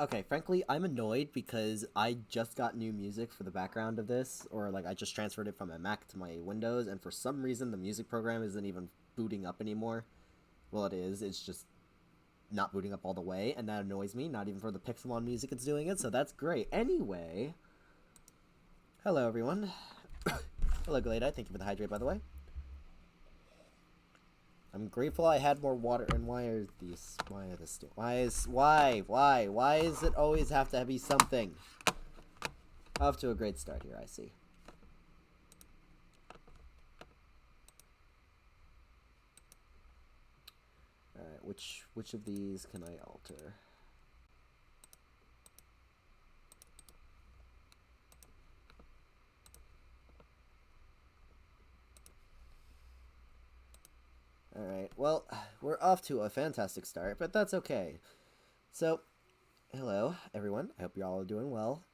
Okay, frankly, I'm annoyed because I just got new music for the background of this, or like I just transferred it from my Mac to my Windows, and for some reason the music program isn't even booting up anymore. Well, it is. It's just not booting up all the way, and that annoys me. Not even for the Pixelmon music it's doing it, so that's great. Anyway, hello everyone. Hello Glada, thank you for the hydrate, by the way. I'm grateful I had more water, and why are these, why is it always have to be something? Off to a great start here, I see. Alright, which of these can I alter? Alright, well, we're off to a fantastic start, but that's okay. So, hello, everyone. I hope you're all doing well.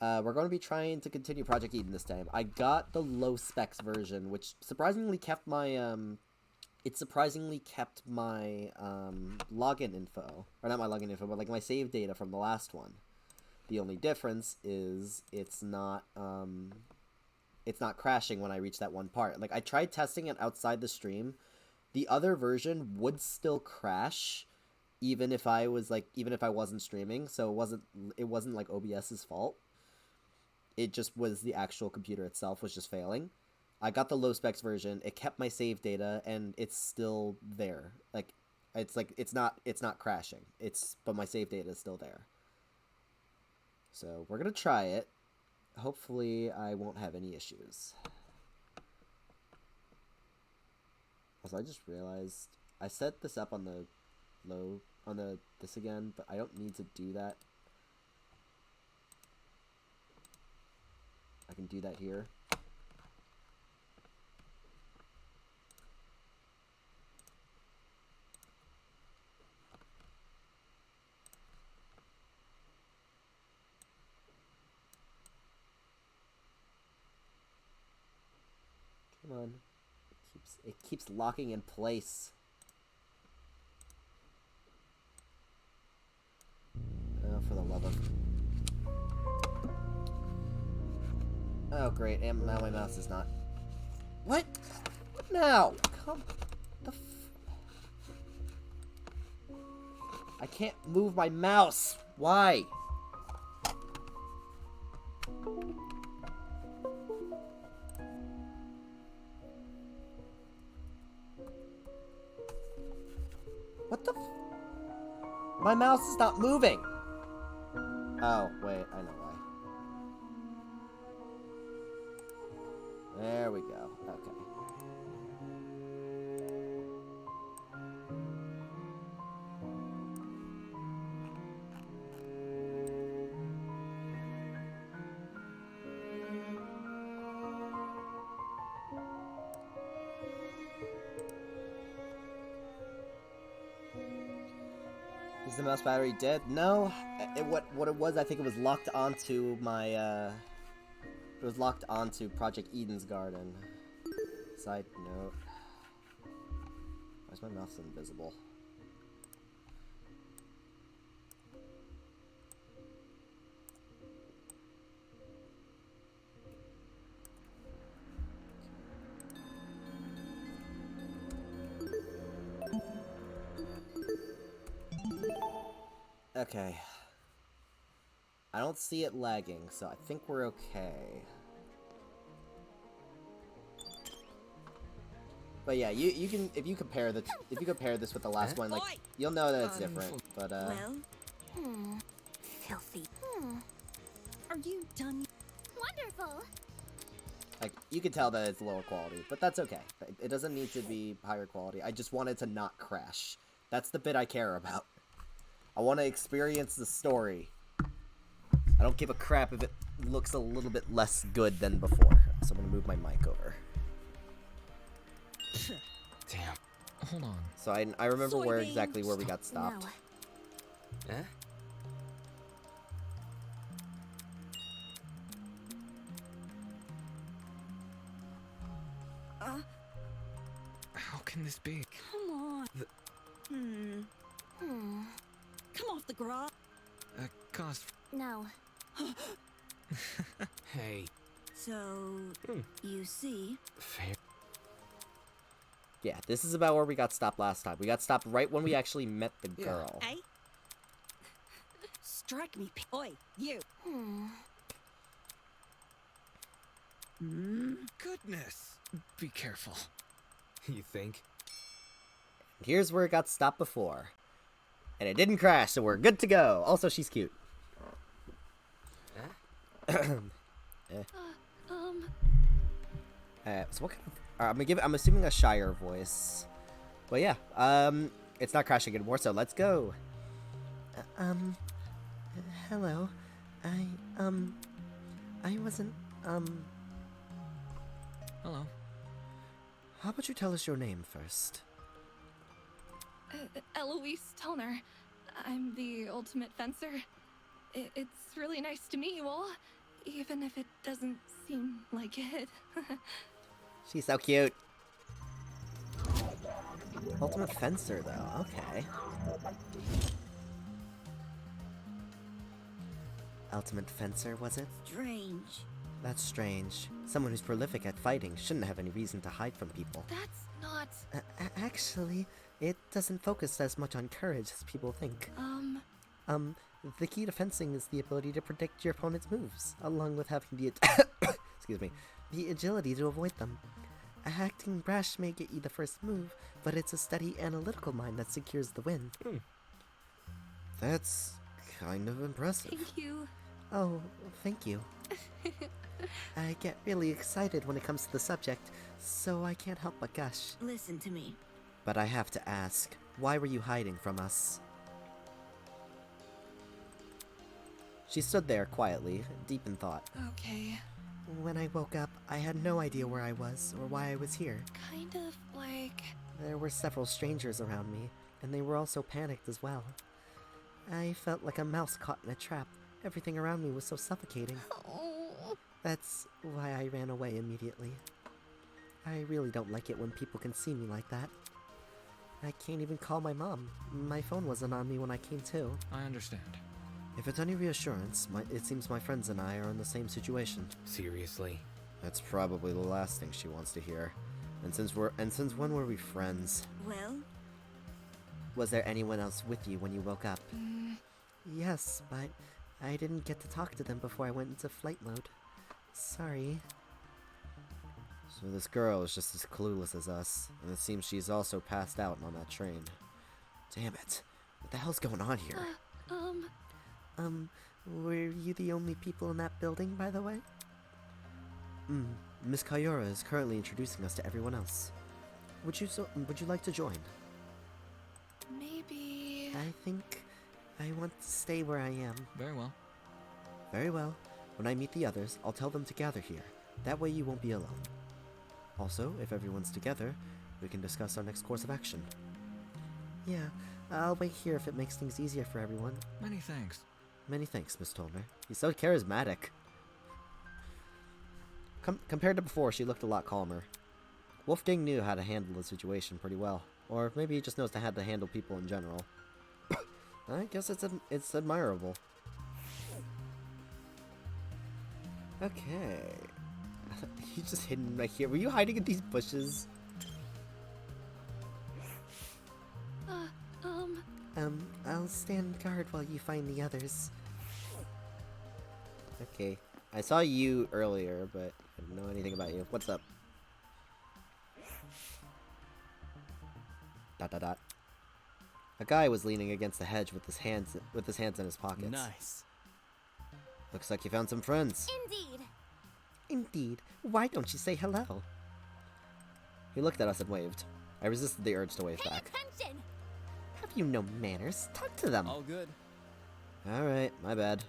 We're going to be trying to continue Project Eden this time. I got the low specs version, which surprisingly kept my, login info. Or not my login info, but like my save data from the last one. The only difference is it's not crashing when I reach that one part. Like, I tried testing it outside the stream. The other version would still crash, even if I wasn't streaming. So it wasn't like OBS's fault. It just was the actual computer itself was just failing. I got the low specs version. It kept my save data, and it's still there. It's not crashing. But my save data is still there. So we're gonna try it. Hopefully, I won't have any issues. Also, I just realized I set this up on the this again, but I don't need to do that. I can do that here. Come on. It keeps locking in place. Oh, for the love of... Oh, great. And now my mouse is not... What? What now? Come... I can't move my mouse. Why? What the My mouse is not moving! Oh, wait, I know why. There we go. Okay. Is the mouse battery dead? No. What it was, I think it was locked onto my, it was locked onto Project Eden's garden. Side note. Why is my mouse invisible? Okay. I don't see it lagging, so I think we're okay. But yeah, you can if you compare this with the last one, like you'll know that it's different. But well, filthy. Are you done? Wonderful. Like you can tell that it's lower quality, but that's okay. It doesn't need to be higher quality. I just want it to not crash. That's the bit I care about. I want to experience the story. I don't give a crap if it looks a little bit less good than before. So I'm gonna move my mic over. Damn. Hold on. So I remember exactly where we got stopped. No. Eh? How can this be? Come on. Come off the grass. cost. No. Hey. So, you see, Fair. Yeah, this is about where we got stopped last time. We got stopped right when we actually met the girl. eh? Strike me, oi, you. Goodness. Be careful. You think? Here's where it got stopped before. And it didn't crash, so we're good to go. Also, she's cute. So what kind of... I'm assuming a Shire voice. But yeah, it's not crashing anymore, so let's go. Hello. I wasn't, Hello. How about you tell us your name first? Eloise Toner. I'm the ultimate fencer. It's really nice to meet you all, even if it doesn't seem like it. She's so cute. Ultimate Fencer, though. Okay. Ultimate Fencer, was it? Strange. That's strange. Someone who's prolific at fighting shouldn't have any reason to hide from people. That's not... Actually, it doesn't focus as much on courage as people think. The key to fencing is the ability to predict your opponent's moves, along with having the excuse me, the agility to avoid them. Acting brash may get you the first move, but it's a steady, analytical mind that secures the win. That's kind of impressive. Thank you. Oh, thank you. I get really excited when it comes to the subject, so I can't help but gush. Listen to me. But I have to ask, why were you hiding from us? She stood there quietly, deep in thought. Okay. When I woke up, I had no idea where I was or why I was here. Kind of like... There were several strangers around me, and they were also panicked as well. I felt like a mouse caught in a trap. Everything around me was so suffocating. Oh. That's why I ran away immediately. I really don't like it when people can see me like that. I can't even call my mom. My phone wasn't on me when I came to. I understand. If it's any reassurance, it seems my friends and I are in the same situation. Seriously? That's probably the last thing she wants to hear. And since when were we friends? Well, Was there anyone else with you when you woke up? Yes, but I didn't get to talk to them before I went into flight mode. Sorry. So this girl is just as clueless as us, and it seems she's also passed out on that train. Damn it. What the hell's going on here? Were you the only people in that building, by the way? Miss Kayura is currently introducing us to everyone else. Would you like to join? Maybe... I think I want to stay where I am. Very well. Very well. When I meet the others, I'll tell them to gather here. That way you won't be alone. Also, if everyone's together, we can discuss our next course of action. Yeah, I'll wait here if it makes things easier for everyone. Many thanks. Many thanks, Miss Toner. He's so charismatic. Compared to before, she looked a lot calmer. Wolfgang knew how to handle the situation pretty well. Or maybe he just knows how to handle people in general. I guess it's admirable. Okay. He's just hidden right here. Were you hiding in these bushes? I'll stand guard while you find the others. Okay. I saw you earlier, but I didn't know anything about you. What's up? Dot dot dot. A guy was leaning against the hedge with his hands in his pockets. Nice. Looks like you found some friends. indeed. Indeed. Why don't you say hello? He looked at us and waved. I resisted the urge to wave back. Attention! Have you no manners? Talk to them. All good. Alright, my bad.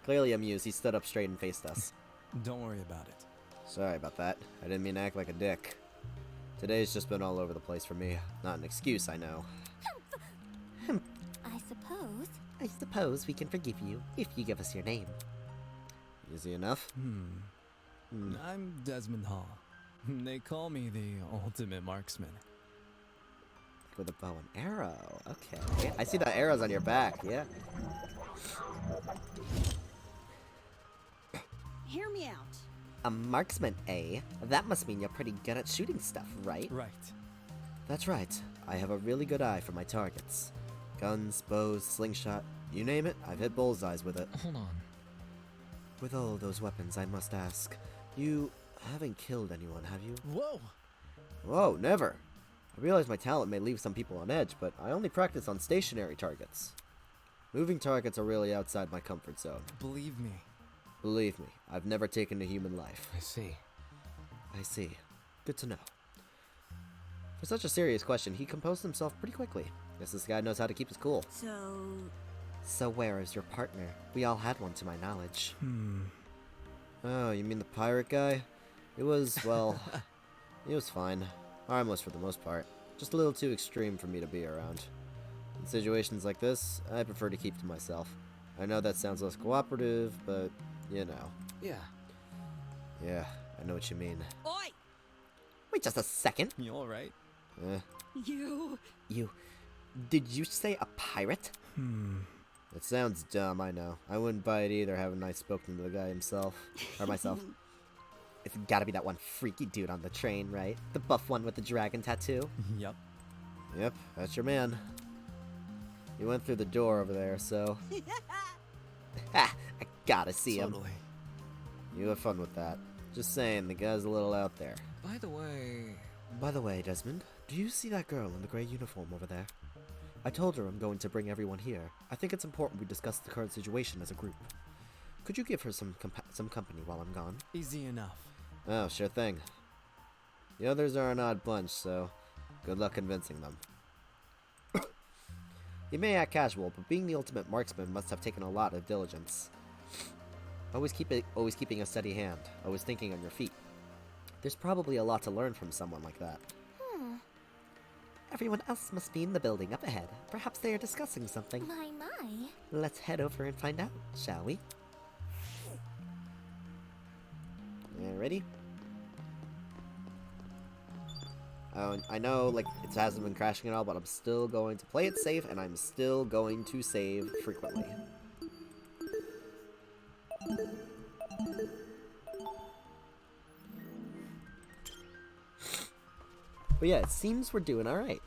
Clearly amused, he stood up straight and faced us. Don't worry about it. Sorry about that. I didn't mean to act like a dick. Today's just been all over the place for me. Not an excuse, I know. I suppose we can forgive you if you give us your name. Easy enough. I'm Desmond Hall. They call me the ultimate marksman. With a bow and arrow. Okay. I see the arrows on your back, yeah. Hear me out. A marksman, eh? That must mean you're pretty good at shooting stuff, right? Right. That's right. I have a really good eye for my targets. Guns, bows, slingshot, you name it, I've hit bullseyes with it. Hold on. With all those weapons, I must ask, you haven't killed anyone, have you? Whoa! Whoa, never. I realize my talent may leave some people on edge, but I only practice on stationary targets. Moving targets are really outside my comfort zone. Believe me. Believe me, I've never taken a human life. I see. I see. Good to know. For such a serious question, he composed himself pretty quickly. Guess this guy knows how to keep his cool. So where is your partner? We all had one to my knowledge. Oh, you mean the pirate guy? It was, well, he was fine. Harmless for the most part. Just a little too extreme for me to be around. In situations like this, I prefer to keep to myself. I know that sounds less cooperative, but, you know. Yeah. Yeah, I know what you mean. Oi! Wait just a second. You alright? You. Did you say a pirate? It sounds dumb, I know. I wouldn't buy it either, haven't I spoken to the guy himself. Or myself. It's gotta be that one freaky dude on the train, right? The buff one with the dragon tattoo? Yep. Yep, that's your man. He went through the door over there, so... Ha! I gotta see him. Totally. You have fun with that. Just saying, the guy's a little out there. By the way, Desmond, do you see that girl in the gray uniform over there? I told her I'm going to bring everyone here. I think it's important we discuss the current situation as a group. Could you give her some company while I'm gone? Easy enough. Oh, sure thing. The others are an odd bunch, so good luck convincing them. You may act casual, but being the ultimate marksman must have taken a lot of diligence. Always keeping a steady hand, always thinking on your feet. There's probably a lot to learn from someone like that. Everyone else must be in the building up ahead. Perhaps they are discussing something. My. Let's head over and find out, shall we? Ready? Oh, I know, like, it hasn't been crashing at all, but I'm still going to play it safe, and I'm still going to save frequently. But yeah, it seems we're doing alright.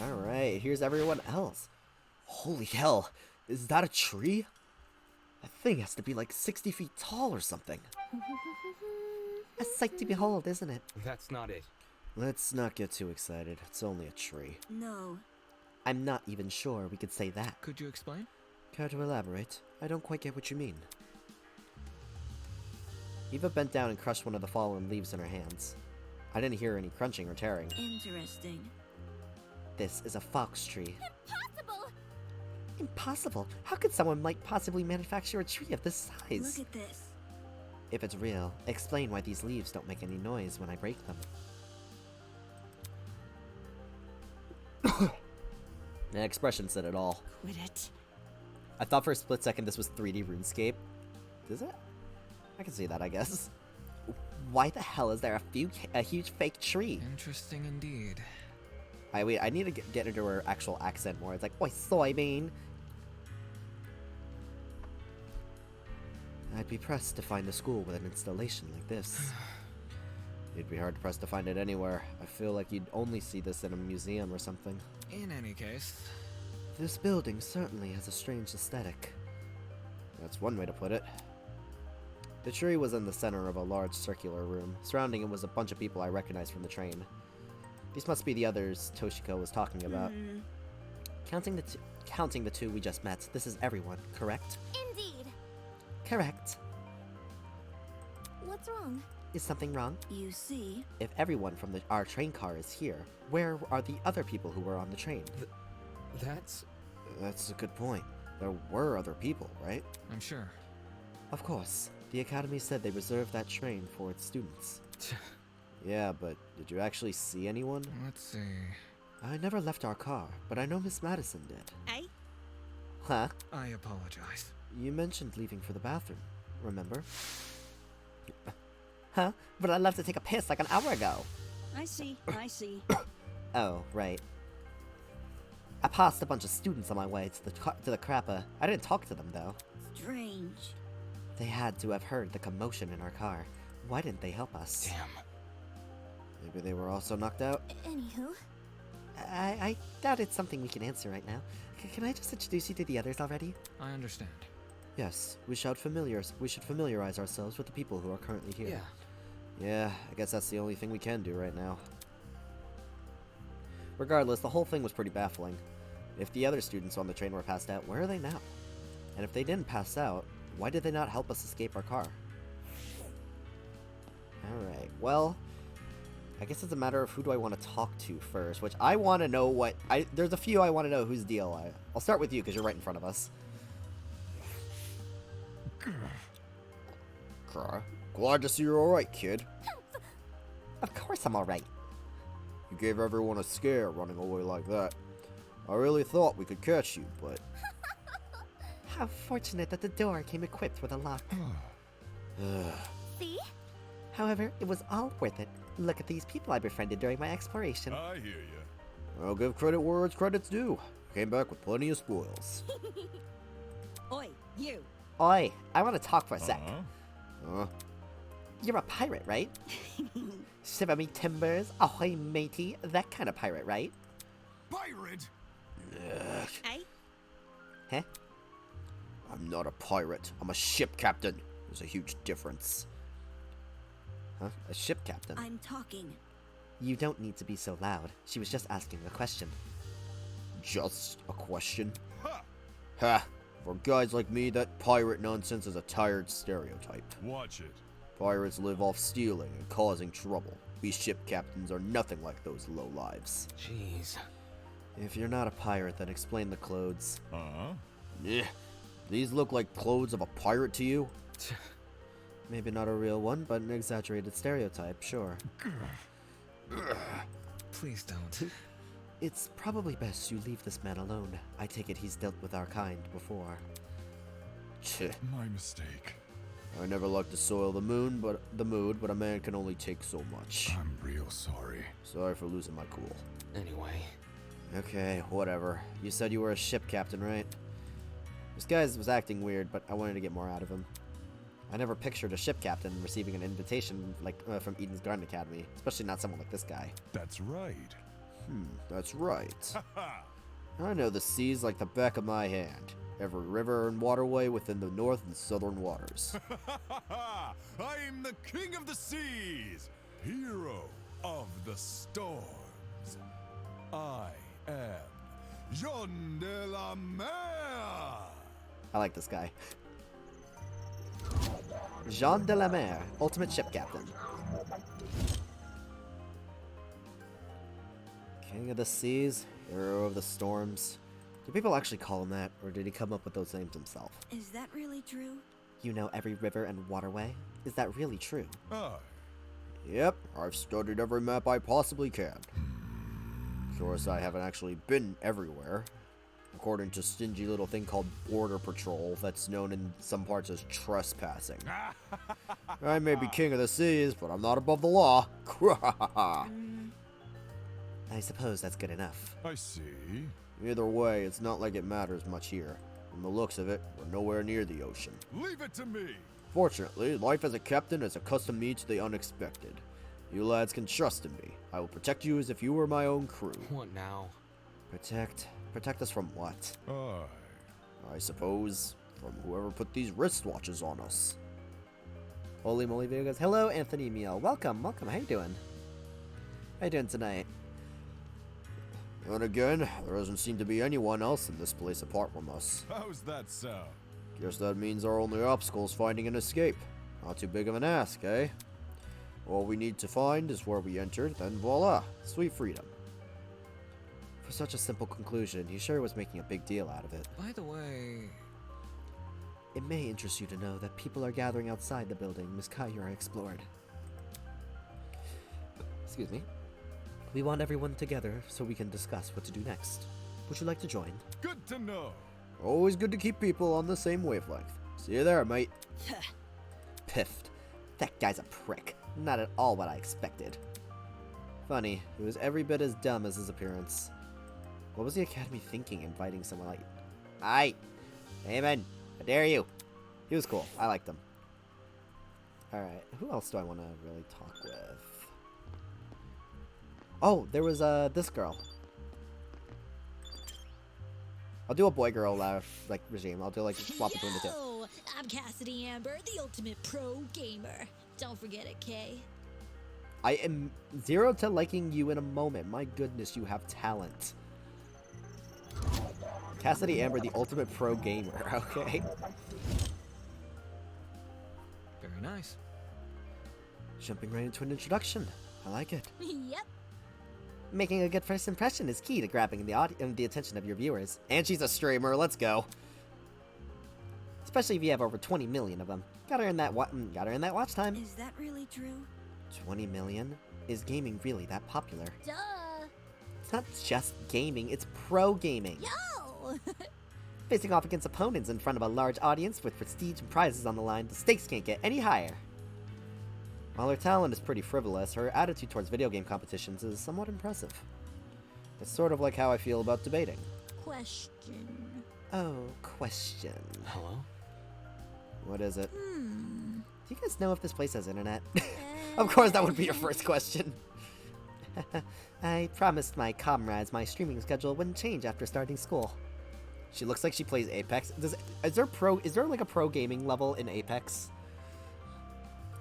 Alright, here's everyone else. Holy hell, is that a tree? That thing has to be like 60 feet tall or something. A sight to behold, isn't it? that's not it. Let's not get too excited. It's only a tree. No. I'm not even sure we could say that. Could you explain? Care to elaborate? I don't quite get what you mean. Eva bent down and crushed one of the fallen leaves in her hands. I didn't hear any crunching or tearing. Interesting. This is a fox tree. Impossible! Impossible? How could someone possibly manufacture a tree of this size? Look at this. If it's real, explain why these leaves don't make any noise when I break them. That expression said it all. Quit it. I thought for a split second this was 3D RuneScape. Is it? I can see that, I guess. Why the hell is there a huge fake tree? Interesting indeed. Wait, I need to get into her actual accent more. It's like, oi, soybean! I'd be pressed to find a school with an installation like this. It'd be hard pressed to find it anywhere. I feel like you'd only see this in a museum or something. In any case, This building certainly has a strange aesthetic. That's one way to put it. The tree was in the center of a large circular room. Surrounding it was a bunch of people I recognized from the train. These must be the others Toshiko was talking about. Counting the two we just met, this is everyone, correct? Indeed. Correct. What's wrong? Is something wrong? You see, If everyone from our train car is here, where are the other people who were on the train? that's... That's a good point. There were other people, right? I'm sure. Of course. The Academy said they reserved that train for its students. Yeah, but did you actually see anyone? Let's see. I never left our car, but I know Miss Madison did. eh? Huh? I apologize. You mentioned leaving for the bathroom, remember? Huh? But I left to take a piss like an hour ago. I see. I see. Oh, right. I passed a bunch of students on my way to the crapper. I didn't talk to them, though. Strange. They had to have heard the commotion in our car. Why didn't they help us? Damn. Maybe they were also knocked out? Anywho. I doubt it's something we can answer right now. Can I just introduce you to the others already? I understand. Yes, we should familiarize ourselves with the people who are currently here. Yeah, I guess that's the only thing we can do right now. Regardless, the whole thing was pretty baffling. If the other students on the train were passed out, where are they now? And if they didn't pass out, why did they not help us escape our car? Alright, well, I guess it's a matter of who do I want to talk to first, which I want to know there's a few I want to know whose deal I'll start with you because you're right in front of us. Glad to see you're alright, kid. Of course I'm alright. You gave everyone a scare running away like that. I really thought we could catch you, but... How fortunate that the door came equipped with a lock. See? However, it was all worth it. Look at these people I befriended during my exploration. I hear you. I'll give credit where it's credit's due. Came back with plenty of spoils. Oi, you. Oi, I want to talk for a sec. Uh-huh. You're a pirate, right? Shiver me timbers, ahoy matey, that kind of pirate, right? Pirate? Hey? Huh? I'm not a pirate. I'm a ship captain. There's a huge difference. Huh? A ship captain? I'm talking. You don't need to be so loud. She was just asking a question. Just a question? Ha! Ha! For guys like me, that pirate nonsense is a tired stereotype. Watch it. Pirates live off stealing and causing trouble. We ship captains are nothing like those lowlives. Jeez. If you're not a pirate, then explain the clothes. Uh-huh. Yeah. These look like clothes of a pirate to you? Maybe not a real one, but an exaggerated stereotype, sure. Please don't. It's probably best you leave this man alone. I take it he's dealt with our kind before. My mistake. I never like to soil the mood, but a man can only take so much. I'm real sorry. Sorry for losing my cool. Anyway. Okay, whatever. You said you were a ship captain, right? This guy was acting weird, but I wanted to get more out of him. I never pictured a ship captain receiving an invitation from Eden's Garden Academy, especially not someone like this guy. That's right. That's right. Ha! I know the seas like the back of my hand. Every river and waterway within the north and southern waters. I'm the king of the seas, hero of the storms. I am Jean de la Mer. I like this guy. Jean de la Mer, ultimate ship captain. King of the seas, hero of the storms. Do people actually call him that, or did he come up with those names himself? Is that really true? You know every river and waterway? Is that really true? Aye. Yep, I've studied every map I possibly can. Of course, I haven't actually been everywhere. According to stingy little thing called Border Patrol, that's known in some parts as trespassing. I may be king of the seas, but I'm not above the law. I suppose that's good enough. I see. Either way, it's not like it matters much here. From the looks of it, we're nowhere near the ocean. Leave it to me. Fortunately, life as a captain has accustomed me to the unexpected. You lads can trust in me. I will protect you as if you were my own crew. What now? Protect us from what? Aye. I suppose from whoever put these wristwatches on us. Holy moly video guys. Hello, Anthony Meal. Welcome. How you doing? How you doing tonight? And again, there doesn't seem to be anyone else in this place apart from us. How's that sound? Guess that means our only obstacle is finding an escape. Not too big of an ask, eh? All we need to find is where we entered, then voila, sweet freedom. For such a simple conclusion, he sure was making a big deal out of it. By the way... It may interest you to know that people are gathering outside the building Miss Kayura explored. Excuse me. We want everyone together so we can discuss what to do next. Would you like to join? Good to know. Always good to keep people on the same wavelength. See you there, mate. Piffed. That guy's a prick. Not at all what I expected. Funny, he was every bit as dumb as his appearance. What was the Academy thinking inviting someone like... Aye! Amen! How dare you! He was cool. I liked him. Alright, who else do I want to really talk with? Oh, there was this girl. I'll do a boy-girl like regime. I'll do like swap between the two. Yo! I'm Cassidy Amber, the ultimate pro gamer. Don't forget it, Kay. I am 0 to liking you in a moment. My goodness, you have talent. Cassidy Amber, the ultimate pro gamer. Okay. Very nice. Jumping right into an introduction. I like it. Yep. Making a good first impression is key to grabbing the attention of your viewers. And she's a streamer. Let's go. Especially if you have over 20 million of them. Gotta earn that watch time. Is that really true? 20 million? Is gaming really that popular? Duh. It's not just gaming, it's pro gaming. Yo! Facing off against opponents in front of a large audience with prestige and prizes on the line, the stakes can't get any higher. While her talent is pretty frivolous, her attitude towards video game competitions is somewhat impressive. It's sort of like how I feel about debating. Question. Oh, question. Hello? What is it? Hmm. Do you guys know if this place has internet? Of course that would be your first question. I promised my comrades my streaming schedule wouldn't change after starting school. She looks like she plays Apex. Is there like a pro gaming level in Apex?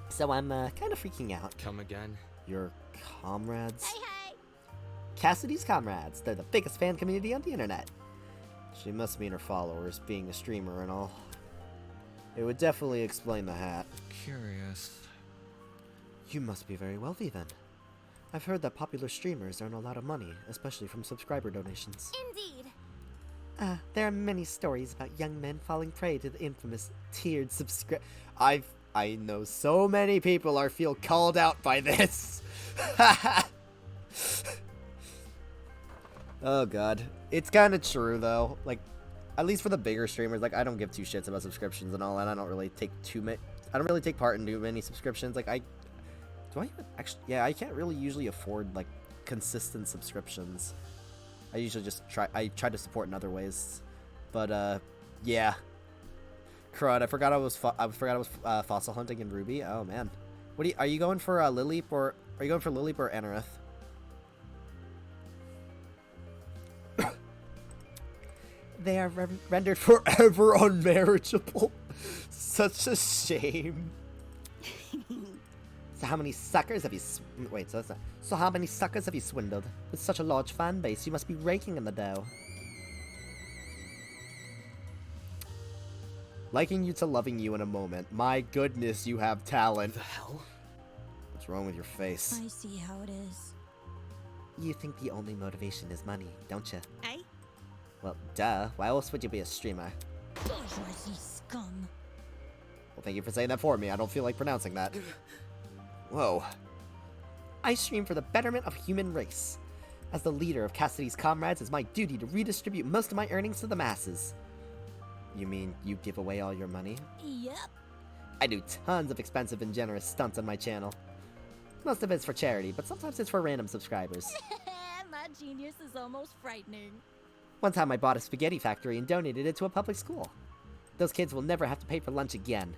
So I'm kind of freaking out. Come again? Your comrades? Hey! Cassidy's comrades. They're the biggest fan community on the internet. She must mean her followers, being a streamer and all. It would definitely explain the hat. Curious. You must be very wealthy then. I've heard that popular streamers earn a lot of money, especially from subscriber donations. Indeed. There are many stories about young men falling prey to the infamous tiered I know so many people feel called out by this. Oh god. It's kind of true though. Like, at least for the bigger streamers, like I don't give two shits about subscriptions and all that. I don't really take part in too many subscriptions. Like I can't really usually afford like consistent subscriptions. I usually just try to support in other ways. But yeah. Crud, I forgot I was fossil hunting in Ruby. Oh man. Are you going for Lilip or Anorith? They are rendered forever unmarriageable. Such a shame. So how many suckers have you So how many suckers have you swindled? With such a large fan base, you must be raking in the dough. Liking you to loving you in a moment. My goodness, you have talent. The hell? What's wrong with your face? I see how it is. You think the only motivation is money, don't you? Eh? Well, duh. Why else would you be a streamer? Bourgeoisie scum. Well, thank you for saying that for me. I don't feel like pronouncing that. Whoa. I stream for the betterment of human race. As the leader of Cassidy's comrades, it's my duty to redistribute most of my earnings to the masses. You mean you give away all your money? Yep. I do tons of expensive and generous stunts on my channel. Most of it's for charity, but sometimes it's for random subscribers. My genius is almost frightening. One time I bought a spaghetti factory and donated it to a public school. Those kids will never have to pay for lunch again.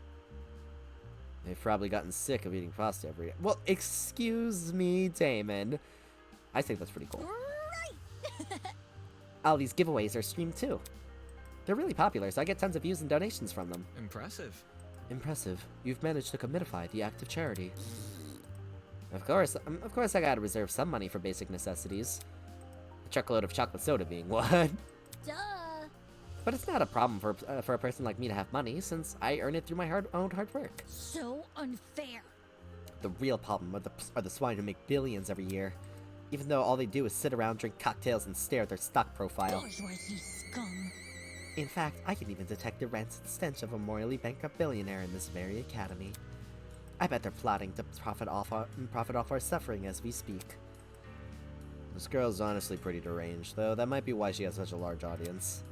They've probably gotten sick of eating pasta every day. Well, excuse me, Damon. I think that's pretty cool. Right! All these giveaways are streamed too. They're really popular, so I get tons of views and donations from them. Impressive. Impressive. You've managed to commodify the act of charity. Of course, I gotta reserve some money for basic necessities. A truckload of chocolate soda being one. Duh! But it's not a problem for a person like me to have money, since I earn it through my own hard work. So unfair. The real problem are the swine who make billions every year, even though all they do is sit around, drink cocktails, and stare at their stock profile. Bourgeoisie scum. In fact, I can even detect the rancid stench of a morally bankrupt billionaire in this very academy. I bet they're plotting to profit off our suffering as we speak. This girl's honestly pretty deranged, though that might be why she has such a large audience.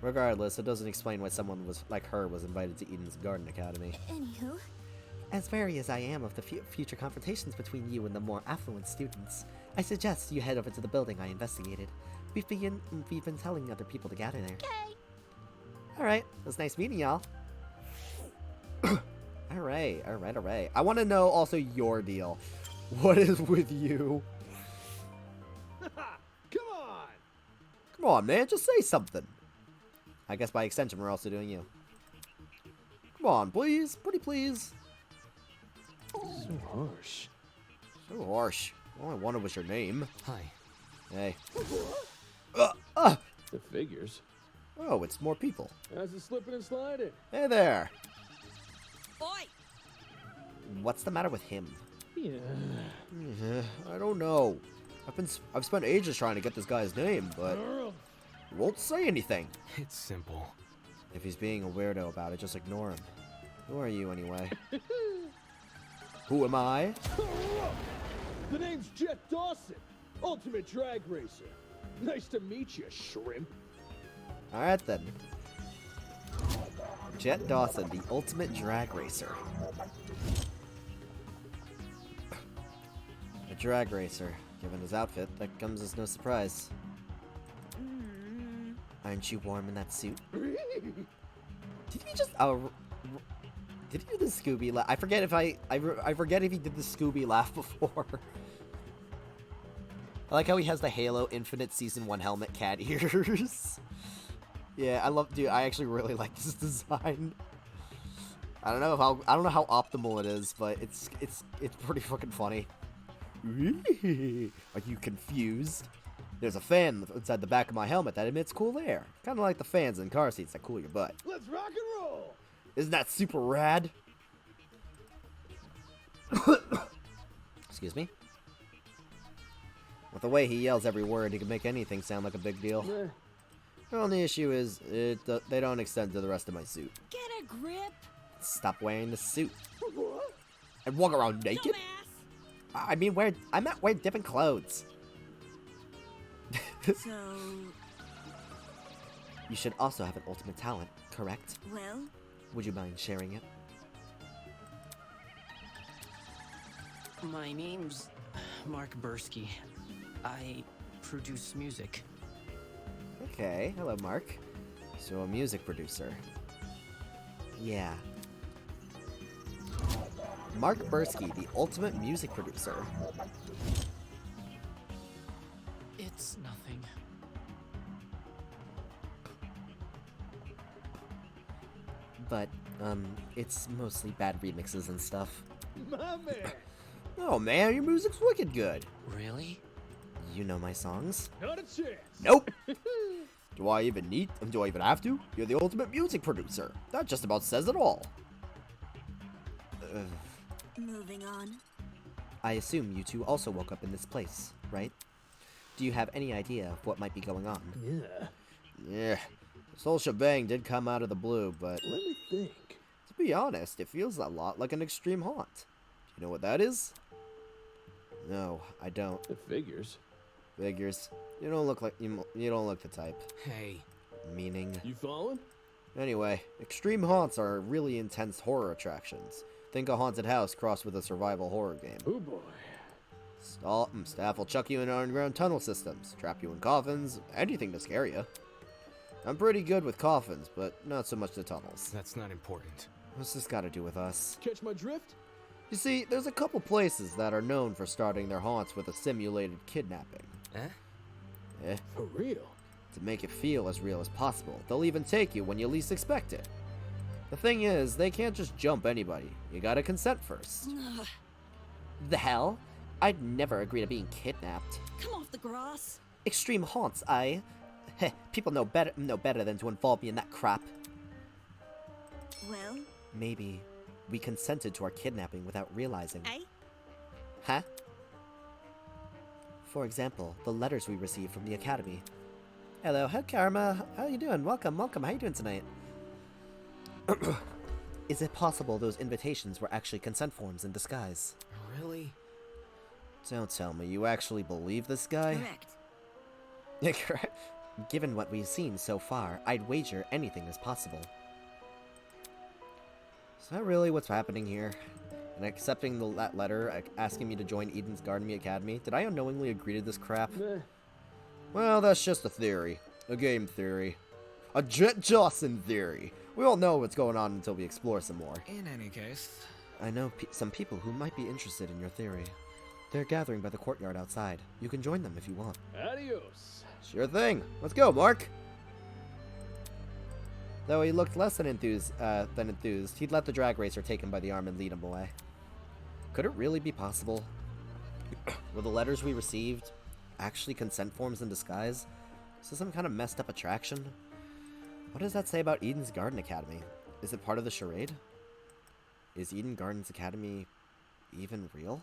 Regardless, it doesn't explain why someone like her was invited to Eden's Garden Academy. As wary as I am of the future confrontations between you and the more affluent students, I suggest you head over to the building I investigated. We've been telling other people to gather there. Okay. Alright, it was nice meeting y'all. Alright. I want to know also your deal. What is with you? Come on! Come on, man, just say something. I guess by extension, we're also doing you. Come on, please. Pretty please. So harsh. So harsh. All I wanted was your name. Hi. Hey. It figures. Oh, it's more people. How's it slipping and sliding? Hey there. Oi! What's the matter with him? Yeah. I don't know. I've spent ages trying to get this guy's name, but he won't say anything. It's simple. If he's being a weirdo about it, just ignore him. Who are you anyway? Who am I? The name's Jet Dawson, Ultimate Drag Racer. Nice to meet you, shrimp. Alright then. Jet Dawson, the ultimate drag racer. A drag racer. Given his outfit, that comes as no surprise. Aren't you warm in that suit? Did he just did he do the Scooby laugh? I forget if I forget if he did the Scooby laugh before. I like how he has the Halo Infinite Season 1 helmet cat ears. Yeah, dude, I actually really like this design. I don't know how optimal it is, but it's pretty fucking funny. Are you confused? There's a fan inside the back of my helmet that emits cool air. Kind of like the fans in car seats that cool your butt. Let's rock and roll! Isn't that super rad? Excuse me? With the way he yells every word, he can make anything sound like a big deal. The only issue is, they don't extend to the rest of my suit. Get a grip! Stop wearing the suit. And walk around naked? Dumbass! I mean, I meant wear different clothes. So, You should also have an ultimate talent, correct? well, Would you mind sharing it? My name's Mark Bursky. I produce music. Okay, hello Mark. So a music producer. Yeah. Mark Bursky, the ultimate music producer. It's nothing. But, it's mostly bad remixes and stuff. My man! Oh man, your music's wicked good. Really? You know my songs? Not a chance! Nope! Do I even have to? You're the ultimate music producer. That just about says it all. moving on. I assume you two also woke up in this place, right? Do you have any idea of what might be going on? Yeah. Yeah, this whole shebang did come out of the blue, but Let me think. to be honest, it feels a lot like an extreme haunt. Do you know what that is? No, I don't. It figures. Figures. You don't look like you don't look the type. Hey. Meaning. You following? Anyway, extreme haunts are really intense horror attractions. Think a haunted house crossed with a survival horror game. Oh boy. Staff will chuck you in underground tunnel systems, trap you in coffins, anything to scare you. I'm pretty good with coffins, but not so much the tunnels. That's not important. What's this got to do with us? Catch my drift? You see, there's a couple places that are known for starting their haunts with a simulated kidnapping. Eh? For real? To make it feel as real as possible, they'll even take you when you least expect it. The thing is, they can't just jump anybody. You gotta consent first. Ugh, The hell? I'd never agree to being kidnapped. come off the grass. Extreme haunts, Heh, people know better than to involve me in that crap. Well, Maybe we consented to our kidnapping without realizing. eh? Huh? For example, the letters we received from the academy. Hello, hi Karma. How you doing? Welcome. How you doing tonight? Is it possible those invitations were actually consent forms in disguise? Really? Don't tell me you actually believe this guy? Correct. Correct. Given what we've seen so far, I'd wager anything is possible. Is that really what's happening here? and accepting that letter asking me to join Eden's Garden Academy. Did I unknowingly agree to this crap? Meh. Well, that's just a theory. A game theory. A Jet Jocelyn theory. We won't know what's going on until we explore some more. In any case, I know some people who might be interested in your theory. They're gathering by the courtyard outside. You can join them if you want. Adios. Sure thing. Let's go, Mark. Though he looked less than enthused, he'd let the drag racer take him by the arm and lead him away. Could it really be possible? Were the letters we received actually consent forms in disguise? Is this some kind of messed up attraction? What does that say about Eden's Garden Academy? Is it part of the charade? Is Eden Gardens Academy even real?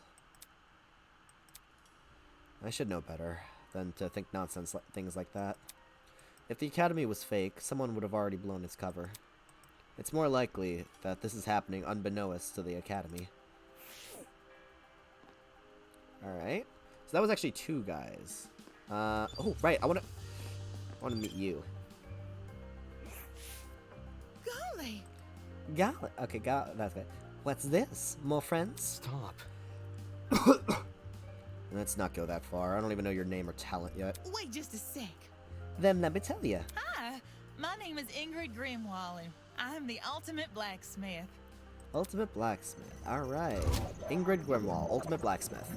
I should know better than to think nonsense things like that. If the Academy was fake, someone would have already blown its cover. It's more likely that this is happening unbeknownst to the Academy. Alright. So that was actually 2 guys. Oh, right. I want to meet you. Golly! Golly. Okay, that's good. What's this? More friends? stop. Let's not go that far. I don't even know your name or talent yet. Wait just a sec. Then let me tell you. Hi, my name is Ingrid Grimwall, and I'm the ultimate blacksmith. Ultimate Blacksmith. Alright. Ingrid Grimwall, Ultimate Blacksmith.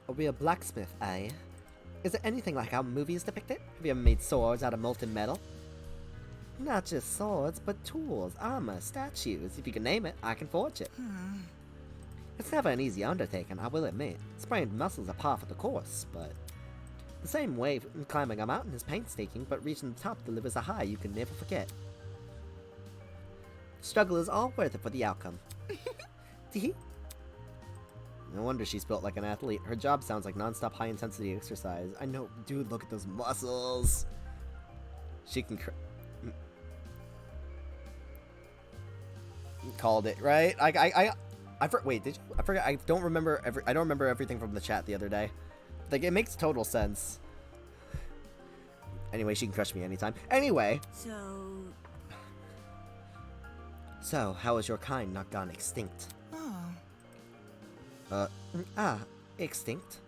Are we a blacksmith, eh? Is it anything like how movies depict it? Have you ever made swords out of molten metal? Not just swords, but tools, armor, statues. If you can name it, I can forge it. It's never an easy undertaking, I will admit. Sprained muscles are par for the course, but... The same way climbing a mountain is painstaking, but reaching the top delivers a high you can never forget. Struggle is all worth it for the outcome. Tee. No wonder she's built like an athlete. Her job sounds like non-stop high-intensity exercise. I know, dude, look at those muscles. She can... Called it, right? Wait, did you? I forgot. I don't remember everything from the chat the other day. Like, it makes total sense. Anyway, she can crush me anytime. Anyway. So, how has your kind not gone extinct? Oh. Extinct?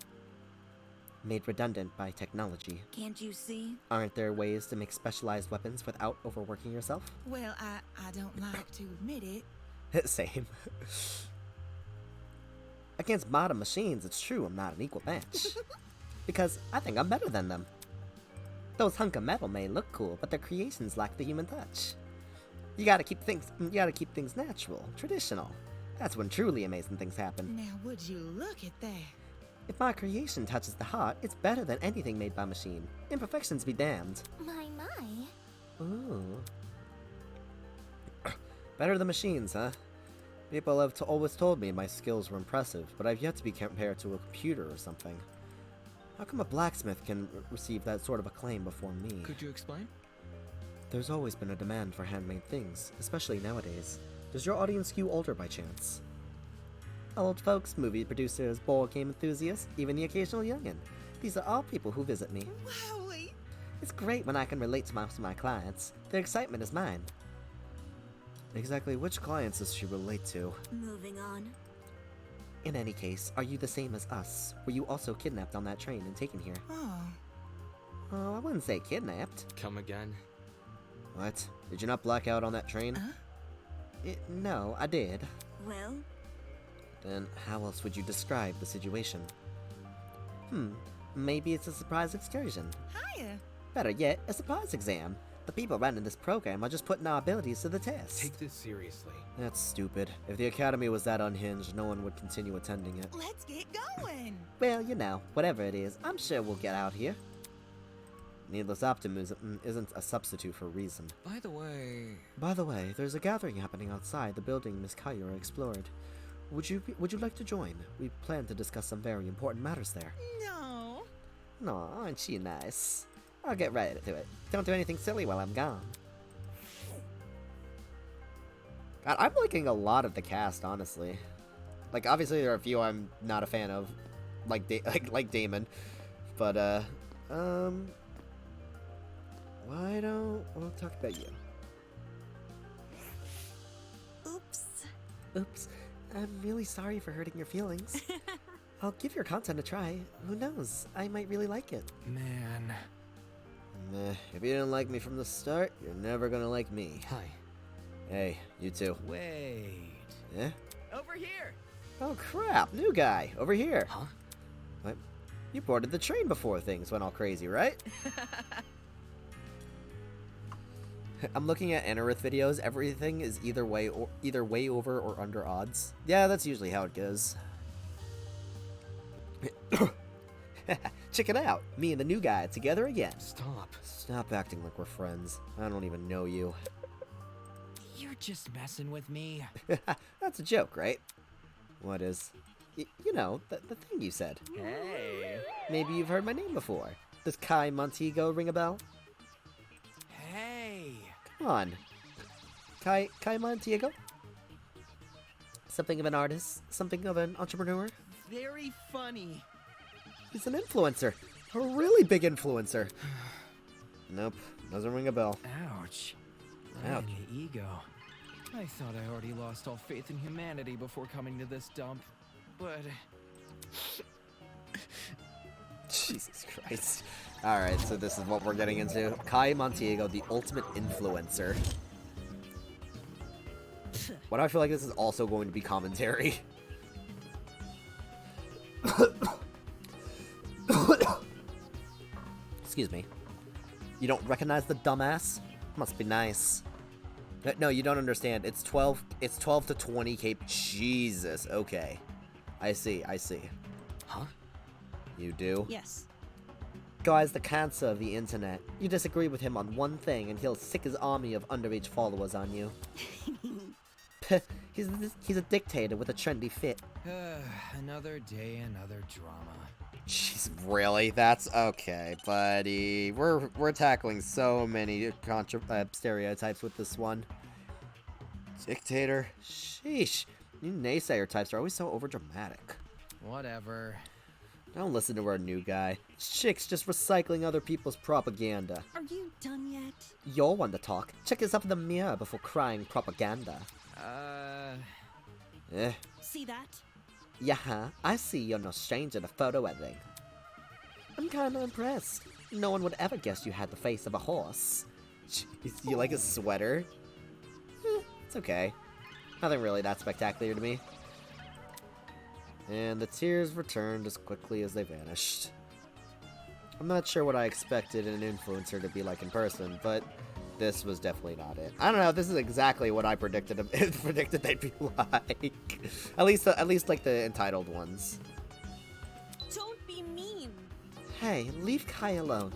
Made redundant by technology. Can't you see? Aren't there ways to make specialized weapons without overworking yourself? Well, I don't like to admit it. Same. Against modern machines, it's true I'm not an equal match. Because I think I'm better than them. Those hunk of metal may look cool, but their creations lack the human touch. You gotta keep things natural, traditional. That's when truly amazing things happen. Now, would you look at that? If my creation touches the heart, it's better than anything made by machine. Imperfections be damned. My. Ooh. Better than machines, huh? People have always told me my skills were impressive, but I've yet to be compared to a computer or something. How come a blacksmith can receive that sort of acclaim before me? Could you explain? There's always been a demand for handmade things, especially nowadays. Does your audience skew older by chance? Old folks, movie producers, board game enthusiasts, even the occasional youngin'. These are all people who visit me. Wowie! It's great when I can relate to most of my clients. Their excitement is mine. Exactly which clients does she relate to? Moving on. In any case, are you the same as us? Were you also kidnapped on that train and taken here? Oh. Oh, I wouldn't say kidnapped. Come again? What? Did you not black out on that train? No, I did. Well, Then how else would you describe the situation? Maybe it's a surprise excursion. Hiya! Better yet, a surprise exam. The people running this program are just putting our abilities to the test. Take this seriously. That's stupid. If the Academy was that unhinged, no one would continue attending it. Let's get going! Well, you know, whatever it is, I'm sure we'll get out here. Needless optimism isn't a substitute for reason. By the way, There's a gathering happening outside the building Miss Kayura explored. Would you like to join? We plan to discuss some very important matters there. No. No, aren't you nice? I'll get right to it. Don't do anything silly while I'm gone. God, I'm liking a lot of the cast, honestly. Like, obviously there are a few I'm not a fan of, like like Damon, but why We'll talk about you. Oops. Oops. I'm really sorry for hurting your feelings. I'll give your content a try. Who knows? I might really like it. Man. If you didn't like me from the start, you're never gonna like me. Hi. Hey, you too. Wait. Eh? Over here! Oh crap, new guy, over here. Huh? What? You boarded the train before things went all crazy, right? I'm looking at Anorith videos. Everything is either way over or under odds. Yeah, that's usually how it goes. Check it out. Me and the new guy together again. Stop. Stop acting like we're friends. I don't even know you. You're just messing with me. That's a joke, right? What is? You know, the thing you said. Hey. Maybe you've heard my name before. Does Kai Montego ring a bell? Hey. Come on. Kai Montego? Something of an artist? Something of an entrepreneur? Very funny. He's an influencer. A really big influencer. Nope. Doesn't ring a bell. Ouch. Ouch. My ego. I thought I already lost all faith in humanity before coming to this dump, but... Jesus Christ. Alright, so this is what we're getting into. Kai Montego, the ultimate influencer. Why do I feel like this is also going to be commentary? Excuse me. You don't recognize the dumbass? Must be nice. No, you don't understand. It's 12 to 20k. Jesus, okay. I see. Huh? You do? Yes. Guy's the cancer of the internet. You disagree with him on one thing and he'll sick his army of underage followers on you. He's a dictator with a trendy fit. Another day, another drama. Jeez, really? That's okay, buddy. We're tackling so many stereotypes with this one. Dictator? Sheesh. You naysayer types are always so overdramatic. Whatever. Don't listen to our new guy. This chick's just recycling other people's propaganda. Are you done yet? You're one to talk. Check yourself in the mirror before crying propaganda. Eh. See that? Yeah, I see you're no stranger to photo editing. I'm kinda impressed. No one would ever guess you had the face of a horse. Jeez, you like a sweater? It's okay. Nothing really that spectacular to me. And the tears returned as quickly as they vanished. I'm not sure what I expected an influencer to be like in person, but this was definitely not it. I don't know, this is exactly what I predicted they'd be like. At least like the entitled ones. Don't be mean. Hey, leave Kai alone.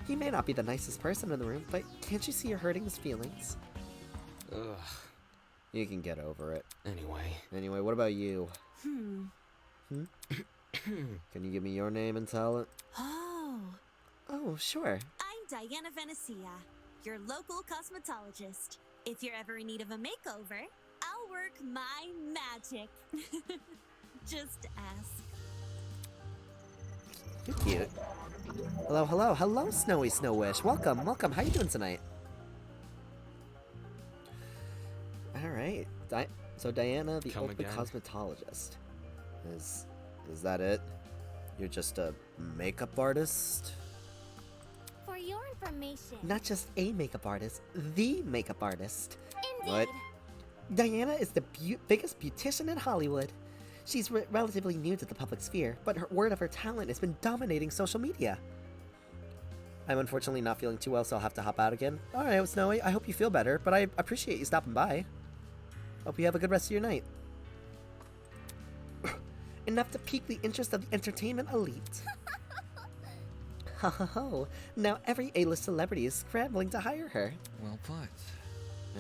He may not be the nicest person in the room, but can't you see you're hurting his feelings? Ugh. You can get over it. Anyway, what about you? Hmm. Can you give me your name and talent? Oh, sure. I'm Diana Venecia, your local cosmetologist. If you're ever in need of a makeover, I'll work my magic. Just ask. You're cute. Hello, Snowy Snowish. Welcome. How you doing tonight? Alright. So Diana, the Come ultimate again. cosmetologist. Is that it? You're just a makeup artist? For your information. Not just a makeup artist, the makeup artist. Indeed. What? Diana is the biggest beautician in Hollywood. She's relatively new to the public sphere, but her word of her talent has been dominating social media. I'm unfortunately not feeling too well, so I'll have to hop out again. Alright, Snowy, I hope you feel better, but I appreciate you stopping by. Hope you have a good rest of your night. Enough to pique the interest of the entertainment elite. Ho ho ho. Now every A-list celebrity is scrambling to hire her. well put.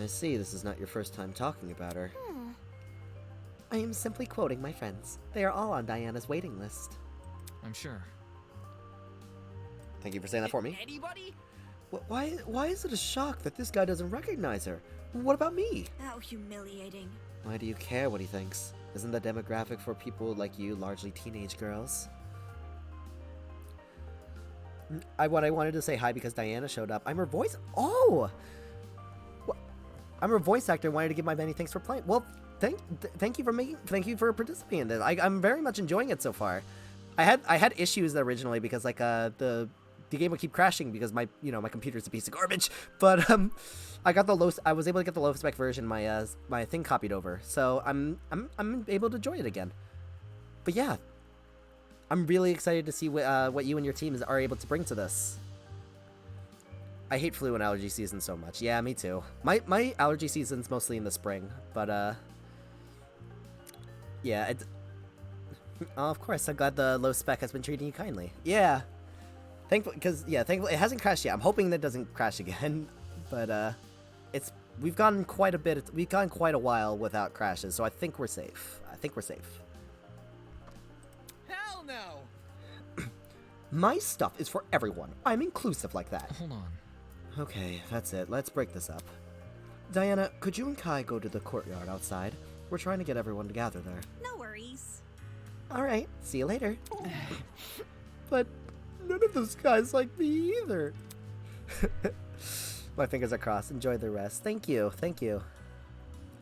I see this is not your first time talking about her. I am simply quoting my friends. They are all on Diana's waiting list. I'm sure. Thank you for saying that for me. Anybody? Why is it a shock that this guy doesn't recognize her? What about me? How humiliating. Why do you care what he thinks? Isn't the demographic for people like you largely teenage girls? what I wanted to say hi because Diana showed up. I'm her voice. Oh, I'm her voice actor. Wanted to give my many thanks for playing. Well, thank you for participating in this. I'm very much enjoying it so far. I had issues originally because like the game would keep crashing because my computer's a piece of garbage. But I was able to get the low spec version. My thing copied over, so I'm able to enjoy it again. But yeah, I'm really excited to see what you and your team are able to bring to this. I hate flu and allergy season so much. Yeah, me too. My allergy season's mostly in the spring, but yeah. Oh, of course, I'm glad the low spec has been treating you kindly. Yeah, thankfully it hasn't crashed yet. I'm hoping that doesn't crash again, but we've gone quite a while without crashes, so I think we're safe. Hell no! My stuff is for everyone. I'm inclusive like that. Hold on. Okay, that's it. Let's break this up. Diana, could you and Kai go to the courtyard outside? We're trying to get everyone to gather there. No worries. Alright, see you later. But none of those guys like me either. My fingers are crossed. Enjoy the rest. Thank you.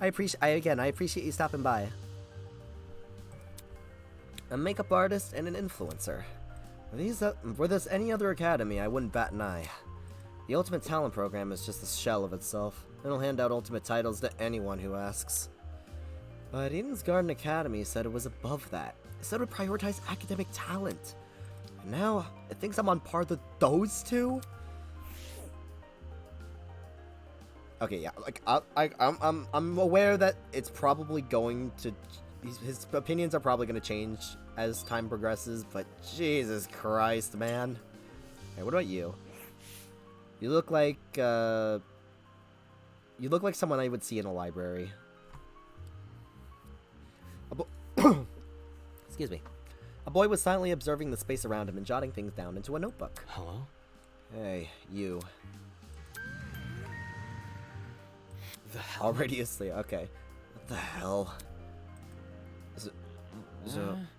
I appreciate you stopping by. A makeup artist and an influencer. Were this any other academy, I wouldn't bat an eye. The Ultimate Talent Program is just a shell of itself. It'll hand out ultimate titles to anyone who asks. But Eden's Garden Academy said it was above that. It said it would prioritize academic talent. And now, it thinks I'm on par with those two? Okay, yeah, like, I'm aware that it's probably going to... His opinions are probably going to change as time progresses, but Jesus Christ, man. Hey, what about you? You look like someone I would see in a library. Excuse me. A boy was silently observing the space around him and jotting things down into a notebook. Hello? Hey, you. The hell? Already asleep. Okay. What the hell?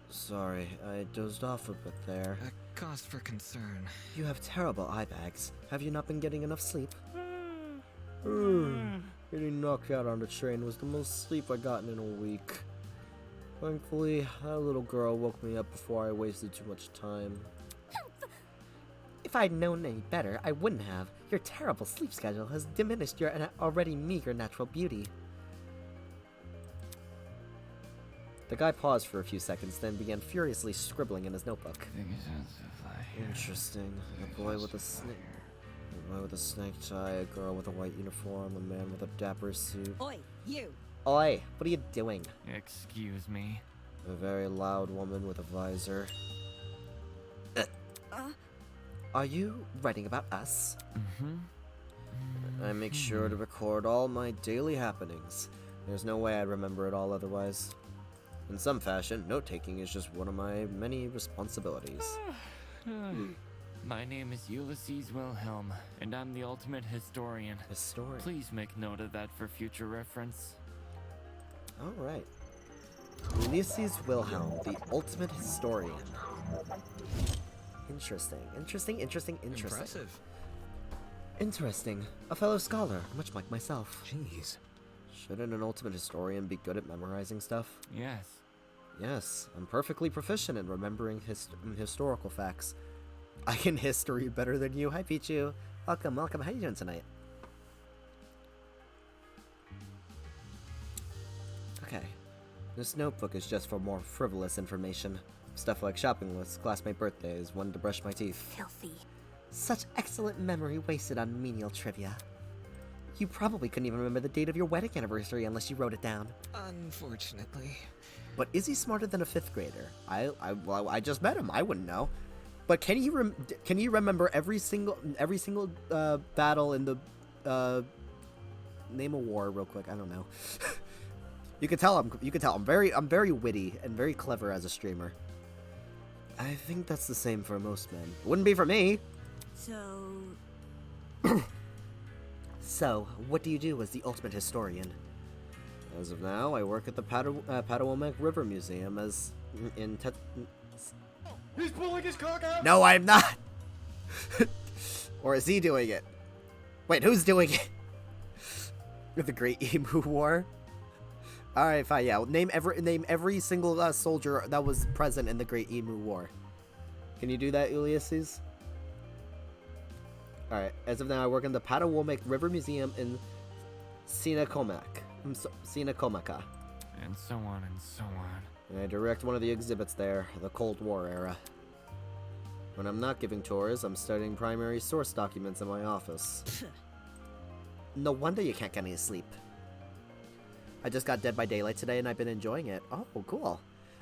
Sorry, I dozed off a bit there. A cause for concern. You have terrible eye bags. Have you not been getting enough sleep? Getting knocked out on the train was the most sleep I've gotten in a week. Thankfully, that little girl woke me up before I wasted too much time. If I'd known any better, I wouldn't have. Your terrible sleep schedule has diminished your already meager natural beauty. The guy paused for a few seconds, then began furiously scribbling in his notebook. Interesting. A boy with a snake tie, a girl with a white uniform, a man with a dapper suit. Oi, you! Oi, what are you doing? Excuse me. A very loud woman with a visor. Are you writing about us? I make sure to record all my daily happenings. There's no way I'd remember it all otherwise. In some fashion, note-taking is just one of my many responsibilities. My name is Ulysses Wilhelm, and I'm the ultimate historian. Historian? Please make note of that for future reference. Alright. Ulysses Wilhelm, the ultimate historian. Interesting. Impressive. Interesting. A fellow scholar, much like myself. Jeez. Shouldn't an ultimate historian be good at memorizing stuff? Yes. Yes, I'm perfectly proficient in remembering historical facts. I can history better than you. Hi, Pichu. Welcome. How you doing tonight? Okay. This notebook is just for more frivolous information. Stuff like shopping lists, classmate birthdays, when to brush my teeth. Filthy. Such excellent memory wasted on menial trivia. You probably couldn't even remember the date of your wedding anniversary unless you wrote it down. Unfortunately. But is he smarter than a 5th grader? I just met him. I wouldn't know. But can he remember every single battle in the name a war real quick? I don't know. You can tell I'm very witty and very clever as a streamer. I think that's the same for most men. Wouldn't be for me. So, what do you do as the ultimate historian? As of now, I work at the Patawomac River Museum as in He's pulling his cock out! No, I'm not! Or is he doing it? Wait, who's doing it? The Great Emu War? Alright, fine, yeah. Name every single soldier that was present in the Great Emu War. Can you do that, Ulysses? Alright, as of now, I work in the Patawomek River Museum in Sinacomac. Sinacomaca. And so on and so on. And I direct one of the exhibits there, the Cold War era. When I'm not giving tours, I'm studying primary source documents in my office. No wonder you can't get any sleep. I just got Dead by Daylight today and I've been enjoying it. Oh, cool.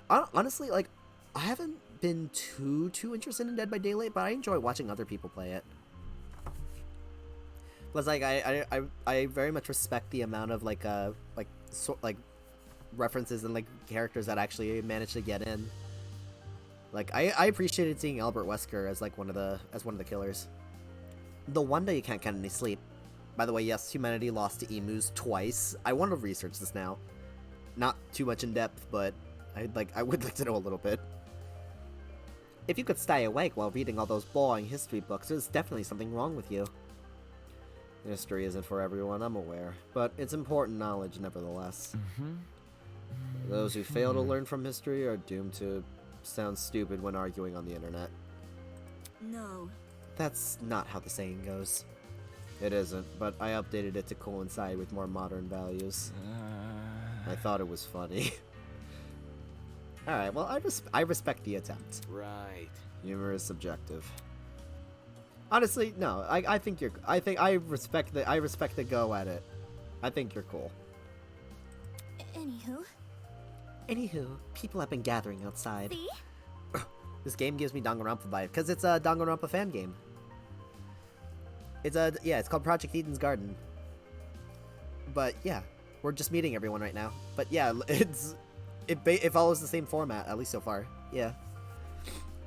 Honestly, like, I haven't been too interested in Dead by Daylight, but I enjoy watching other people play it. Plus, like, I very much respect the amount of, like references and, like, characters that actually managed to get in. Like, I appreciated seeing Albert Wesker as, like, one of the killers. No wonder you can't get any sleep. By the way, yes, humanity lost to emus twice. I want to research this now. Not too much in depth, but I would like to know a little bit. If you could stay awake while reading all those boring history books, there's definitely something wrong with you. History isn't for everyone, I'm aware, but it's important knowledge nevertheless. Those who fail to learn from history are doomed to sound stupid when arguing on the internet. No. That's not how the saying goes. It isn't, but I updated it to coincide with more modern values. I thought it was funny. Alright, well, I respect the attempt. Right. Humor is subjective. Honestly, no, I respect the go at it. I think you're cool. Anywho, people have been gathering outside. See? This game gives me Danganronpa vibe, because it's a Danganronpa fan game. It's called Project Eden's Garden. But yeah, we're just meeting everyone right now. But yeah, it follows the same format, at least so far. Yeah.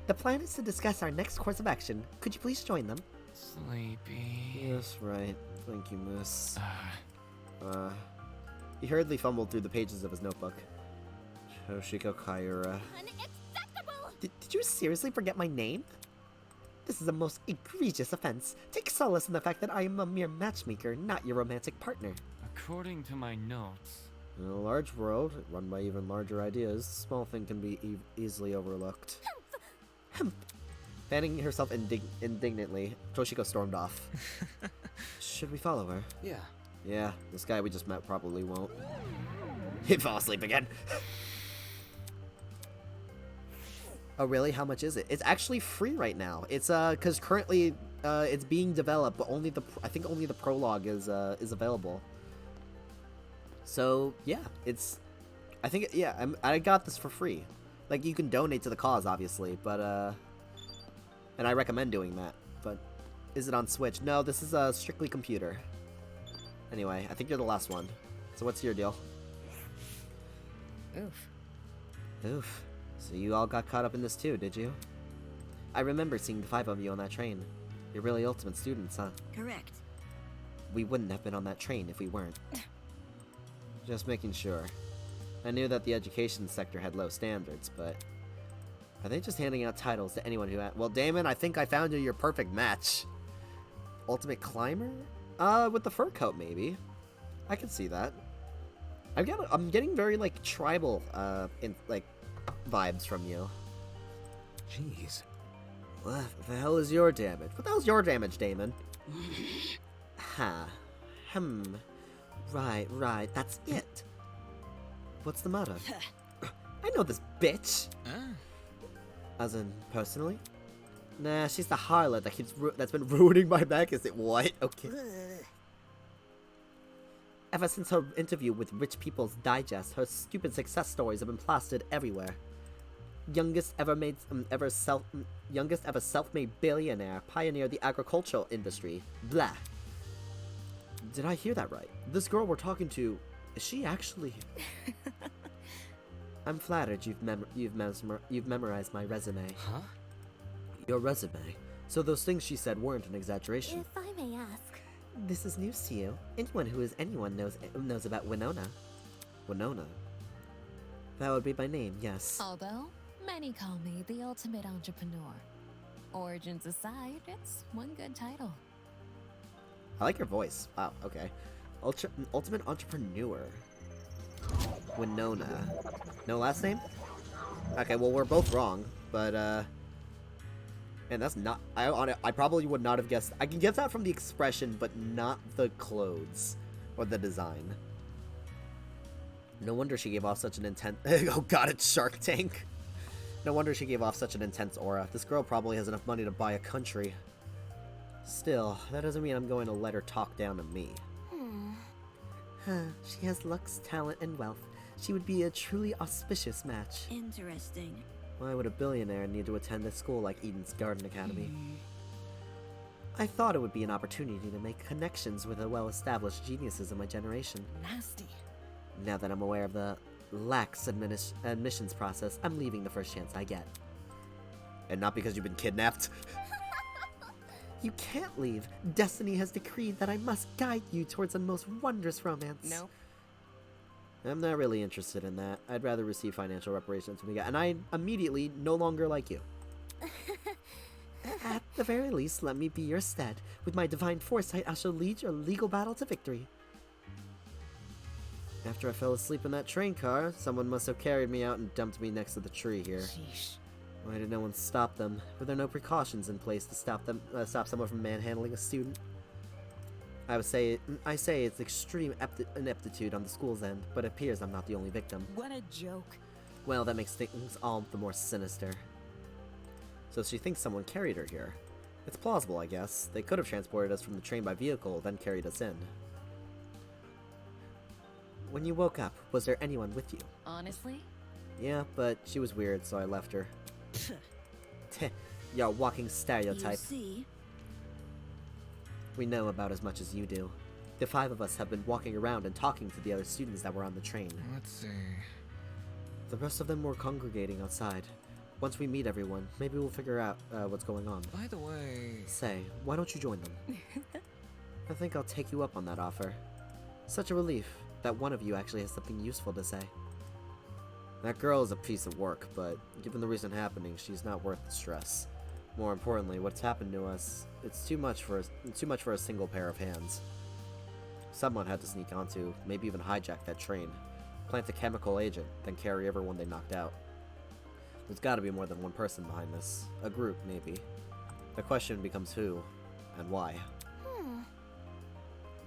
The plan is to discuss our next course of action. Could you please join them? Sleepy. Yes, right. Thank you, miss. He hurriedly fumbled through the pages of his notebook. Toshiko Kaira. Unacceptable! Did you seriously forget my name? This is a most egregious offense. Take solace in the fact that I am a mere matchmaker, not your romantic partner. According to my notes. In a large world, run by even larger ideas, small thing can be easily overlooked. Fanning herself indignantly, Toshiko stormed off. Should we follow her? Yeah. Yeah, this guy we just met probably won't. He fell asleep again. Oh really? How much is it? It's actually free right now. It's because currently it's being developed, but I think only the prologue is available. So yeah, I got this for free. Like, you can donate to the cause, obviously, but and I recommend doing that. But is it on Switch? No, this is strictly computer. Anyway, I think you're the last one. So what's your deal? Oof. So you all got caught up in this too, did you? I remember seeing the 5 of you on that train. You're really ultimate students, huh? Correct. We wouldn't have been on that train if we weren't. Just making sure. I knew that the education sector had low standards, but... Are they just handing out titles to anyone who well, Damon, I think I found you your perfect match. Ultimate climber? With the fur coat, maybe. I can see that. I'm getting very, like, tribal, vibes from you. Jeez. What the hell is your damage? What the hell's your damage, Damon? Right, that's it. What's the matter? I know this bitch. As in, personally? Nah, she's the harlot that's been ruining my back. Is it what? Okay. Ever since her interview with Rich People's Digest, her stupid success stories have been plastered everywhere. Youngest ever self-made billionaire, pioneered the agricultural industry. Blah. Did I hear that right? This girl we're talking to, is she actually? I'm flattered you've memorized my resume. Huh? Your resume. So those things she said weren't an exaggeration. If I may ask. This is news to you. Anyone knows about Winona. Winona. That would be my name, yes. Although, many call me the ultimate entrepreneur. Origins aside, it's one good title. I like your voice. Wow, okay. Ultimate Entrepreneur. Winona. No last name? Okay, well, we're both wrong, but, and that's not... I probably would not have guessed... I can get that from the expression, but not the clothes. Or the design. No wonder she gave off such an intense... Oh god, it's Shark Tank! No wonder she gave off such an intense aura. This girl probably has enough money to buy a country. Still, that doesn't mean I'm going to let her talk down to me. She has looks, talent, and wealth. She would be a truly auspicious match. Interesting. Why would a billionaire need to attend a school like Eden's Garden Academy? I thought it would be an opportunity to make connections with the well-established geniuses of my generation. Nasty. Now that I'm aware of the lax admissions process, I'm leaving the first chance I get. And not because you've been kidnapped. You can't leave. Destiny has decreed that I must guide you towards the most wondrous romance. Nope. I'm not really interested in that. I'd rather receive financial reparations from you guys. And I immediately no longer like you. At the very least, let me be your stead. With my divine foresight, I shall lead your legal battle to victory. After I fell asleep in that train car, someone must have carried me out and dumped me next to the tree here. Sheesh. Why did no one stop them? Were there no precautions in place to stop someone from manhandling a student? I say it's extreme ineptitude on the school's end, but it appears I'm not the only victim. What a joke. Well, that makes things all the more sinister. So she thinks someone carried her here. It's plausible, I guess. They could have transported us from the train by vehicle, then carried us in. When you woke up, was there anyone with you? Honestly? Yeah, but she was weird, so I left her. You're a walking stereotype. You see? We know about as much as you do. The 5 of us have been walking around and talking to the other students that were on the train. Let's see. The rest of them were congregating outside. Once we meet everyone, maybe we'll figure out what's going on. By the way... Say, why don't you join them? I think I'll take you up on that offer. Such a relief that one of you actually has something useful to say. That girl is a piece of work, but given the recent happenings, she's not worth the stress. More importantly, what's happened to us, it's too much for a single pair of hands. Someone had to sneak onto, maybe even hijack that train, plant a chemical agent, then carry everyone they knocked out. There's gotta be more than one person behind this. A group, maybe. The question becomes who, and why.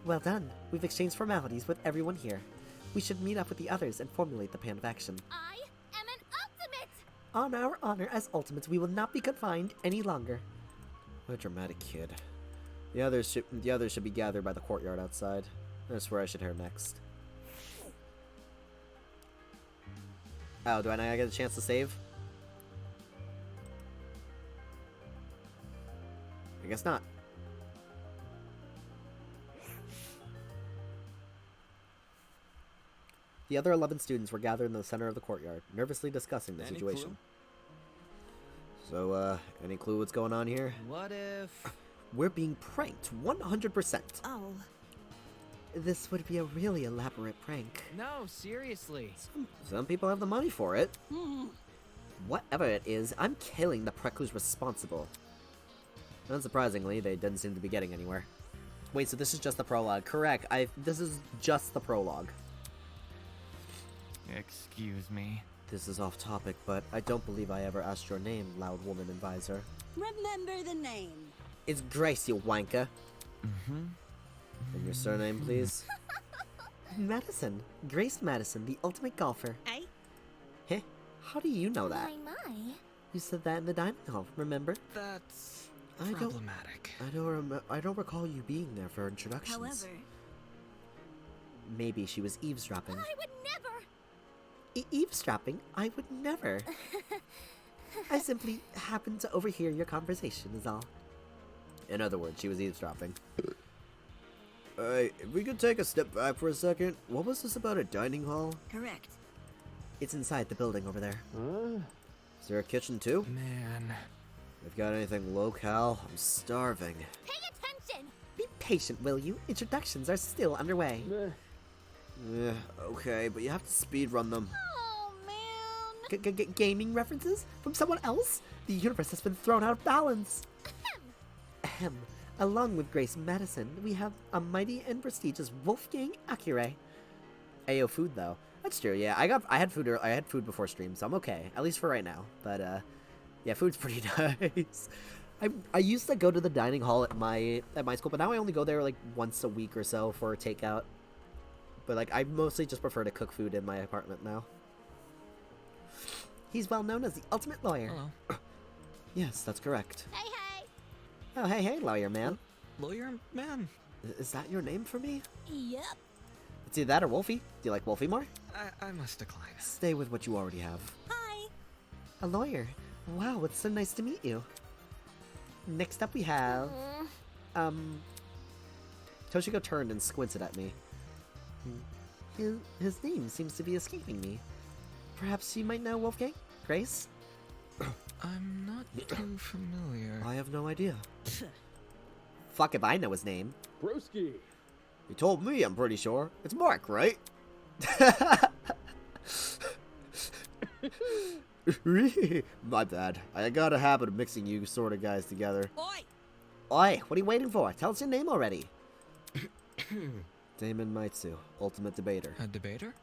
Well done. We've exchanged formalities with everyone here. We should meet up with the others and formulate the plan of action. I am an ultimate! On our honor as ultimates, we will not be confined any longer. What a dramatic kid. The others should be gathered by the courtyard outside. That's where I should head next. Oh, do I not get a chance to save? I guess not. The other 11 students were gathered in the center of the courtyard, nervously discussing the situation. So, any clue what's going on here? What if... We're being pranked, 100%. Oh. This would be a really elaborate prank. No, seriously. Some people have the money for it. Whatever it is, I'm killing the prick who's responsible. Unsurprisingly, they didn't seem to be getting anywhere. Wait, so this is just the prologue. Correct, this is just the prologue. Excuse me. This is off topic, but I don't believe I ever asked your name, loud woman advisor. Remember the name. It's Grace, you wanker. And your surname, please? Madison. Grace Madison, the ultimate golfer. Eh? Heh? How do you know that? My. You said that in the dining hall, remember? That's I problematic. I don't recall you being there for introductions. However... Maybe she was eavesdropping. I would never! Eavesdropping? I would never. I simply happened to overhear your conversation is all. In other words, she was eavesdropping. If we could take a step back for a second, what was this about a dining hall? Correct. It's inside the building over there. Is there a kitchen too? Man. If you got anything locale, I'm starving. Pay attention! Be patient, will you? Introductions are still underway. Okay, but you have to speed run them. Oh, man. gaming references from someone else? The universe has been thrown out of balance. Ahem. Along with Grace Madison, we have a mighty and prestigious Wolfgang Akire. Ayo, food though. That's true. Yeah, I had food before stream, so I'm okay, at least for right now. But yeah, food's pretty nice. I used to go to the dining hall at my school, but now I only go there like once a week or so for takeout. But like I mostly just prefer to cook food in my apartment now. He's well known as the ultimate lawyer. Hello. Yes, that's correct. Hey, hey. Oh, hey, lawyer man. Lawyer man? Is that your name for me? Yep. It's either that or Wolfie. Do you like Wolfie more? I must decline. Stay with what you already have. Hi. A lawyer. Wow, it's so nice to meet you. Next up we have... Toshiko turned and squinted at me. His name seems to be escaping me. Perhaps you might know Wolfgang? Grace? I'm not too familiar. I have no idea. Fuck if I know his name. Broski. You told me, I'm pretty sure. It's Mark, right? My bad. I got a habit of mixing you sort of guys together. Oi! Oi, what are you waiting for? Tell us your name already. Damon Maitsu, ultimate debater. A debater?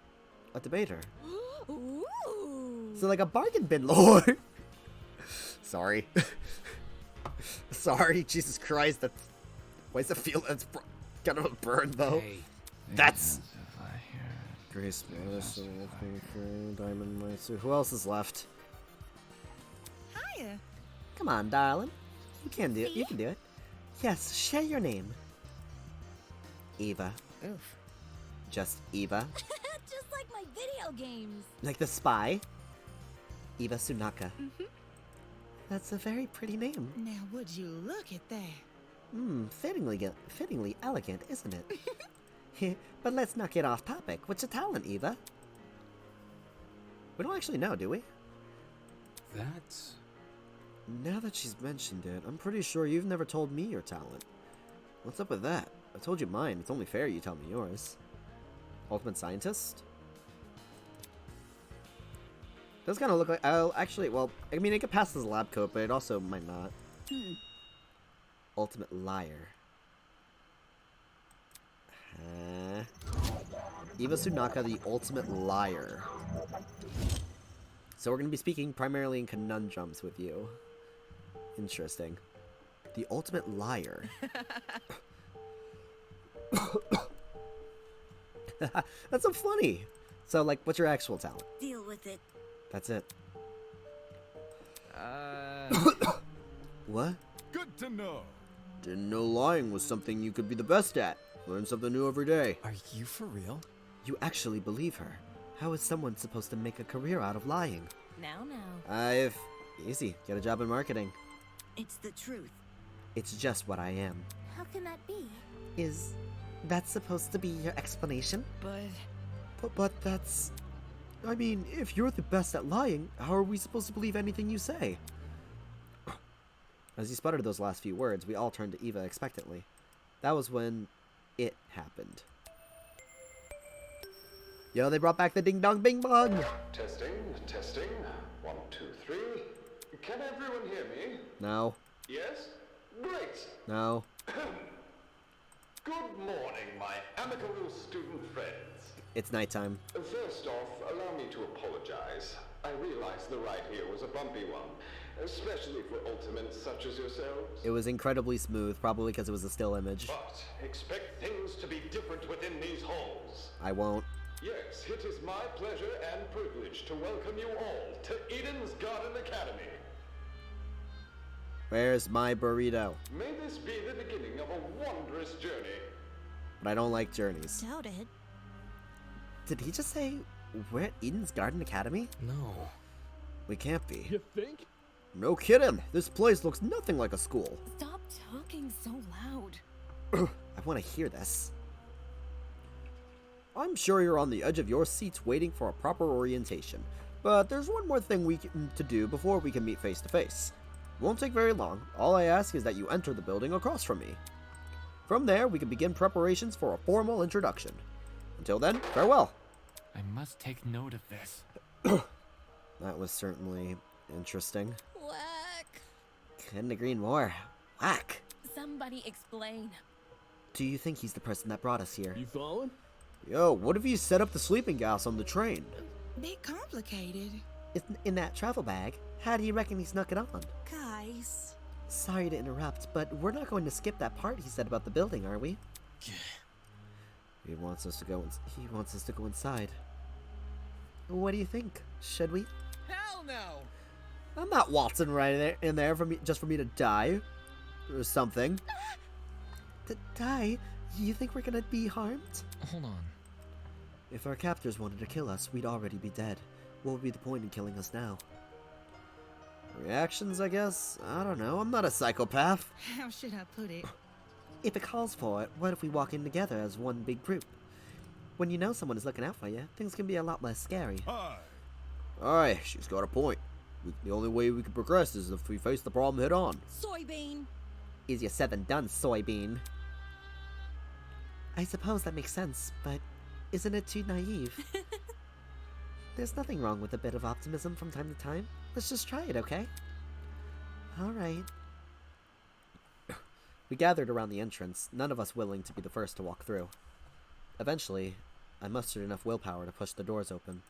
A debater. Ooh. So like a bargain bin lord. Sorry. Sorry, Jesus Christ. That's... Why does it feel that's kind of a burn though? Hey, That's... Grace Madison, Diamond Maitsu. Who else is left? Hiya. Come on, darling. You can do it. You can do it. Yes, share your name. Eva. Oof. Just Eva. Just like my video games. Like the spy. Eva Sunaka. That's a very pretty name. Now, would you look at that? Fittingly elegant, isn't it? But let's not get off topic. What's your talent, Eva? We don't actually know, do we? That's... Now that she's mentioned it, I'm pretty sure you've never told me your talent. What's up with that? I told you mine. It's only fair you tell me yours. Ultimate Scientist? Does kind of look like... actually, well, I mean, it could pass as a lab coat, but it also might not. Ultimate Liar. Eva Sunaka, the Ultimate Liar. So we're going to be speaking primarily in conundrums with you. Interesting. The Ultimate Liar. That's so funny. So, like, what's your actual talent? Deal with it. That's it. What? Good to know. Didn't know lying was something you could be the best at. Learn something new every day. Are you for real? You actually believe her. How is someone supposed to make a career out of lying? Now, now. Easy. Get a job in marketing. It's the truth. It's just what I am. How can that be? Is that supposed to be your explanation? But that's... I mean, if you're the best at lying, how are we supposed to believe anything you say? As he sputtered those last few words, we all turned to Eva expectantly. That was when it happened. Yo, they brought back the ding dong bing bong! Testing, testing. 1, 2, 3. Can everyone hear me? No. Yes? Great! No. Good morning, my amicable student friends. It's nighttime. First off, allow me to apologize. I realize the ride here was a bumpy one, especially for ultimates such as yourselves. It was incredibly smooth, probably because it was a still image. But expect things to be different within these halls. I won't. Yes, it is my pleasure and privilege to welcome you all to Eden's Garden Academy. Where's my burrito? May this be the beginning of a wondrous journey. But I don't like journeys. Doubt it. Did he just say we're at Eden's Garden Academy? No. We can't be. You think? No kidding. This place looks nothing like a school. Stop talking so loud. I want to hear this. I'm sure you're on the edge of your seats waiting for a proper orientation, but there's one more thing to do before we can meet face to face. Won't take very long. All I ask is that you enter the building across from me. From there, we can begin preparations for a formal introduction. Until then, farewell. I must take note of this. That was certainly interesting. Whack. Couldn't agree more. Whack. Somebody explain. Do you think he's the person that brought us here? You following? Yo, what if you set up the sleeping gas on the train? Bit complicated. It's in that travel bag. How do you reckon he snuck it on? Guys. Sorry to interrupt, but we're not going to skip that part he said about the building, are we? He wants us to go. He wants us to go inside. What do you think? Should we? Hell no! I'm not waltzing right in there for me, just for me to die, or something. To die? You think we're gonna be harmed? Hold on. If our captors wanted to kill us, we'd already be dead. What would be the point in killing us now? Reactions, I guess? I don't know. I'm not a psychopath. How should I put it? If it calls for it, what if we walk in together as one big group? When you know someone is looking out for you, things can be a lot less scary. Hi. Alright, she's got a point. The only way we can progress is if we face the problem head on. Soybean. Easier said than done, soybean. I suppose that makes sense, but isn't it too naive? There's nothing wrong with a bit of optimism from time to time. Let's just try it, okay? Alright. We gathered around the entrance, none of us willing to be the first to walk through. Eventually, I mustered enough willpower to push the doors open.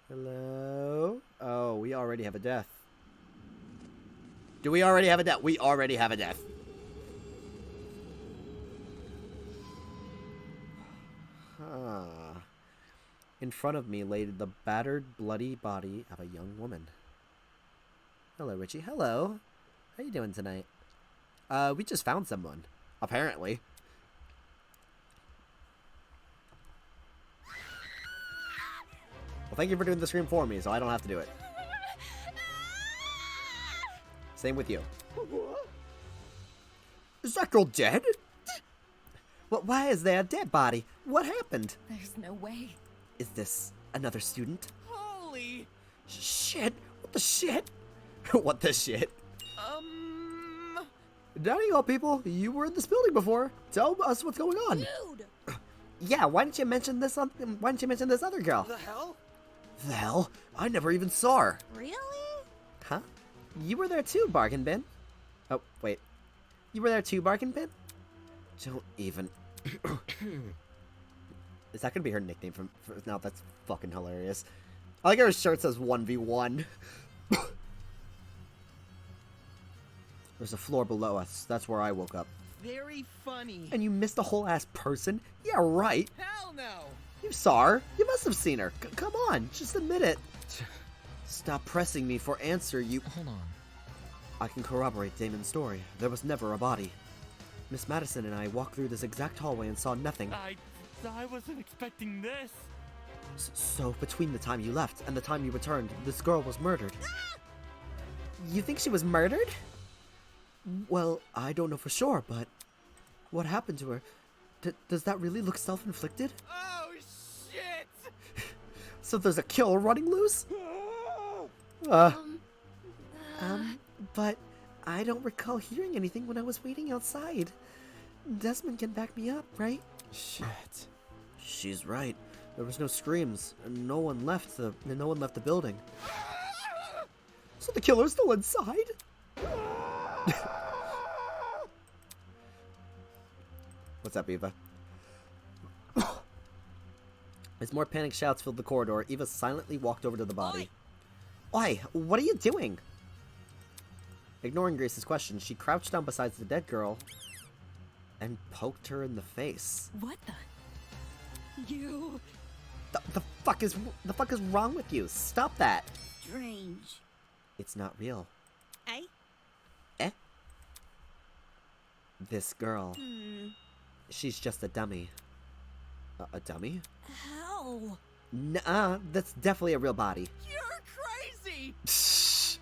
Hello? Oh, we already have a death. Do we already have a death? We already have a death. In front of me lay the battered, bloody body of a young woman. Hello, Richie. Hello. How you doing tonight? We just found someone. Apparently. Well, thank you for doing the scream for me, so I don't have to do it. Same with you. What? Is that girl dead? Why is there a dead body? What happened? There's no way. Is this another student? Holy! Shit! What the shit? What the shit? Down you go, people. You were in this building before. Tell us what's going on. Dude! Yeah, why didn't you mention this? Why didn't you mention this other girl? The hell? The hell? I never even saw her. Really? Huh? You were there too, Bargain Bin. Oh, wait. You were there too, Bargain Bin? Don't even... Is that gonna be her nickname from now? That's fucking hilarious. I like her shirt says 1v1. There's a floor below us. That's where I woke up. Very funny. And you missed a whole ass person? Yeah, right. Hell no! You saw her. You must have seen her. Come on, just admit it. Stop pressing me for answer, you... Hold on. I can corroborate Damon's story. There was never a body. Miss Madison and I walked through this exact hallway and saw nothing. I wasn't expecting this. So, between the time you left and the time you returned, this girl was murdered. You think she was murdered? Well, I don't know for sure, but... What happened to her? Does that really look self-inflicted? Oh, shit! So there's a killer running loose? But I don't recall hearing anything when I was waiting outside. Desmond can back me up, right? Shit. She's right. There was no screams, and no one left the building. So the killer's still inside? What's up, Eva? As more panicked shouts filled the corridor, Eva silently walked over to the body. Oi, what are you doing? Ignoring Grace's question, she crouched down beside the dead girl and poked her in the face. What the? You... The fuck is wrong with you? Stop that. Strange. It's not real. Eh? Eh? This girl. She's just a dummy. A dummy? How? Nuh-uh, that's definitely a real body. You're crazy! Shh!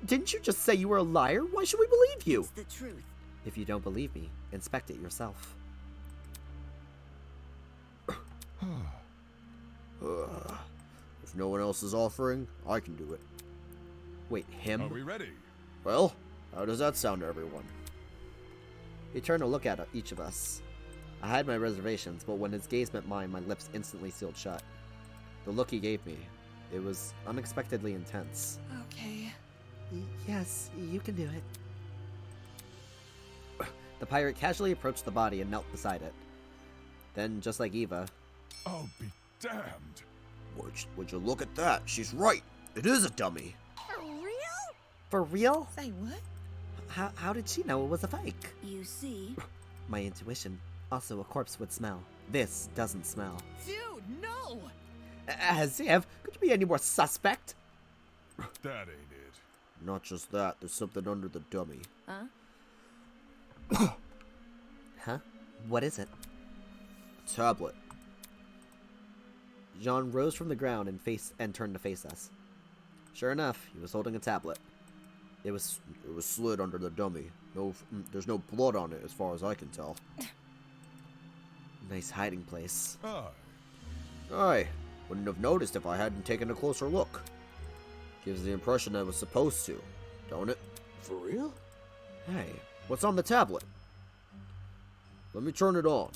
Didn't you just say you were a liar? Why should we believe you? It's the truth. If you don't believe me, inspect it yourself. If no one else is offering, I can do it. Wait, him? Are we ready? Well, how does that sound to everyone? He turned to look at each of us. I had my reservations, but when his gaze met mine, my lips instantly sealed shut. The look he gave me, it was unexpectedly intense. Okay. Yes, you can do it. The pirate casually approached the body and knelt beside it. Then, just like Eva... I'll be damned. Would you look at that? She's right. It is a dummy. For real? For real? Say what? How did she know it was a fake? You see? My intuition. Also, a corpse would smell. This doesn't smell. Dude, no! As if, could you be any more suspect? That ain't it. Not just that, there's something under the dummy. Huh? Huh? What is it? A tablet. Jean rose from the ground and turned to face us. Sure enough, he was holding a tablet. It was slid under the dummy. There's no blood on it as far as I can tell. Nice hiding place. Aye. Wouldn't have noticed if I hadn't taken a closer look. Gives the impression I was supposed to, don't it? For real? Hey, what's on the tablet? Let me turn it on.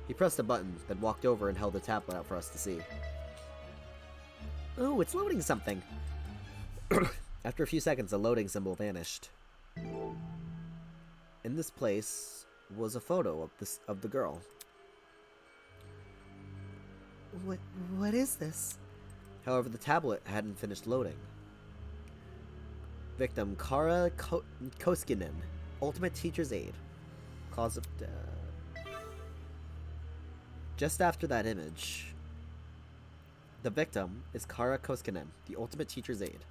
He pressed a button, then walked over and held the tablet out for us to see. Oh, it's loading something. After a few seconds, the loading symbol vanished. In this place was a photo of the girl. What is this? However, the tablet hadn't finished loading. Victim Kara Koskinen, Ultimate Teacher's Aide. Cause of death. Just after that image, the victim is Kara Koskinen, the Ultimate Teacher's Aide.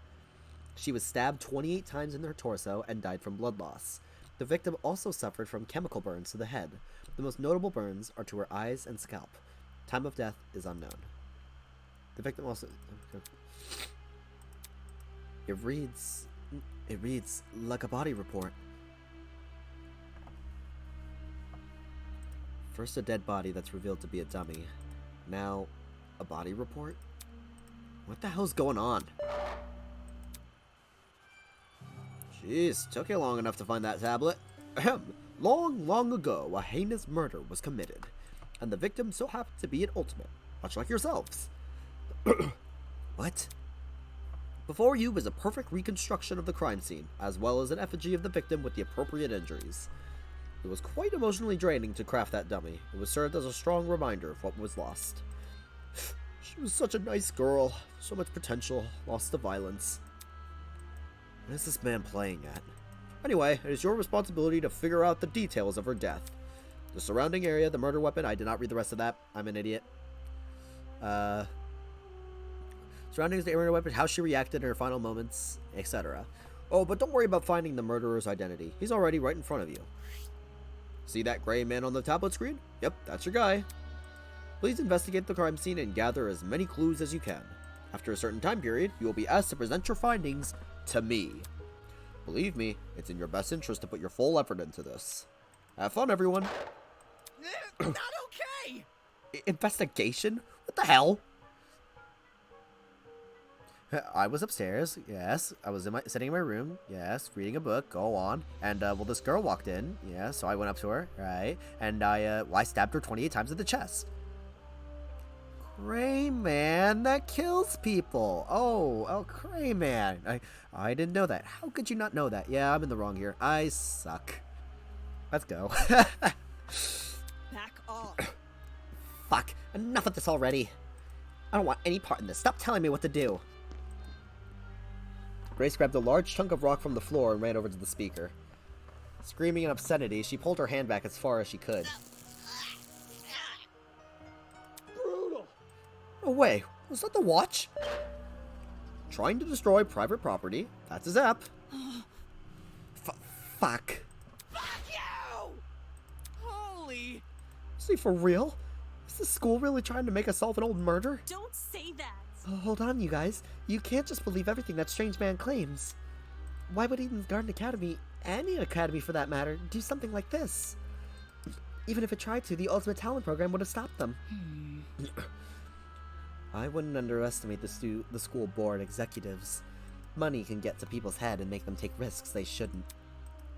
She was stabbed 28 times in her torso and died from blood loss. The victim also suffered from chemical burns to the head. The most notable burns are to her eyes and scalp. Time of death is unknown. The victim also... It reads like a body report. First a dead body that's revealed to be a dummy. Now, a body report? What the hell's going on? Jeez, took you long enough to find that tablet. Ahem. Long ago, a heinous murder was committed, and the victim so happened to be an ultimate, much like yourselves. What? Before you was a perfect reconstruction of the crime scene, as well as an effigy of the victim with the appropriate injuries. It was quite emotionally draining to craft that dummy. It was served as a strong reminder of what was lost. She was such a nice girl, so much potential, lost to violence. What is this man playing at? Anyway, it is your responsibility to figure out the details of her death. The surrounding area, the murder weapon, I did not read the rest of that. I'm an idiot. Surroundings the murder weapon, how she reacted in her final moments, etc. Oh, but don't worry about finding the murderer's identity. He's already right in front of you. See that gray man on the tablet screen? Yep, that's your guy. Please investigate the crime scene and gather as many clues as you can. After a certain time period, you will be asked to present your findings to me. Believe me, it's in your best interest to put your full effort into this. Have fun, everyone. Not okay! Investigation? What the hell? I was upstairs, yes. I was sitting in my room, yes, reading a book, go on. And, well, this girl walked in, yeah, so I went up to her, right? And I stabbed her 28 times in the chest. Crayman, that kills people. Oh, Crayman. I didn't know that. How could you not know that? Yeah, I'm in the wrong here. I suck. Let's go. Back off. Fuck, enough of this already. I don't want any part in this. Stop telling me what to do. Grace grabbed a large chunk of rock from the floor and ran over to the speaker. Screaming in obscenity, she pulled her hand back as far as she could. Brutal! No way. Was that the watch? Trying to destroy private property. That's his app. Fuck. Fuck you! Holy... Is he for real? Is the school really trying to make us solve an old murder? Don't say that. Hold on, you guys. You can't just believe everything that Strange Man claims. Why would Eden's Garden Academy, any academy for that matter, do something like this? Even if it tried to, the Ultimate Talent Program would have stopped them. I wouldn't underestimate the school board executives. Money can get to people's head and make them take risks they shouldn't.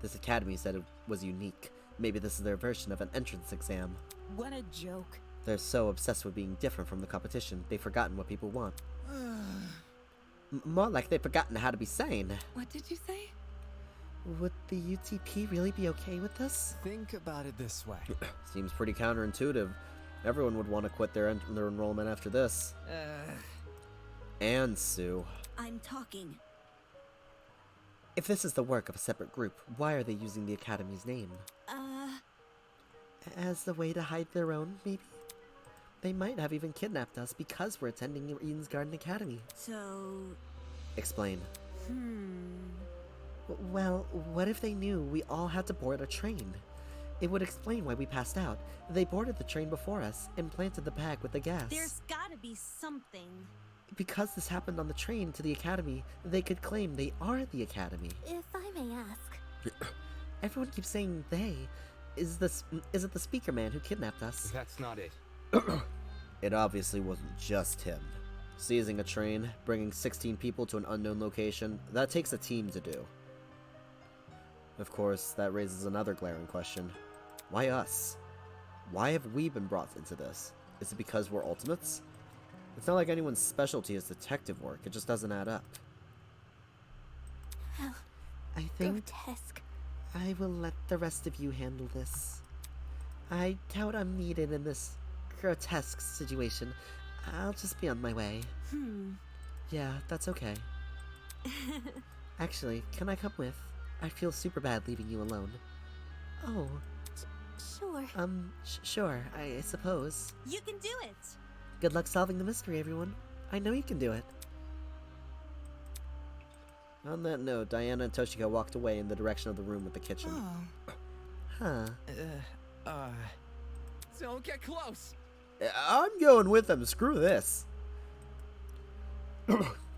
This academy said it was unique. Maybe this is their version of an entrance exam. What a joke. They're so obsessed with being different from the competition, they've forgotten what people want. More like they've forgotten how to be sane. What did you say? Would the UTP really be okay with this? Think about it this way. Seems pretty counterintuitive. Everyone would want to quit their enrollment after this. And Sue. I'm talking. If this is the work of a separate group, why are they using the Academy's name? As the way to hide their own, maybe? They might have even kidnapped us because we're attending Eden's Garden Academy. So... Explain. Well, what if they knew we all had to board a train? It would explain why we passed out. They boarded the train before us and planted the bag with the gas. There's gotta be something. Because this happened on the train to the Academy, they could claim they are the Academy. If I may ask. Everyone keeps saying they. Is it the speaker man who kidnapped us? That's not it. It obviously wasn't just him. Seizing a train, bringing 16 people to an unknown location, that takes a team to do. Of course, that raises another glaring question. Why us? Why have we been brought into this? Is it because we're Ultimates? It's not like anyone's specialty is detective work, it just doesn't add up. Well, I think grotesque. I will let the rest of you handle this. I doubt I'm needed in this grotesque situation. I'll just be on my way. Yeah, that's okay. Actually, can I come with? I feel super bad leaving you alone. Oh. Sure. Sure, I suppose. You can do it! Good luck solving the mystery, everyone. I know you can do it. On that note, Diana and Toshiko walked away in the direction of the room with the kitchen. Huh. Don't get close! I'm going with them. Screw this.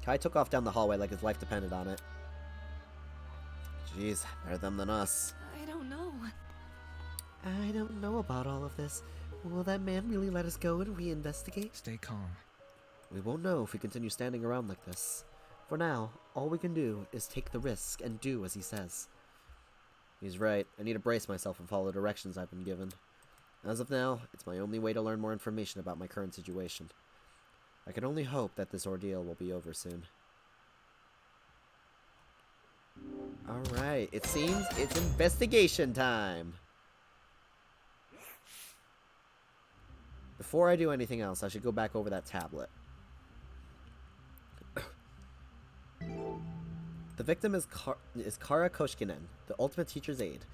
Kai took off down the hallway like his life depended on it. Jeez, better them than us. I don't know. I don't know about all of this. Will that man really let us go and reinvestigate? Stay calm. We won't know if we continue standing around like this. For now, all we can do is take the risk and do as he says. He's right. I need to brace myself and follow the directions I've been given. As of now, it's my only way to learn more information about my current situation. I can only hope that this ordeal will be over soon. Alright, it seems it's investigation time! Before I do anything else, I should go back over that tablet. The victim is Kara Koshkinen, the ultimate teacher's aide.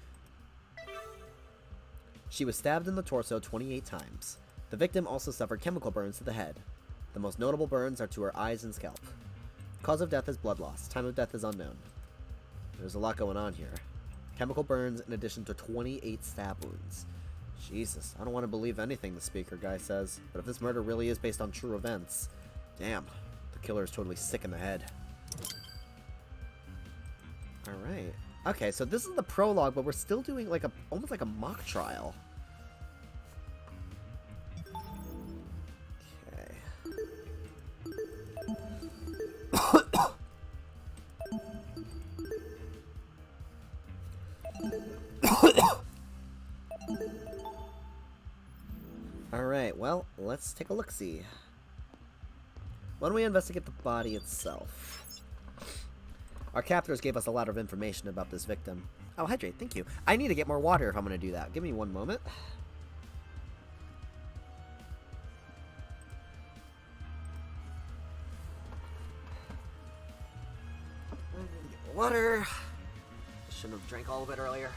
She was stabbed in the torso 28 times. The victim also suffered chemical burns to the head. The most notable burns are to her eyes and scalp. Cause of death is blood loss. Time of death is unknown. There's a lot going on here. Chemical burns in addition to 28 stab wounds. Jesus, I don't want to believe anything the speaker guy says, but if this murder really is based on true events, damn, the killer is totally sick in the head. Alright. Okay, so this is the prologue, but we're still doing like almost like a mock trial. Alright, well, let's take a look-see. Why don't we investigate the body itself? Our captors gave us a lot of information about this victim. Oh, hydrate, thank you. I need to get more water if I'm going to do that. Give me one moment. Water. Shouldn't have drank all of it earlier.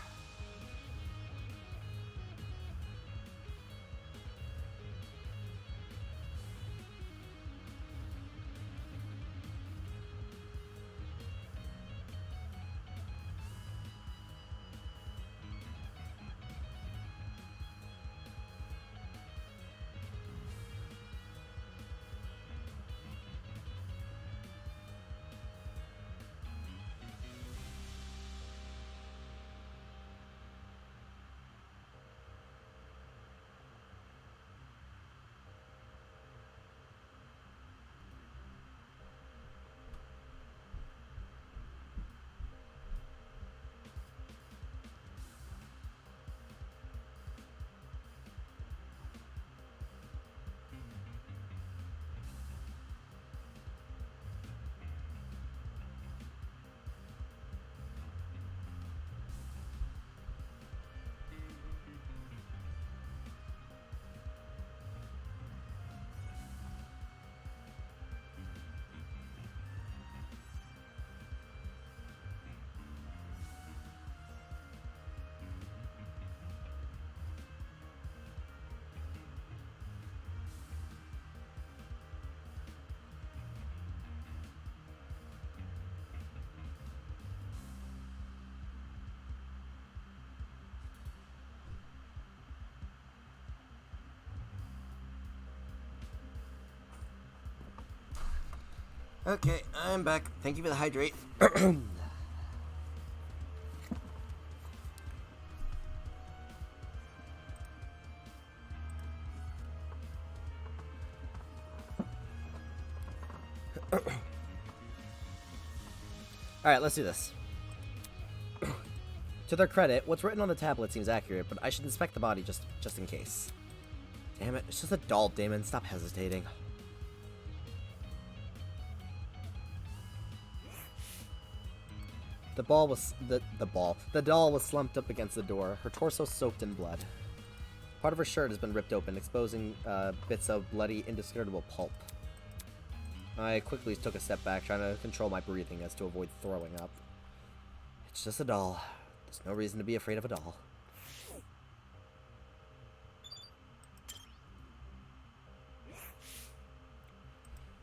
Okay, I'm back. Thank you for the hydrate. Alright, let's do this. To their credit, what's written on the tablet seems accurate, but I should inspect the body just in case. Damn it, it's just a doll, Damon. Stop hesitating. The doll was slumped up against the door, her torso soaked in blood. Part of her shirt has been ripped open, exposing bits of bloody, indiscernible pulp. I quickly took a step back, trying to control my breathing as to avoid throwing up. It's just a doll. There's no reason to be afraid of a doll.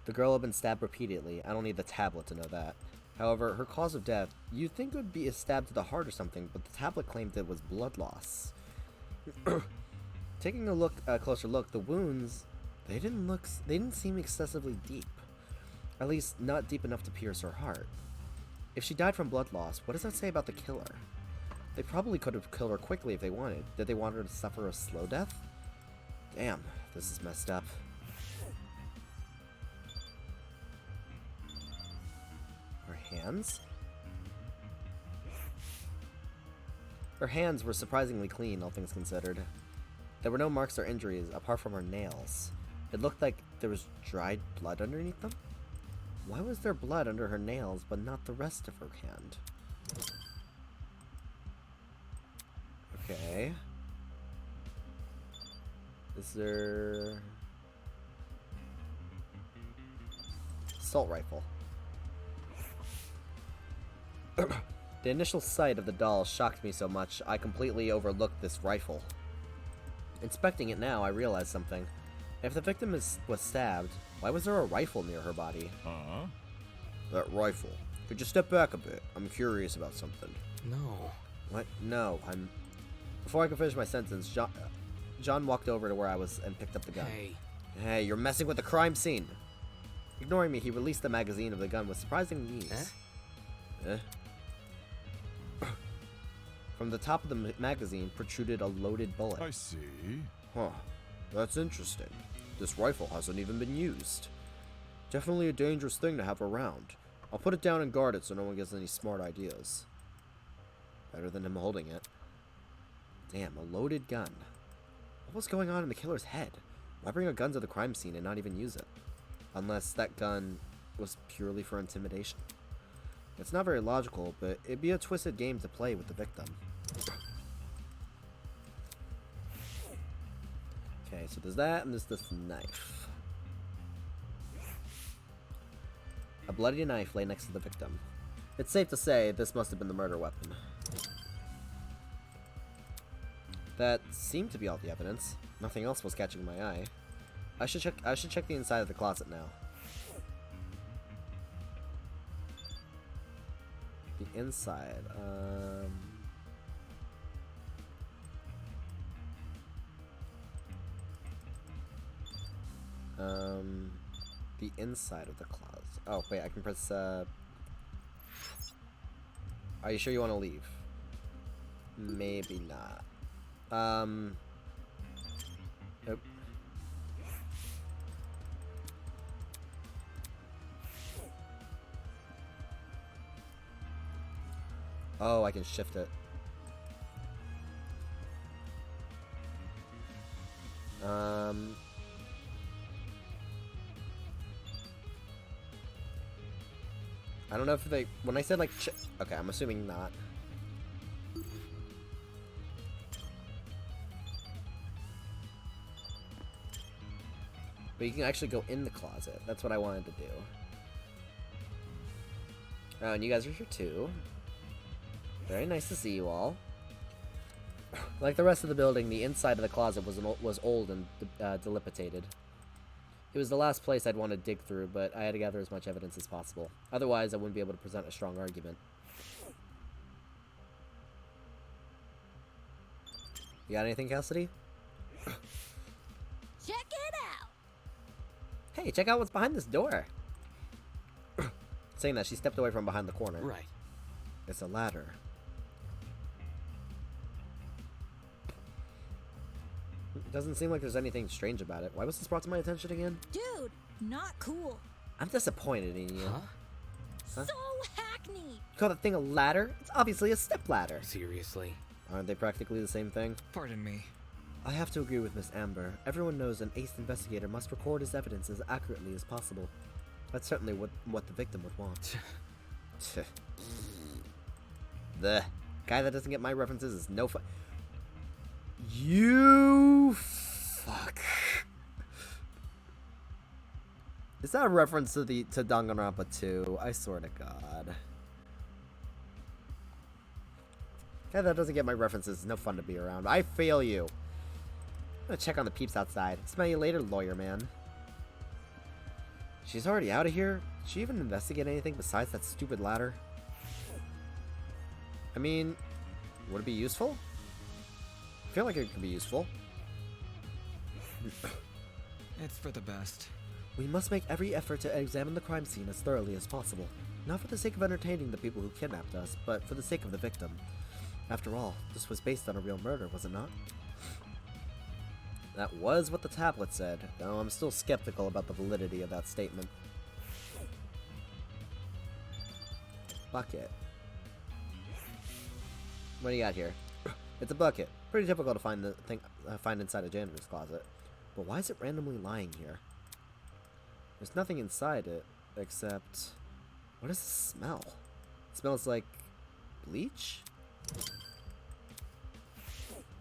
The girl had been stabbed repeatedly. I don't need the tablet to know that. However, her cause of death, you'd think it would be a stab to the heart or something, but the tablet claimed it was blood loss. Taking a closer look, the wounds, they didn't seem excessively deep. At least, not deep enough to pierce her heart. If she died from blood loss, what does that say about the killer? They probably could have killed her quickly if they wanted. Did they want her to suffer a slow death? Damn, this is messed up. Her hands? Her hands were surprisingly clean, all things considered. There were no marks or injuries, apart from her nails. It looked like there was dried blood underneath them? Why was there blood under her nails, but not the rest of her hand? Okay. Is there... Assault rifle. The initial sight of the doll shocked me so much, I completely overlooked this rifle. Inspecting it now, I realized something. If the victim was stabbed, why was there a rifle near her body? Huh? That rifle. Could you step back a bit? I'm curious about something. No. What? No, I'm... Before I could finish my sentence, John walked over to where I was and picked up the gun. Hey, you're messing with the crime scene! Ignoring me, he released the magazine of the gun with surprising ease. From the top of the magazine protruded a loaded bullet. I see. Huh. That's interesting. This rifle hasn't even been used. Definitely a dangerous thing to have around. I'll put it down and guard it so no one gets any smart ideas. Better than him holding it. Damn, a loaded gun. What was going on in the killer's head? Why bring a gun to the crime scene and not even use it? Unless that gun was purely for intimidation. It's not very logical, but it'd be a twisted game to play with the victim. Okay, so there's that, and there's this knife. A bloody knife lay next to the victim. It's safe to say this must have been the murder weapon. That seemed to be all the evidence. Nothing else was catching my eye. I should check the inside of the closet now. The inside, the inside of the closet. Oh, wait, I can press, Are you sure you want to leave? Maybe not. Nope. Oh, I can shift it. I don't know if they... When I said, like... Okay, I'm assuming not. But you can actually go in the closet. That's what I wanted to do. Oh, and you guys are here too. Very nice to see you all. Like the rest of the building, the inside of the closet was old and dilapidated. It was the last place I'd want to dig through, but I had to gather as much evidence as possible. Otherwise, I wouldn't be able to present a strong argument. You got anything, Cassidy? Check it out! Hey, check out what's behind this door. saying that, she stepped away from behind the corner. Right. It's a ladder. It doesn't seem like there's anything strange about it. Why was this brought to my attention again? Dude, not cool. I'm disappointed in you. So hackneyed. You call that thing a ladder? It's obviously a step ladder. Seriously? Aren't they practically the same thing? Pardon me. I have to agree with Miss Amber. Everyone knows an ace investigator must record his evidence as accurately as possible. That's certainly what the victim would want. The guy that doesn't get my references is no fun. You fuck. Is that a reference to Danganronpa 2? I swear to God. Guy that doesn't get my references is no fun to be around. I fail you. I'm gonna check on the peeps outside. Smell you later, lawyer man. She's already out of here? Did she even investigate anything besides that stupid ladder? I mean, would it be useful? I feel like it could be useful. It's for the best. We must make every effort to examine the crime scene as thoroughly as possible. Not for the sake of entertaining the people who kidnapped us, but for the sake of the victim. After all, this was based on a real murder, was it not? That was what the tablet said, though I'm still skeptical about the validity of that statement. Bucket. What do you got here? It's a bucket. Pretty typical to find inside a janitor's closet. But why is it randomly lying here? There's nothing inside it, except... What is the smell? It smells like... bleach?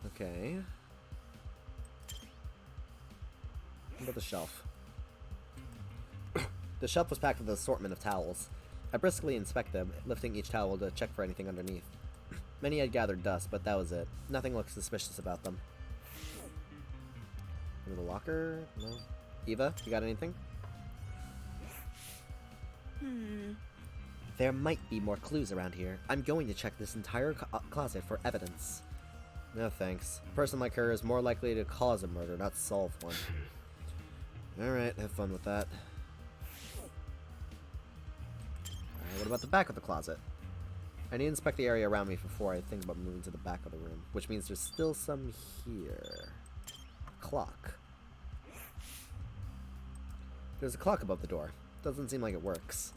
Okay. What about the shelf? The shelf was packed with an assortment of towels. I briskly inspect them, lifting each towel to check for anything underneath. Many had gathered dust, but that was it. Nothing looked suspicious about them. Under the locker? No. Eva, you got anything? There might be more clues around here. I'm going to check this entire closet for evidence. No thanks. A person like her is more likely to cause a murder, not solve one. Alright, have fun with that. Alright, what about the back of the closet? I need to inspect the area around me before I think about moving to the back of the room, which means there's still some here. Clock. There's a clock above the door. Doesn't seem like it works.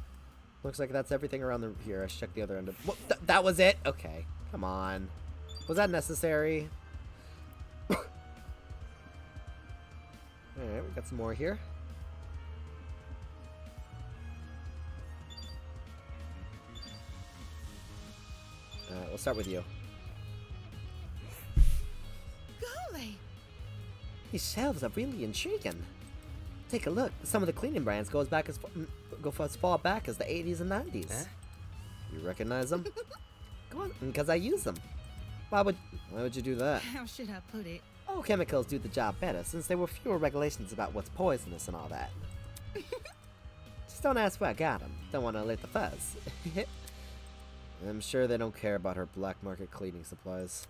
Looks like that's everything around here. I should check the other end of... Well, that was it? Okay. Come on. Was that necessary? Alright, we got some more here. Alright, we'll start with you. Golly! These shelves are really intriguing. Take a look. Some of the cleaning brands go as far back as the 80s and 90s. Huh? You recognize them? Go on, because I use them. Why would you do that? How should I put it? Oh, chemicals do the job better, since there were fewer regulations about what's poisonous and all that. Just don't ask where I got them. Don't want to lit the fuzz. I'm sure they don't care about her black market cleaning supplies.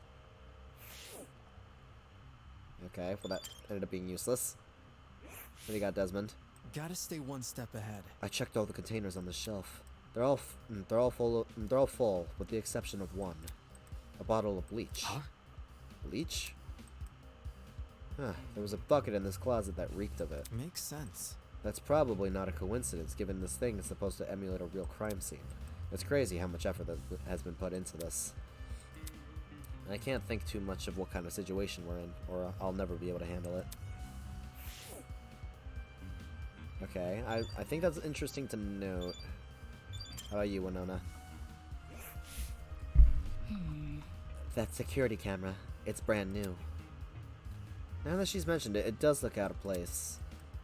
Okay, well that ended up being useless. What do you got, Desmond? Gotta stay one step ahead. I checked all the containers on the shelf. They're all full, with the exception of one. A bottle of bleach. Huh? Bleach? Huh, there was a bucket in this closet that reeked of it. Makes sense. That's probably not a coincidence, given this thing is supposed to emulate a real crime scene. It's crazy how much effort that has been put into this. I can't think too much of what kind of situation we're in, or I'll never be able to handle it. Okay, I think that's interesting to note. How about you, Winona? That security camera, it's brand new. Now that she's mentioned it, it does look out of place.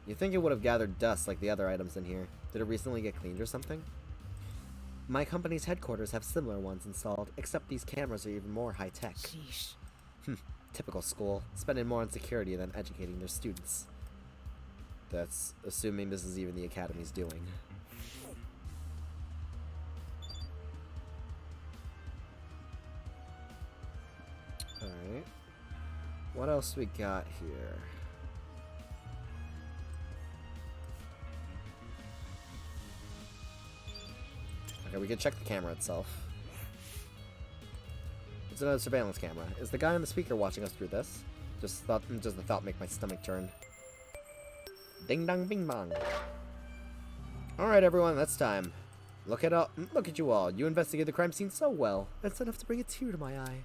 You think it would have gathered dust like the other items in here. Did it recently get cleaned or something? My company's headquarters have similar ones installed, except these cameras are even more high-tech. Sheesh. Typical school, spending more on security than educating their students. That's assuming this is even the academy's doing. Alright. What else we got here? Okay, we can check the camera itself. It's another surveillance camera. Is the guy on the speaker watching us through this? Just the thought make my stomach turn. Ding dong bing bong. Alright everyone, that's time. Look at you all. You investigated the crime scene so well. That's enough to bring a tear to my eye.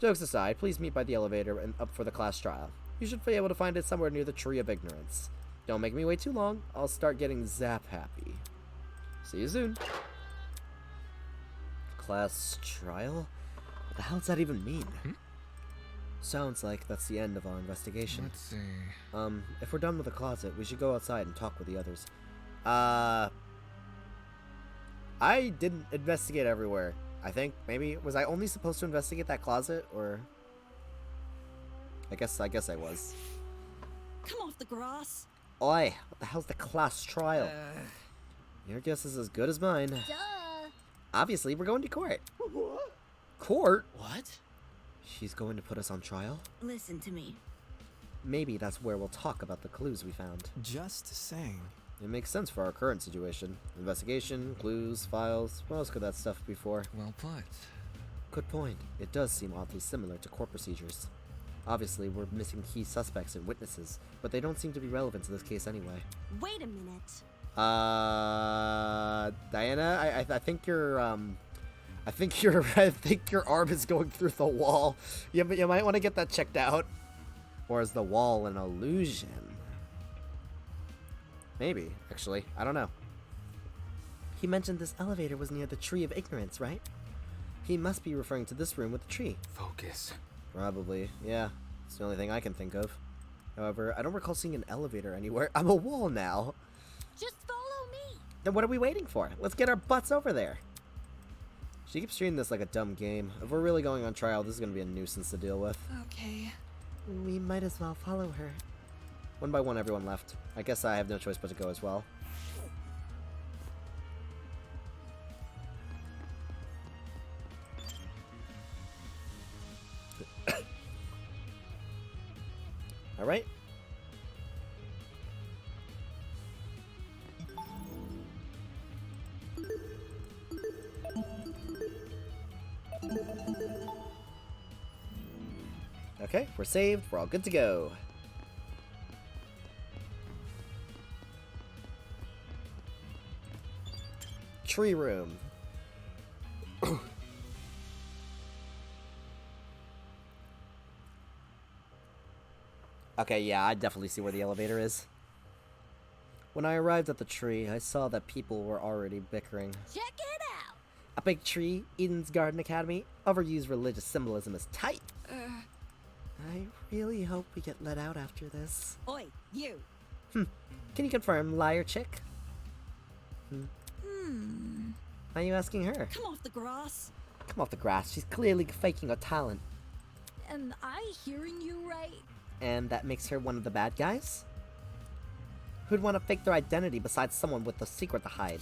Jokes aside, please meet by the elevator and up for the class trial. You should be able to find it somewhere near the Tree of Ignorance. Don't make me wait too long. I'll start getting zap happy. See you soon. Class trial? What the hell does that even mean? Sounds like that's the end of our investigation. Let's see. If we're done with the closet, we should go outside and talk with the others. I didn't investigate everywhere. I think maybe was I only supposed to investigate that closet, or I guess I was. Come off the grass. Oi, what the hell's the class trial? Your guess is as good as mine. Duh. Obviously, we're going to court. What? Court? What? She's going to put us on trial? Listen to me. Maybe that's where we'll talk about the clues we found. Just saying. It makes sense for our current situation. Investigation, clues, files. What else could that stuff be for? Well put. Good point. It does seem oddly similar to court procedures. Obviously, we're missing key suspects and witnesses, but they don't seem to be relevant to this case anyway. Wait a minute. Diana, I think I think your arm is going through the wall. You might want to get that checked out. Or is the wall an illusion? Maybe, actually. I don't know. He mentioned this elevator was near the Tree of Ignorance, right? He must be referring to this room with the tree. Focus. Probably, yeah. It's the only thing I can think of. However, I don't recall seeing an elevator anywhere. I'm a wall now. Just follow me. Then what are we waiting for? Let's get our butts over there. She keeps treating this like a dumb game. If we're really going on trial, this is going to be a nuisance to deal with. Okay. We might as well follow her. One by one, everyone left. I guess I have no choice but to go as well. Alright. Okay, we're saved. We're all good to go. Tree room. Okay, yeah, I definitely see where the elevator is. When I arrived at the tree, I saw that people were already bickering. Check it out. A big tree, Eden's Garden Academy, overused religious symbolism is tight. I really hope we get let out after this. Oi, you. Can you confirm, liar chick? Why are you asking her? Come off the grass. Come off the grass. She's clearly faking her talent. Am I hearing you right? And that makes her one of the bad guys? Who'd want to fake their identity besides someone with a secret to hide?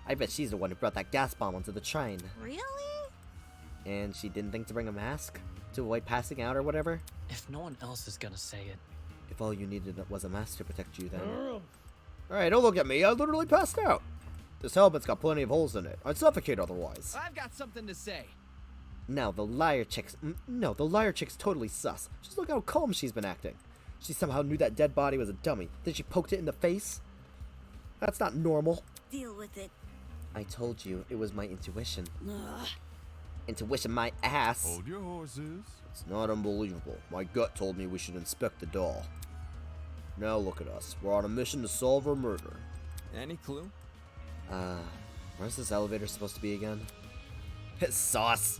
I bet she's the one who brought that gas bomb onto the train. Really? And she didn't think to bring a mask? To avoid passing out or whatever? If no one else is gonna say it. If all you needed was a mask to protect you, then... Alright, don't look at me. I literally passed out. This helmet's got plenty of holes in it. I'd suffocate otherwise. I've got something to say. Now, the liar chick's... No, the liar chick's totally sus. Just look how calm she's been acting. She somehow knew that dead body was a dummy. Then she poked it in the face? That's not normal. Deal with it. I told you, it was my intuition. Ugh. Intuition my ass. Hold your horses. It's not unbelievable. My gut told me we should inspect the doll. Now look at us. We're on a mission to solve her murder. Any clue? Where's this elevator supposed to be again? It's sauce!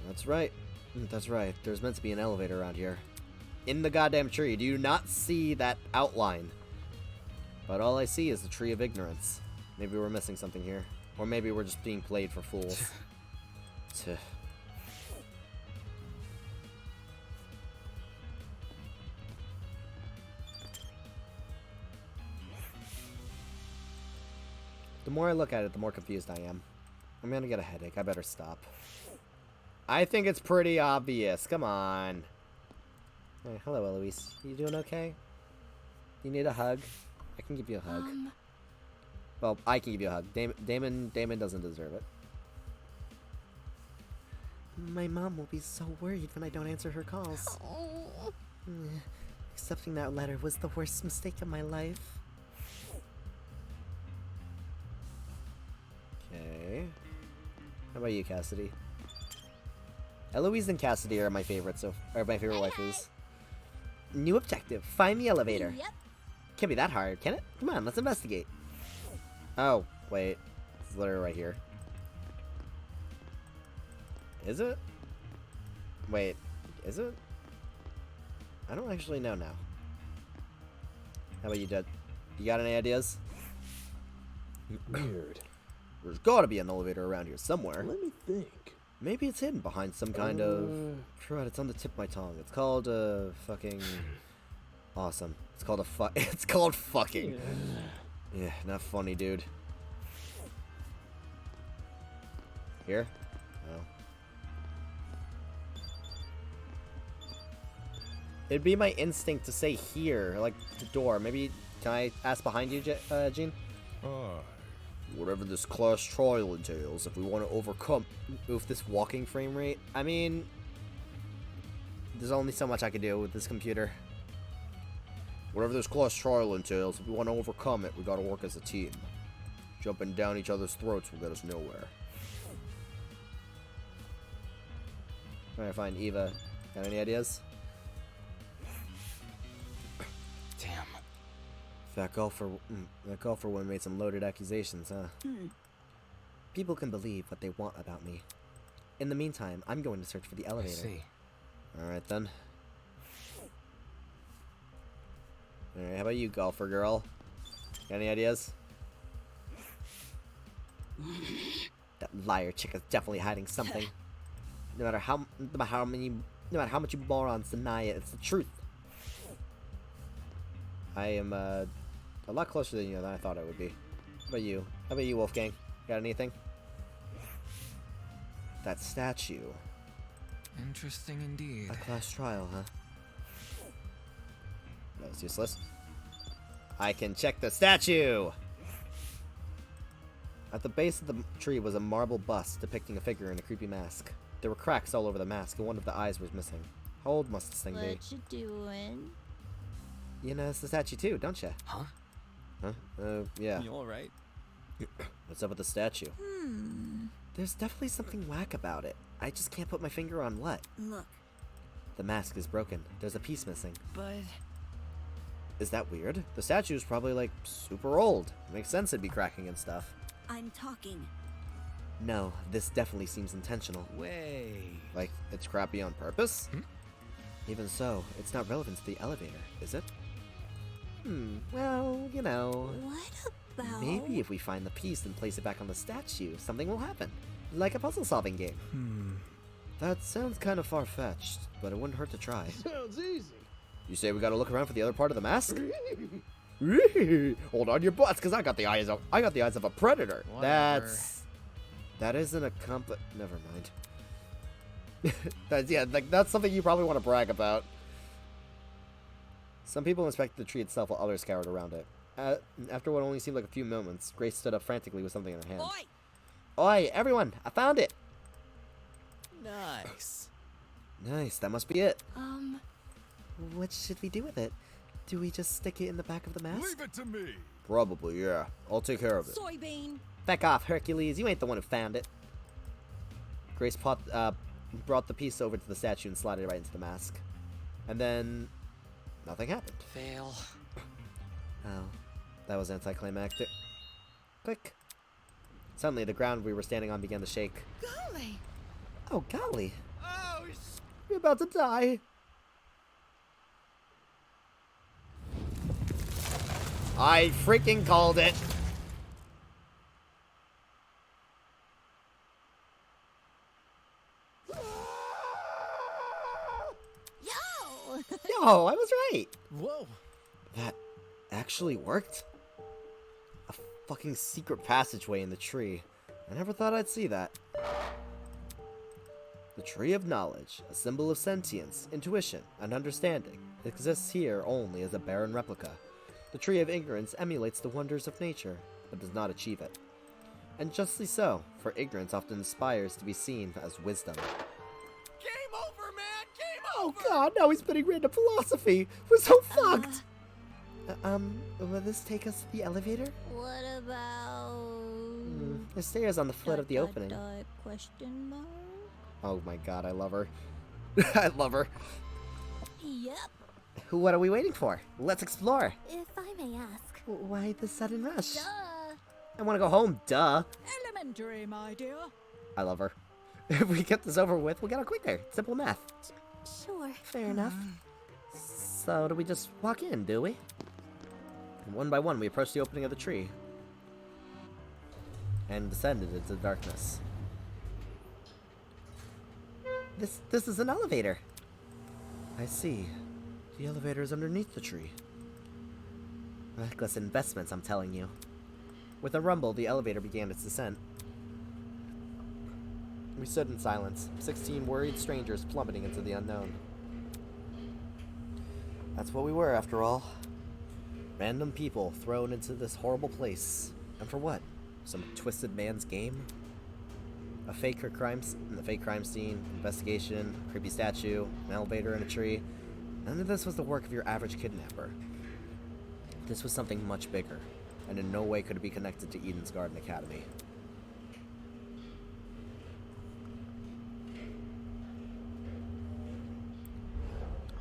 That's right. That's right. There's meant to be an elevator around here. In the goddamn tree. Do you not see that outline? But all I see is the Tree of Ignorance. Maybe we're missing something here. Or maybe we're just being played for fools. Tuh. The more I look at it, the more confused I am. I'm gonna get a headache. I better stop. I think it's pretty obvious. Come on. Hey, hello, Eloise. You doing okay? You need a hug? I can give you a hug. Well, I can give you a hug. Damon doesn't deserve it. My mom will be so worried when I don't answer her calls. Oh. Accepting that letter was the worst mistake of my life. Okay. How about you, Cassidy? Eloise and Cassidy are my favorites, are my favorite waifus. New objective: find the elevator. Yep. Can't be that hard, can it? Come on, let's investigate. Oh, wait. It's literally right here. Is it? Wait, is it? I don't actually know now. How about you, Dad? You got any ideas? Weird. There's gotta be an elevator around here somewhere. Let me think. Maybe it's hidden behind some kind of... Crud, it's on the tip of my tongue. It's called, fucking... Awesome. It's called it's called fucking. Yeah, not funny, dude. Here? No. It'd be my instinct to say here, like the door. Maybe, can I ask behind you, Gene? Whatever this class trial entails, if we want to overcome this walking frame rate, I mean, there's only so much I can do with this computer. Whatever this class trial entails, if we want to overcome it, we gotta work as a team. Jumping down each other's throats will get us nowhere. Trying to find Eva. Got any ideas? Damn. That golfer one made some loaded accusations, huh? People can believe what they want about me. In the meantime, I'm going to search for the elevator. I see. Alright then. Alright, how about you, golfer girl? Got any ideas? That liar chick is definitely hiding something. No matter how much you morons deny it, it's the truth. I am a lot closer than you than I thought I would be. How about you? How about you, Wolfgang? Got anything? That statue. Interesting indeed. A class trial, huh? That was useless. I can check the statue! At the base of the tree was a marble bust depicting a figure in a creepy mask. There were cracks all over the mask, and one of the eyes was missing. How old must this thing be? What you doing? You notice the statue too, don't you? Huh? Huh? Yeah. You alright? What's up with the statue? There's definitely something whack about it. I just can't put my finger on what. Look. The mask is broken. There's a piece missing. But Is that weird? The statue is probably, like, super old. It makes sense it'd be cracking and stuff. I'm talking. No, this definitely seems intentional. Way. Like, it's crappy on purpose? Even so, it's not relevant to the elevator, is it? Well, you know... What about... Maybe if we find the piece and place it back on the statue, something will happen. Like a puzzle-solving game. That sounds kind of far-fetched, but it wouldn't hurt to try. Sounds easy. You say we gotta look around for the other part of the mask? Hold on your butts, because I got the eyes of a predator. Whatever. That isn't a never mind. That's something you probably want to brag about. Some people inspected the tree itself while others scoured around it. After what only seemed like a few moments, Grace stood up frantically with something in her hand. Oi, everyone! I found it! Nice. Nice, that must be it. What should we do with it? Do we just stick it in the back of the mask? Leave it to me. Probably, yeah. I'll take care of it. Soybean! Back off, Hercules. You ain't the one who found it. Grace brought the piece over to the statue and slid it right into the mask. And then... nothing happened. Fail. Oh. That was anticlimactic. Click. Suddenly, the ground we were standing on began to shake. golly. Oh, golly. Oh, We're about to die. I freaking called it. Yo, I was right. Whoa. That actually worked. A fucking secret passageway in the tree. I never thought I'd see that. The Tree of Knowledge, a symbol of sentience, intuition, and understanding, exists here only as a barren replica. The Tree of Ignorance emulates the wonders of nature. but does not achieve it. And justly so, for ignorance often aspires to be seen as wisdom. Game over, man! Game Oh over! god, now he's spitting random philosophy! We're so fucked! Will this take us to the elevator? What about... The stairs on the foot of the opening. Question mark? Oh my god, I love her. I love her. Yep. What are we waiting for? Let's explore. If I may ask. Why the sudden rush? Duh. I want to go home, duh. Elementary, my dear. I love her. If we get this over with, we'll get out quicker. Simple math. Sure. Fair enough. So, do we just walk in, do we? And one by one, we approach the opening of the tree. And descended into darkness. This is an elevator. I see. The elevator is underneath the tree. Reckless investments, I'm telling you. With a rumble, the elevator began its descent. We stood in silence, 16 worried strangers plummeting into the unknown. That's what we were, after all. Random people thrown into this horrible place. And for what? Some twisted man's game? A fake crime scene, investigation, creepy statue, an elevator in a tree. None of this was the work of your average kidnapper. This was something much bigger, and in no way could it be connected to Eden's Garden Academy.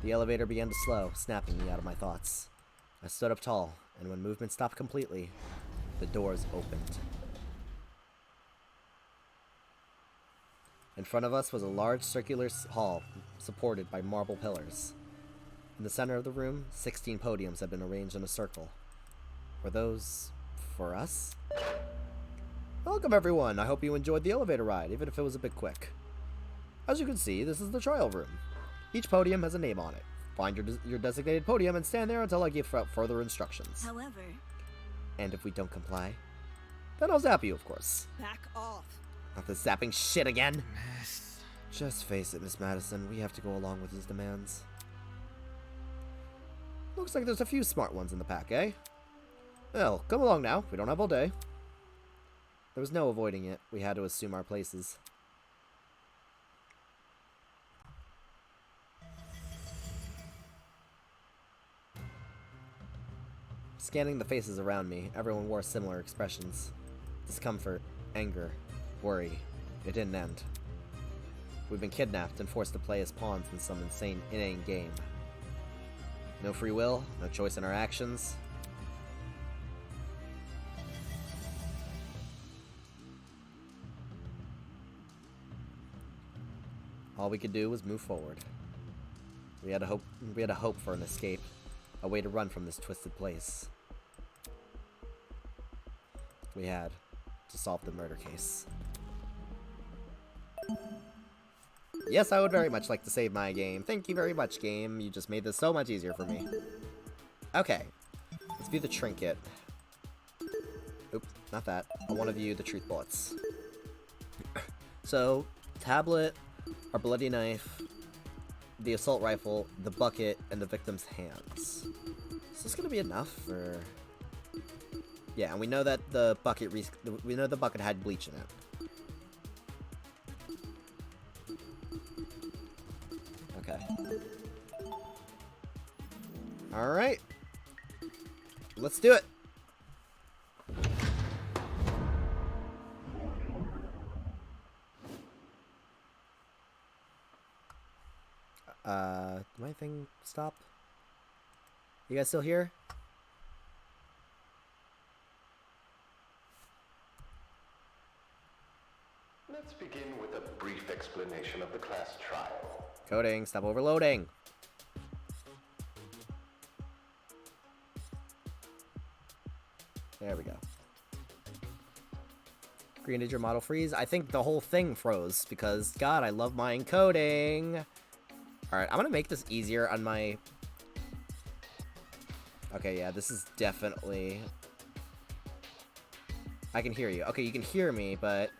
The elevator began to slow, snapping me out of my thoughts. I stood up tall, and when movement stopped completely, the doors opened. In front of us was a large circular hall, supported by marble pillars. In the center of the room, 16 podiums had been arranged in a circle. Were those for us? Welcome, everyone! I hope you enjoyed the elevator ride, even if it was a bit quick. As you can see, this is the trial room. Each podium has a name on it. Find your designated podium and stand there until I give out further instructions. However... And if we don't comply, then I'll zap you, of course. Back off. Not the zapping shit again! Just face it, Miss Madison, we have to go along with his demands. Looks like there's a few smart ones in the pack, eh? Well, come along now. We don't have all day. There was no avoiding it. We had to assume our places. Scanning the faces around me, everyone wore similar expressions. Discomfort, anger, worry. It didn't end. We've been kidnapped and forced to play as pawns in some insane, inane game. No free will, no choice in our actions. All we could do was move forward. We had to hope for an escape, a way to run from this twisted place. We had to solve the murder case. Yes, I would very much like to save my game. Thank you very much, game. You just made this so much easier for me. Okay. Let's view the trinket. Oop, not that. I want to view the truth bullets. So, tablet, our bloody knife, the assault rifle, the bucket, and the victim's hands. Is this gonna be enough, or... Yeah, and we know that the bucket had bleach in it. Okay. Alright. Let's do it. Did my thing stop? You guys still here? Let's begin with a brief explanation of the class trial. Coding, stop overloading. There we go. Green, did your model freeze? I think the whole thing froze because, God, I love my encoding. Alright, I'm gonna make this easier on my... Okay, yeah, this is definitely... I can hear you. Okay, you can hear me, but...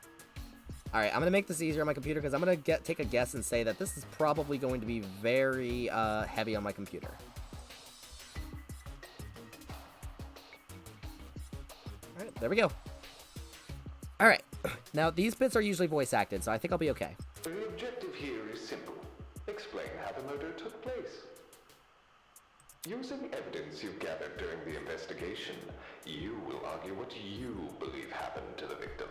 Alright, I'm gonna make this easier on my computer because I'm gonna take a guess and say that this is probably going to be very heavy on my computer. Alright, there we go. Alright, now these bits are usually voice acted, so I think I'll be okay. The objective here is simple. Explain how the murder took place. Using evidence you've gathered during the investigation, you will argue what you believe happened to the victim.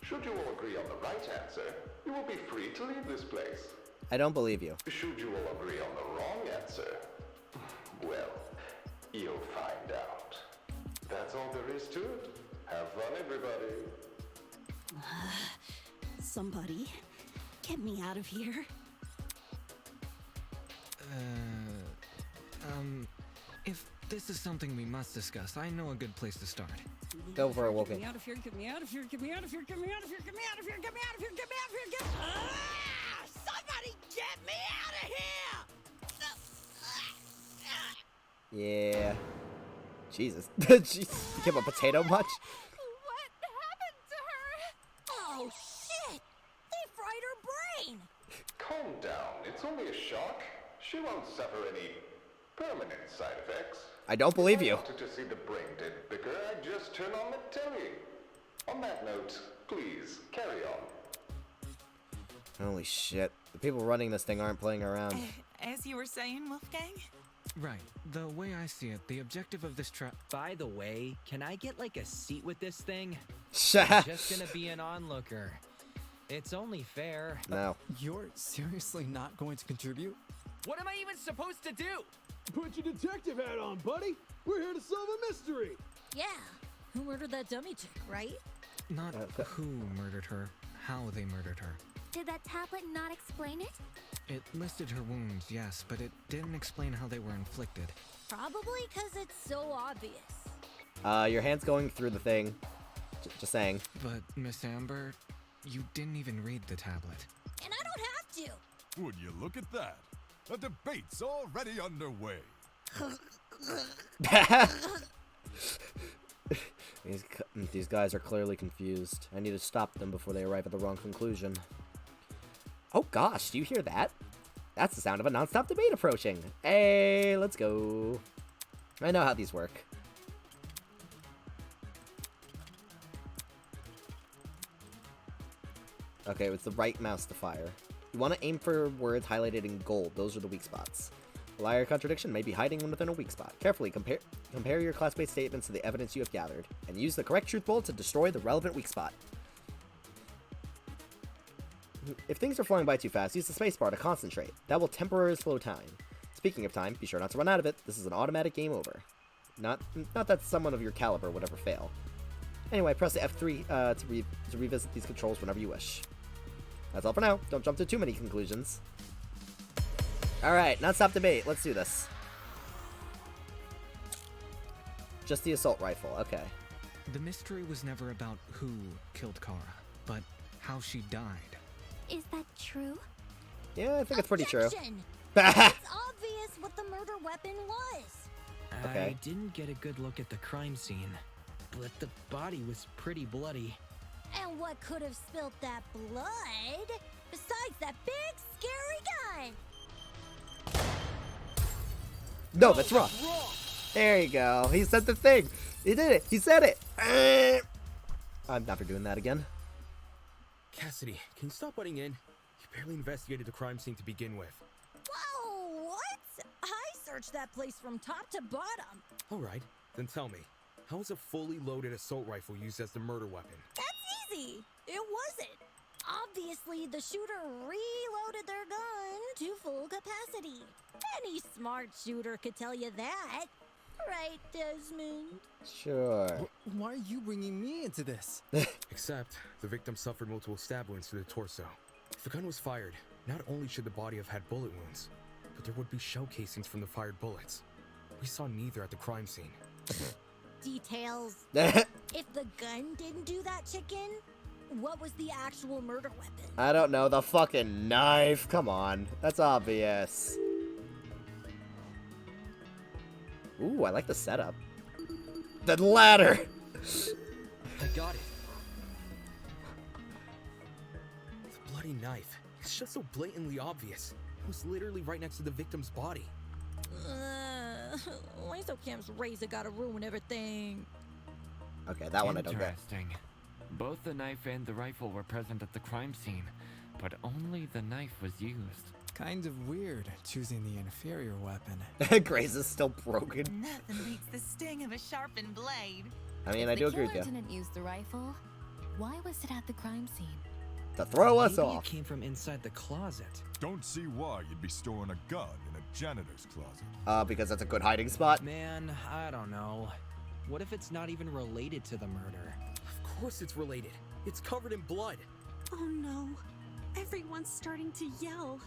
Should you all agree on the right answer, you will be free to leave this place. I don't believe you. Should you all agree on the wrong answer, well, you'll find out. That's all there is to it. Have fun, everybody. Somebody, get me out of here. If this is something we must discuss, I know a good place to start. Go for it, Woken. Get me out of here, get me out of here, get me out of here, get me out of here, get me out of here, get me out of here, get me out of here, get me out of here, somebody get me out of here! Yeah. Jesus. She became a potato much? What happened to her? Oh, shit! They fried her brain! Calm down. It's only a shock. She won't suffer any permanent side effects. I don't believe you. If I wanted to see the brain dead bigger, I'd just turn on the telly. On that note, please, carry on. Holy shit. The people running this thing aren't playing around. As you were saying, Wolfgang? Right. The way I see it, the objective of this trap. By the way, can I get like a seat with this thing? I'm just gonna be an onlooker. It's only fair. No. You're seriously not going to contribute? What am I even supposed to do? Put your detective hat on, buddy. We're here to solve a mystery. Yeah. Who murdered that dummy chick, right? Not who murdered her, how they murdered her. Did that tablet not explain it? It listed her wounds, yes, but it didn't explain how they were inflicted. Probably because it's so obvious. Your hand's going through the thing. Just saying. But, Miss Amber, you didn't even read the tablet. And I don't have to. Would you look at that? A debate's already underway. These guys are clearly confused. I need to stop them before they arrive at the wrong conclusion. Oh gosh, do you hear that? That's the sound of a non-stop debate approaching. Hey, let's go. I know how these work. Okay, it's the right mouse to fire. You want to aim for words highlighted in gold. Those are the weak spots. A lie or contradiction may be hiding within a weak spot. Carefully compare your class-based statements to the evidence you have gathered, and use the correct truth bolt to destroy the relevant weak spot. If things are flying by too fast, use the spacebar to concentrate. That will temporarily slow time. Speaking of time, be sure not to run out of it. This is an automatic game over. Not that someone of your caliber would ever fail. Anyway, press the F3 to revisit these controls whenever you wish. That's all for now. Don't jump to too many conclusions. Alright, non-stop debate. Let's do this. Just the assault rifle. Okay. The mystery was never about who killed Kara, but how she died. Is that true? Yeah, I think it's pretty true. It's obvious what the murder weapon was. I didn't get a good look at the crime scene, but the body was pretty bloody. And what could have spilt that blood besides that big scary gun? No, that's wrong. There you go. He said the thing. He did it. He said it. I'm never doing that again. Cassidy, can you stop butting in? You barely investigated the crime scene to begin with. Whoa, what? I searched that place from top to bottom. Alright, then tell me, how was a fully loaded assault rifle used as the murder weapon? That's easy. It wasn't. Obviously, the shooter reloaded their gun to full capacity. Any smart shooter could tell you that. Right, Desmond? Sure. Why are you bringing me into this? Except, the victim suffered multiple stab wounds to the torso. If the gun was fired, not only should the body have had bullet wounds, but there would be shell casings from the fired bullets. We saw neither at the crime scene. Details. If the gun didn't do that, chicken, what was the actual murder weapon? I don't know. The fucking knife. Come on. That's obvious. Ooh, I like the setup. The ladder. I got it. The bloody knife. It's just so blatantly obvious. It was literally right next to the victim's body. Why so Cam's razor gotta ruin everything? Okay, that one I don't get. Interesting. Both the knife and the rifle were present at the crime scene, but only the knife was used. Kind of weird, choosing the inferior weapon. Grace is still broken. Nothing beats the sting of a sharpened blade. I mean, I do agree with The you. killer didn't use the rifle. Why was it at the crime scene? To throw us Maybe off. it came from inside the closet. Don't see why you'd be storing a gun in a janitor's closet. Because that's a good hiding spot. Man, I don't know. What if it's not even related to the murder? Of course it's related. It's covered in blood. Oh no. Everyone's starting to yell.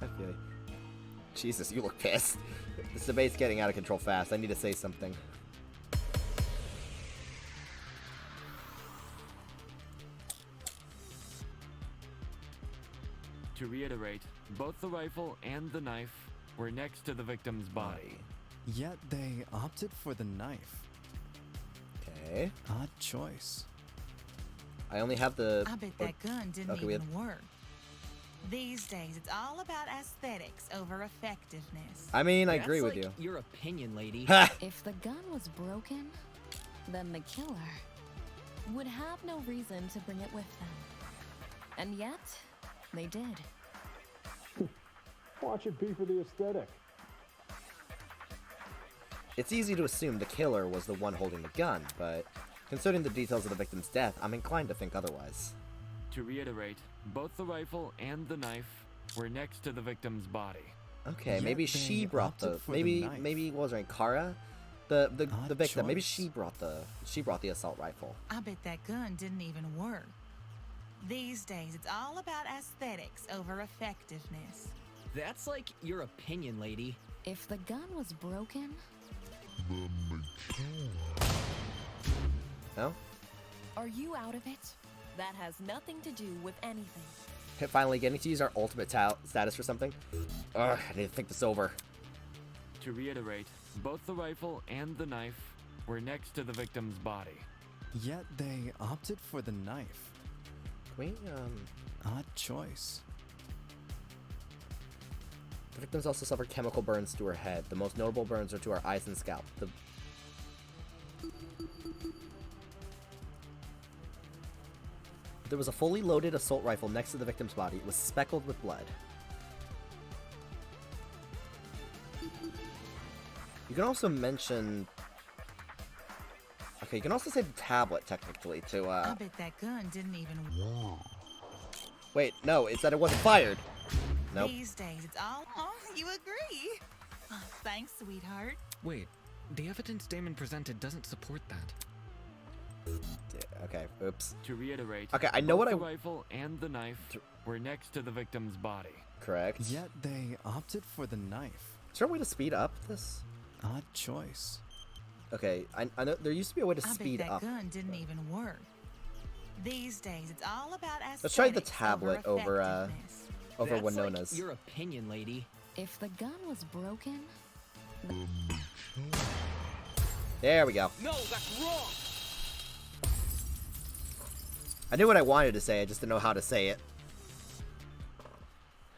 I feel you. Jesus, you look pissed. This debate's getting out of control fast. I need to say something. To reiterate, both the rifle and the knife were next to the victim's body. Yet they opted for the knife. Okay. Odd choice. I only have the... I bet that gun didn't okay, we even work. These days, it's all about aesthetics over effectiveness. I mean, I agree with That's you. like your opinion, lady. If the gun was broken, then the killer would have no reason to bring it with them. And yet, they did. Watch it be for the aesthetic. It's easy to assume the killer was the one holding the gun, but considering the details of the victim's death, I'm inclined to think otherwise. To reiterate, both the rifle and the knife were next to the victim's body. Okay, Yet maybe they she brought the opted for the knife. maybe what was her name, Kara, the Odd victim. Maybe choice. she brought the assault rifle. I bet that gun didn't even work. These days, it's all about aesthetics over effectiveness. That's like your opinion, lady. If the gun was broken, No? are you out of it? That has nothing to do with anything. Finally getting to use our ultimate status for something. Ugh, I need to think this over. To reiterate, both the rifle and the knife were next to the victim's body. Yet they opted for the knife. Can we, Odd choice. The victims also suffered chemical burns to her head. The most notable burns are to her eyes and scalp. There was a fully loaded assault rifle next to the victim's body. It was speckled with blood. You can also mention... Okay, you can also say the tablet, technically, to, I bet that gun didn't even work. Wait, no, it's that it wasn't fired. Nope. These days, it's all... Oh, you agree? Oh, thanks, sweetheart. Wait, the evidence Damon presented doesn't support that. Okay, oops. To reiterate, Okay, I know both what the rifle and the knife were next to the victim's body. Correct. Yet they opted for the knife. Is there a way to speed up this? Odd choice. Okay, I know there used to be a way to speed I bet that up. gun didn't even work. These days, it's all about aesthetics. Let's try the tablet over effectiveness. over That's Winona's. like your opinion, lady. If the gun was broken, There we go. No, that's wrong! I knew what I wanted to say, I just didn't know how to say it.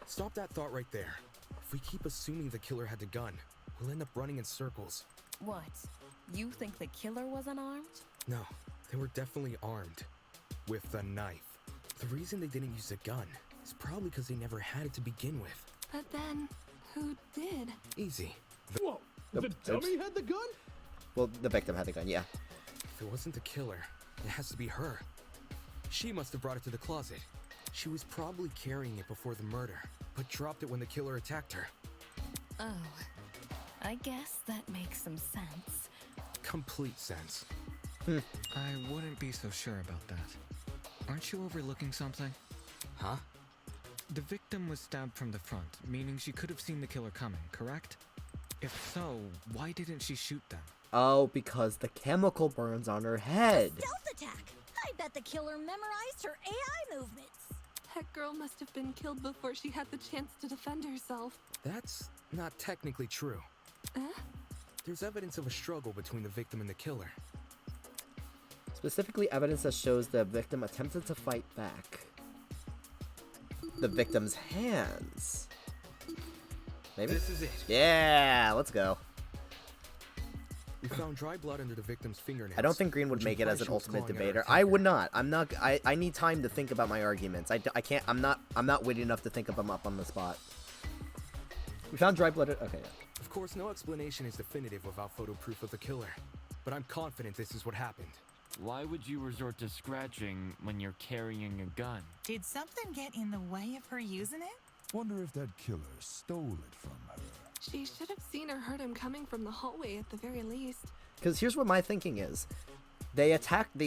Stop that thought right there. If we keep assuming the killer had the gun, we'll end up running in circles. what? You think the killer was unarmed? No, they were definitely armed. With a knife. The reason they didn't use a gun is probably because they never had it to begin with. But then, who did? Easy. Whoa, Nope, the dummy had the gun? Well, the victim had the gun, yeah. If it wasn't the killer, it has to be her. She must have brought it to the closet. She was probably carrying it before the murder, but dropped it when the killer attacked her. Oh, I guess that makes some sense. Complete sense. I wouldn't be so sure about that. Aren't you overlooking something? Huh? The victim was stabbed from the front, meaning she could have seen the killer coming, correct? If so, why didn't she shoot them? Oh, because the chemical burns on her head. Stealth attack! I bet the killer memorized her AI movements. That girl must have been killed before she had the chance to defend herself. That's not technically true. There's evidence of a struggle between the victim and the killer. Specifically, evidence that shows the victim attempted to fight back. The victim's hands. Maybe? This is it. Yeah, let's go. We found dry blood under the victim's fingernails. I don't think Green would which make it implies as an she was ultimate clawing at her debater. attacker. I would not. I'm not. I need time to think about my arguments. I can't. I'm not witty enough to think of them up on the spot. We found dry blood. Okay. Yeah. Of course, no explanation is definitive without photo proof of the killer, but I'm confident this is what happened. Why would you resort to scratching when you're carrying a gun? Did something get in the way of her using it? Wonder if that killer stole it from her. She should have seen or heard him coming from the hallway at the very least. Because here's what my thinking is. They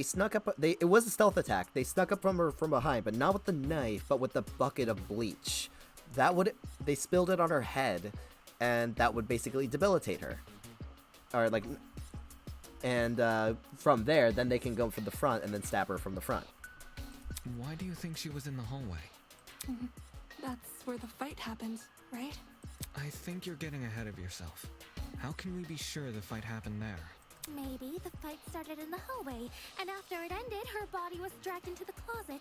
snuck up, it was a stealth attack. They snuck up from her from behind, but not with the knife, but with the bucket of bleach. They spilled it on her head, and that would basically debilitate her. Or like, and from there, then they can go from the front and then stab her from the front. Why do you think she was in the hallway? That's where the fight happened, right? I think you're getting ahead of yourself. How can we be sure the fight happened there? Maybe the fight started in the hallway, and after it ended, her body was dragged into the closet.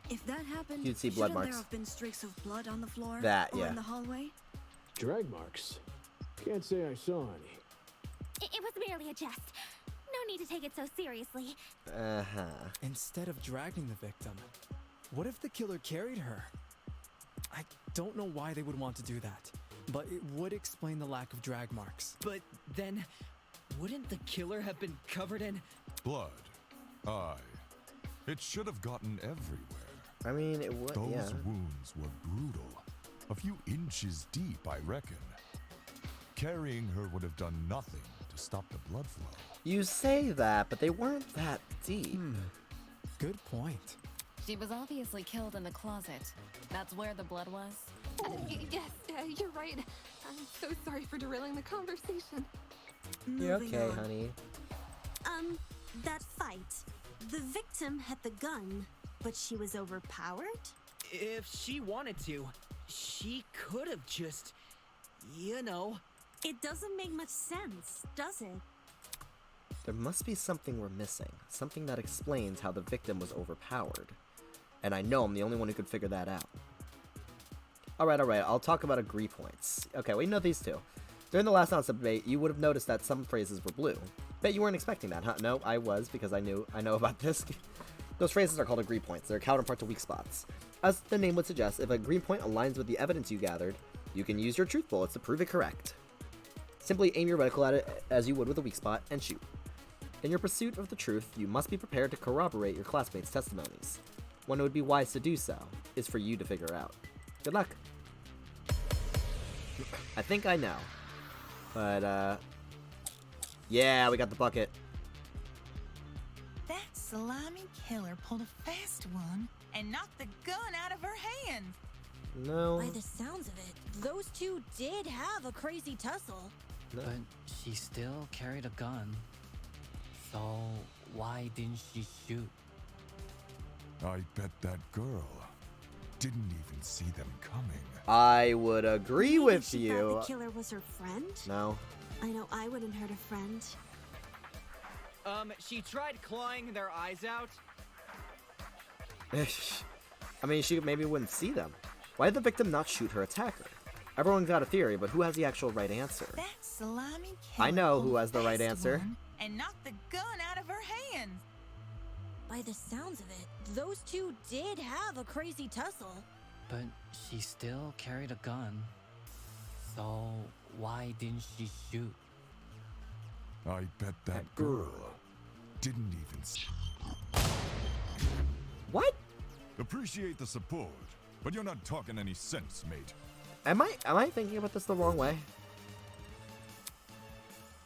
If that happened, You'd see blood shouldn't marks. there have been streaks of blood on the floor? That, or yeah. in the hallway? Drag marks? Can't say I saw any. It was merely a jest. No need to take it so seriously. Instead of dragging the victim, what if the killer carried her? I don't know why they would want to do that, but it would explain the lack of drag marks. But then, wouldn't the killer have been covered in Blood. Aye. It should have gotten everywhere. I mean, it would, Those yeah. wounds were brutal. A few inches deep, I reckon. Carrying her would have done nothing to stop the blood flow. You say that, but they weren't that deep. Good point. She was obviously killed in the closet. That's where the blood was. Yes, you're right. I'm so sorry for derailing the conversation. You're Moving okay, on. honey. That fight. The victim had the gun, but she was overpowered? If she wanted to, she could have just, you know. It doesn't make much sense, does it? There must be something we're missing. Something that explains how the victim was overpowered. And I know I'm the only one who could figure that out. Alright, I'll talk about agree points. Okay, we know these two. During the last ounce of debate, you would have noticed that some phrases were blue. Bet you weren't expecting that, huh? No, I was, because I know about this. Those phrases are called agree points. They're a counterpart to weak spots. As the name would suggest, if a agree point aligns with the evidence you gathered, you can use your truth bullets to prove it correct. Simply aim your reticle at it as you would with a weak spot, and shoot. In your pursuit of the truth, you must be prepared to corroborate your classmates' testimonies. When it would be wise to do so is for you to figure out. Good luck. I think I know. But, yeah, we got the bucket. That slimy killer pulled a fast one and knocked the gun out of her hand. No. By the sounds of it, those two did have a crazy tussle. But she still carried a gun. So why didn't she shoot? I bet that girl didn't even see them coming. I would agree Maybe with she you. thought the killer was her friend? No. I know I wouldn't hurt a friend. She tried clawing their eyes out. I mean, she maybe wouldn't see them. Why did the victim not shoot her attacker? Everyone's got a theory, but who has the actual right answer? That slimy killer I know pulled who a has the right fast answer. one and knocked the gun out of her hand. By the sounds of it, those two did have a crazy tussle. But she still carried a gun. So why didn't she shoot? I bet that girl didn't even see. What? Appreciate the support, but you're not talking any sense, mate. Am I thinking about this the wrong way?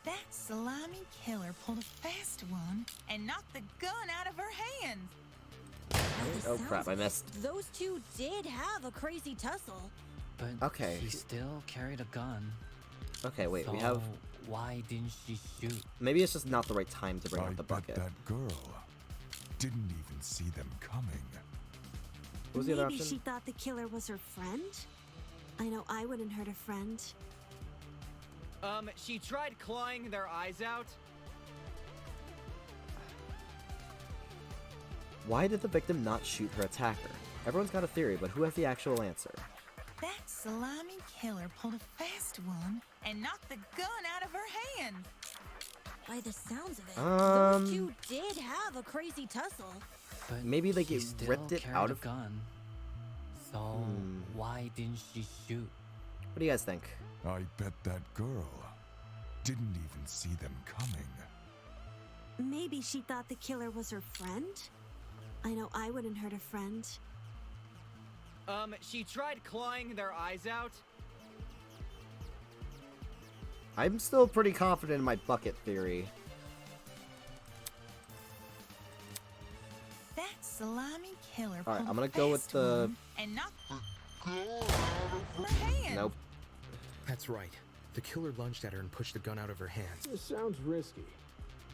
That slimy killer pulled a fast one and knocked the gun out of her hand. Oh crap, I missed. Those two did have a crazy tussle. But Okay. she still carried a gun. Okay, wait, so we have... why didn't she shoot? Maybe it's just not the right time to bring I out the bet bucket. that girl didn't even see them coming. What was the other Maybe option? she thought the killer was her friend? I know I wouldn't hurt a friend. She tried clawing their eyes out. Why did the victim not shoot her attacker? Everyone's got a theory, but who has the actual answer? That slimy killer pulled a fast one and knocked the gun out of her hand. By the sounds of it, those two did have a crazy tussle. But maybe like she it still ripped it carried out a of. gun. So why didn't she shoot? What do you guys think? I bet that girl didn't even see them coming. Maybe she thought the killer was her friend? I know I wouldn't hurt a friend. She tried clawing their eyes out. I'm still pretty confident in my bucket theory. That slimy killer. All right, pulled I'm gonna a go with fast the. one and knocked her hand. Nope. That's right. The killer lunged at her and pushed the gun out of her hands. This sounds risky.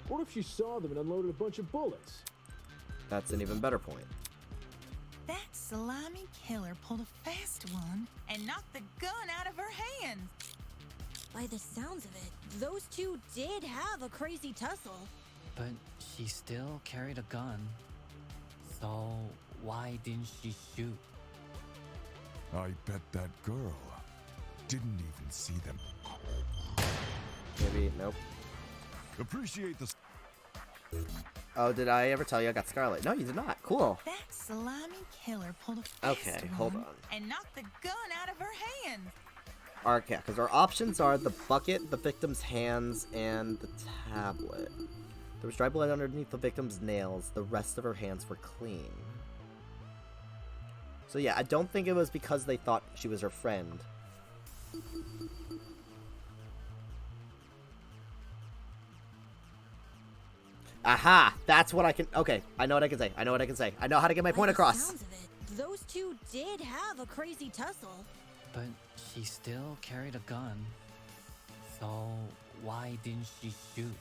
What if she saw them and unloaded a bunch of bullets? That's an even better point. That slimy killer pulled a fast one and knocked the gun out of her hand. By the sounds of it, those two did have a crazy tussle. But she still carried a gun. So why didn't she shoot? I bet that girl didn't even see them. Maybe, nope. Appreciate the. Oh, did I ever tell you I got Scarlet? No, you did not. Cool. That slimy killer pulled a fast Okay, hold one on. and knocked the gun out of her hand. Okay, because our options are the bucket, the victim's hands, and the tablet. There was dry blood underneath the victim's nails. The rest of her hands were clean. So yeah, I don't think it was because they thought she was her friend. Aha! That's what I can... Okay, I know what I can say. I know what I can say. I know how to get my point across. By the sounds of it, those two did have a crazy tussle. But she still carried a gun. So why didn't she shoot?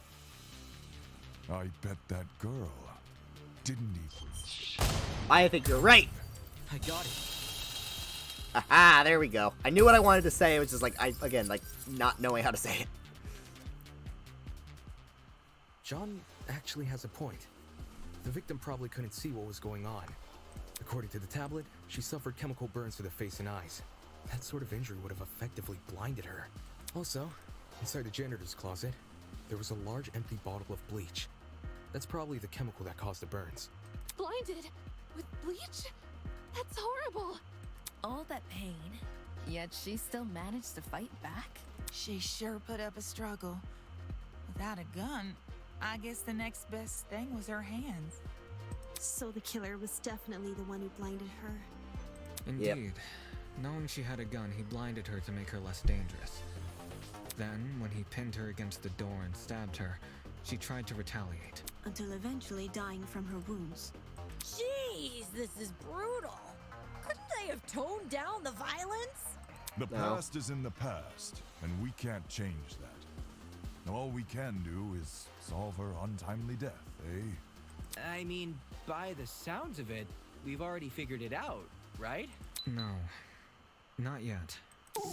I bet that girl didn't even. I think you're right. I got it. Aha, there we go. I knew what I wanted to say. It was just like, again, not knowing how to say it. John actually has a point. The victim probably couldn't see what was going on. According to the tablet, she suffered chemical burns to the face and eyes. That sort of injury would have effectively blinded her. Also, inside the janitor's closet, there was a large empty bottle of bleach. That's probably the chemical that caused the burns. Blinded? With bleach? That's horrible. All that pain, yet she still managed to fight back? She sure put up a struggle. Without a gun, I guess the next best thing was her hands. So the killer was definitely the one who blinded her. Indeed. Yep. Knowing she had a gun, he blinded her to make her less dangerous. Then, when he pinned her against the door and stabbed her, she tried to retaliate. Until eventually dying from her wounds. Jeez, this is brutal. Couldn't they have toned down the violence? The past is in the past, and we can't change that. Now all we can do is solve her untimely death, eh? I mean, by the sounds of it, we've already figured it out, right? No, not yet.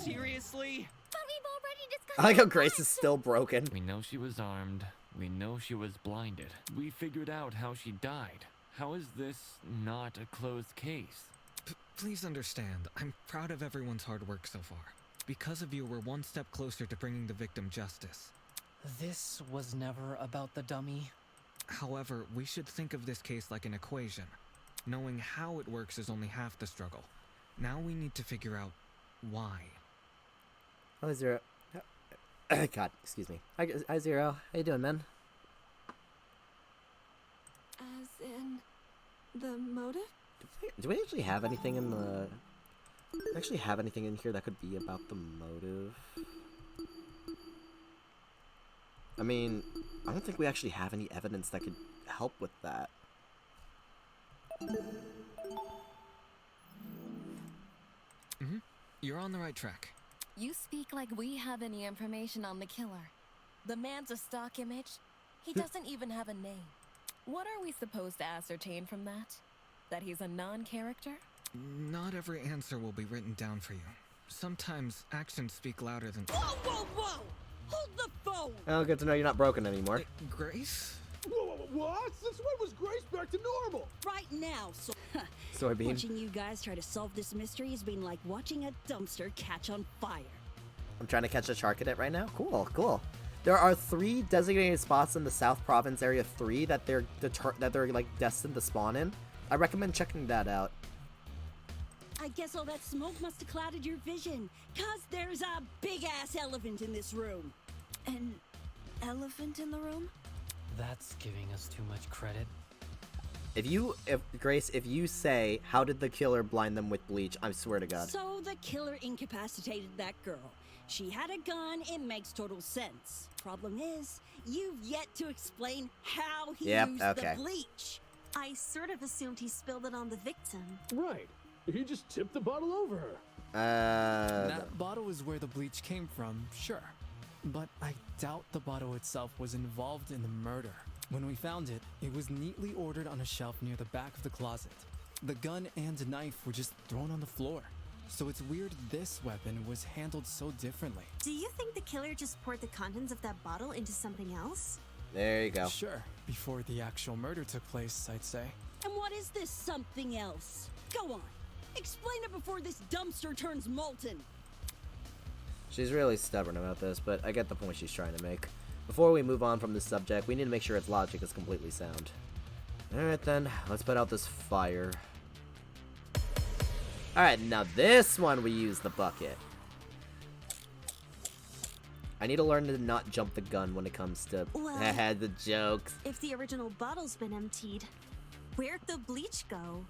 Seriously? But we've already discussed. I like how Grace is still broken. We know she was armed. We know she was blinded. We figured out how she died. How is this not a closed case? Please understand, I'm proud of everyone's hard work so far. Because of you, we're one step closer to bringing the victim justice. This was never about the dummy. However, we should think of this case like an equation. Knowing how it works is only half the struggle. Now we need to figure out why. Hi, Zero. God, excuse me. Hi, Zero. How you doing, man? As in the motive? Do we actually have anything in the... Actually have anything in here that could be about the motive? I mean, I don't think we actually have any evidence that could help with that. You're on the right track. You speak like we have any information on the killer. The man's a stock image. He doesn't even have a name. What are we supposed to ascertain from that? That he's a non-character? Not every answer will be written down for you. Sometimes actions speak louder than... Whoa, whoa, whoa! Hold the phone! Oh, good to know you're not broken anymore. Grace? What? Since when was Grace back to normal? Right now, so... Soybean. Watching you guys try to solve this mystery has been like watching a dumpster catch on fire. I'm trying to catch a shark in it right now? Cool, cool. There are 3 designated spots in the South Province Area 3 that they're like destined to spawn in. I recommend checking that out. I guess all that smoke must have clouded your vision, 'cause there's a big-ass elephant in this room. An elephant in the room? That's giving us too much credit. Grace, if you say, how did the killer blind them with bleach, I swear to God. So the killer incapacitated that girl. She had a gun, it makes total sense. Problem is, you've yet to explain how he used the bleach. I sort of assumed he spilled it on the victim. Right. He just tipped the bottle over her. That bottle is where the bleach came from, sure. But I doubt the bottle itself was involved in the murder. When we found it, it was neatly ordered on a shelf near the back of the closet. The gun and knife were just thrown on the floor. So it's weird this weapon was handled so differently. Do you think the killer just poured the contents of that bottle into something else? There you go. Sure, before the actual murder took place, I'd say. And what is this something else? Go on. Explain it before this dumpster turns molten. She's really stubborn about this, but I get the point she's trying to make. Before we move on from this subject, we need to make sure its logic is completely sound. Alright then, let's put out this fire. Alright, now this one we use the bucket. I need to learn to not jump the gun when it comes to the jokes. If the original bottle's been emptied, where'd the bleach go?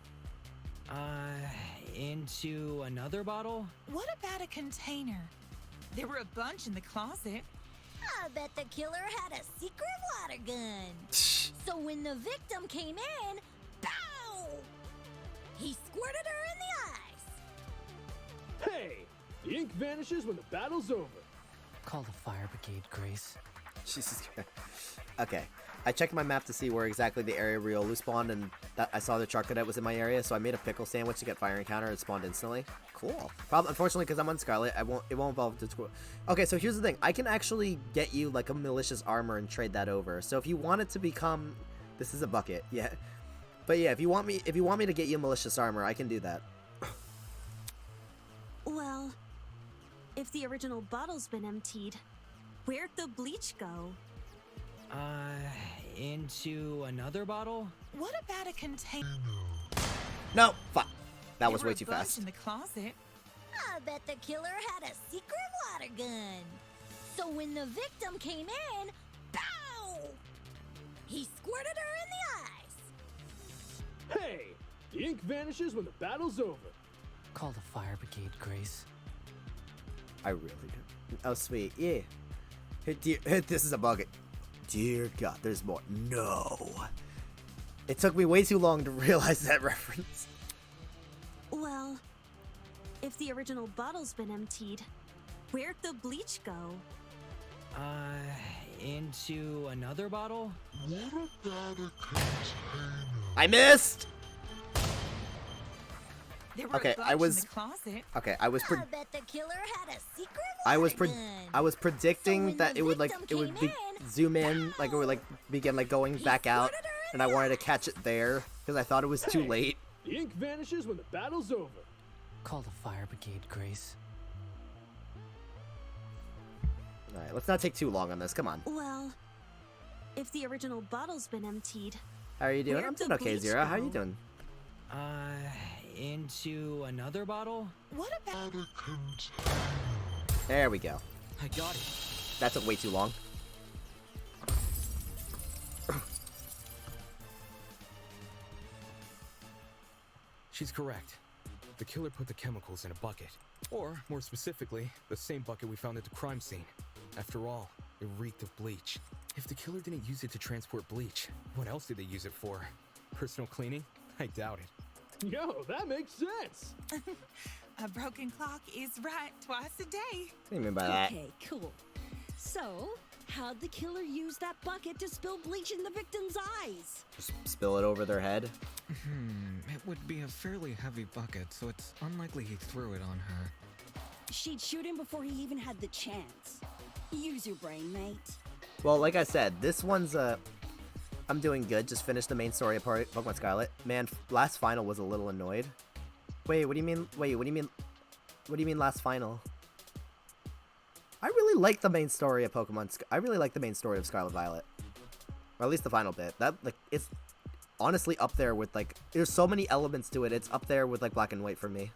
Into another bottle? What about a container? There were a bunch in the closet. I bet the killer had a secret water gun. So when the victim came in, pow! He squirted her in the eyes. Hey! The ink vanishes when the battle's over. Call the fire brigade, Grace. Jesus Christ. Okay. I checked my map to see where exactly the area Riolu spawned, and I saw the truck cadet was in my area, so I made a pickle sandwich to get fire encounter and it spawned instantly. Cool. Unfortunately, because I'm on Scarlet, it won't involve the squirrel. Okay, so here's the thing. I can actually get you like a malicious armor and trade that over. So if you want it to become, this is a bucket, yeah. But yeah, if you want me to get you malicious armor, I can do that. Well, if the original bottle's been emptied, where'd the bleach go? Into another bottle? What about a container? No, fuck. That was way too fast. In the closet. I bet the killer had a secret water gun. So when the victim came in, pow! He squirted her in the eyes. Hey! The ink vanishes when the battle's over. Call the fire brigade, Grace. I really do. Oh, sweet. Yeah. This is a bucket. Dear God, there's more. No. It took me way too long to realize that reference. Well, if the original bottle's been emptied, where'd the bleach go? Into another bottle? What about a container? I missed! There were Okay, a bunch I was in the closet. Okay, I was I bet the killer had a secret water gun. I was predicting So that it would zoom in, like it would like begin like going back out, and I wanted to catch it there because I thought it was too late. The ink vanishes when the battle's over. Call the fire brigade, Grace. Alright, let's not take too long on this. Come on. Well, if the original bottle's been emptied, How are you doing? where'd I'm the doing okay, bleach Zira. How are you go? doing? Into another bottle? What about a container? There we go. I got it. That took way too long. She's correct. The killer put the chemicals in a bucket. Or, more specifically, the same bucket we found at the crime scene. After all, it reeked of bleach. If the killer didn't use it to transport bleach, what else did they use it for? Personal cleaning? I doubt it. Yo, that makes sense. a broken clock is right twice a day? What do you mean by that? Okay, cool. So, how'd the killer use that bucket to spill bleach in the victim's eyes? Just spill it over their head. It would be a fairly heavy bucket, so it's unlikely he threw it on her. She'd shoot him before he even had the chance. Use your brain, mate. Well, like I said, this one's I'm doing good. Just finished the main story of Pokemon Scarlet. Man, last final was a little annoyed. Wait, what do you mean? Wait, what do you mean? What do you mean last final? I really like the main story of I really like the main story of Scarlet Violet. Or at least the final bit. That, like, it's honestly up there with, like, there's so many elements to it. It's up there with, like, Black and White for me.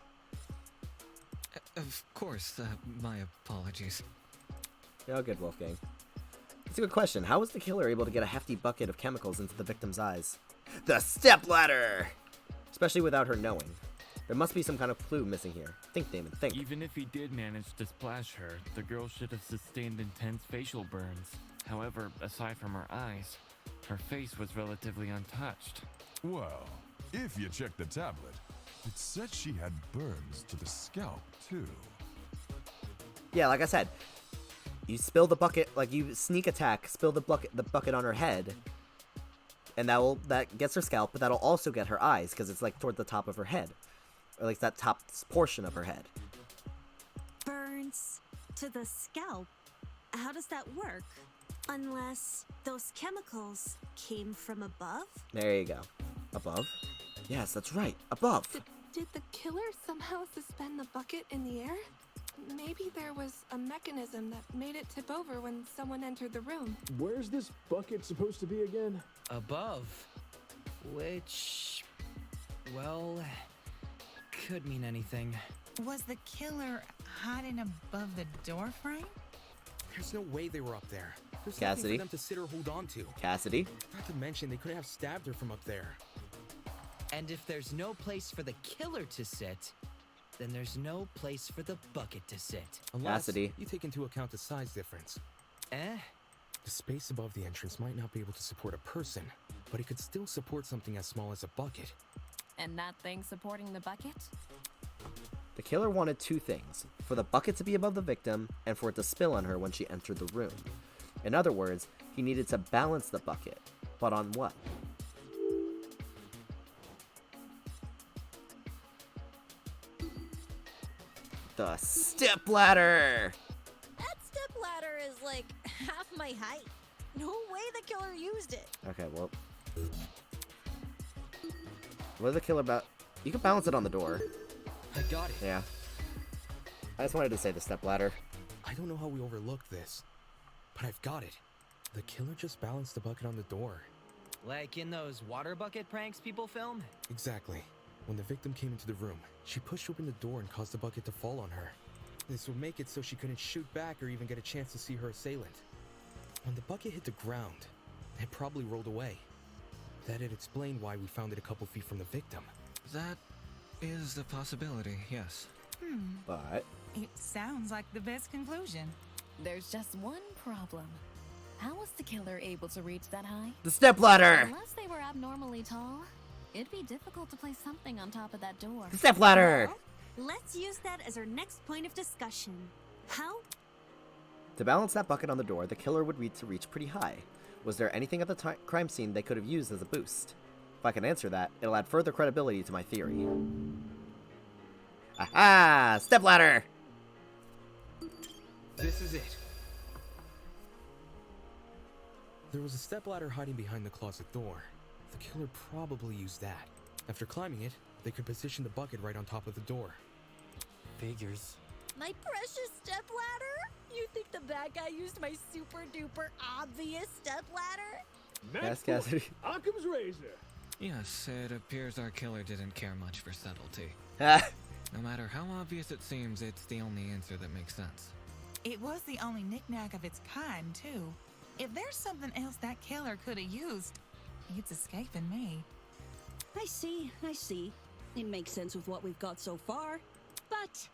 Of course, my apologies. You're all good, Wolfgang. It's a good question. How was the killer able to get a hefty bucket of chemicals into the victim's eyes? The stepladder! Especially without her knowing. There must be some kind of clue missing here. Think, Damon, think. Even if he did manage to splash her, the girl should have sustained intense facial burns. However, aside from her eyes, her face was relatively untouched. Well, if you check the tablet, it said she had burns to the scalp, too. Yeah, like I said, you spill the bucket, like you sneak attack, spill the bucket on her head, and that gets her scalp, but that'll also get her eyes, because it's like toward the top of her head. Or like that top portion of her head. Burns to the scalp? How does that work? Unless those chemicals came from above? There you go. Above? Yes, that's right. Above. Did the killer somehow suspend the bucket in the air? Maybe there was a mechanism that made it tip over when someone entered the room. Where's this bucket supposed to be again? Above. Which... well... could mean anything. Was the killer hiding above the door frame? There's no way they were up there. There's Cassidy. nothing for them to sit or hold on to. Cassidy. Not to mention, they couldn't have stabbed her from up there. And if there's no place for the killer to sit, then there's no place for the bucket to sit. Unless Cassidy. you take into account the size difference. Eh? The space above the entrance might not be able to support a person, but it could still support something as small as a bucket. And that thing supporting the bucket? The killer wanted two things. For the bucket to be above the victim, and for it to spill on her when she entered the room. In other words, he needed to balance the bucket. But on what? The stepladder! That stepladder is like half my height. No way the killer used it. Okay, well... what did the killer about? You can balance it on the door. I got it. Yeah. I just wanted to say the stepladder. I don't know how we overlooked this, but I've got it. The killer just balanced the bucket on the door. Like in those water bucket pranks people film? Exactly. When the victim came into the room, she pushed open the door and caused the bucket to fall on her. This would make it so she couldn't shoot back or even get a chance to see her assailant. When the bucket hit the ground, it probably rolled away. That'd explain why we found it a couple feet from the victim. That is a possibility, yes. But... it sounds like the best conclusion. There's just one problem. How was the killer able to reach that high? The stepladder! Unless they were abnormally tall, it'd be difficult to place something on top of that door. The stepladder! Well, let's use that as our next point of discussion. How? To balance that bucket on the door, the killer would need to reach pretty high. Was there anything at the crime scene they could have used as a boost? If I can answer that, it'll add further credibility to my theory. Aha! Stepladder! This is it. There was a stepladder hiding behind the closet door. The killer probably used that. After climbing it, they could position the bucket right on top of the door. Figures. My precious stepladder? You think the bad guy used my super duper obvious stepladder? Yes, Cassidy. Occam's razor. Yes, it appears our killer didn't care much for subtlety. No matter how obvious it seems, it's the only answer that makes sense. It was the only knickknack of its kind, too. If there's something else that killer could have used, it's escaping me. I see. It makes sense with what we've got so far. But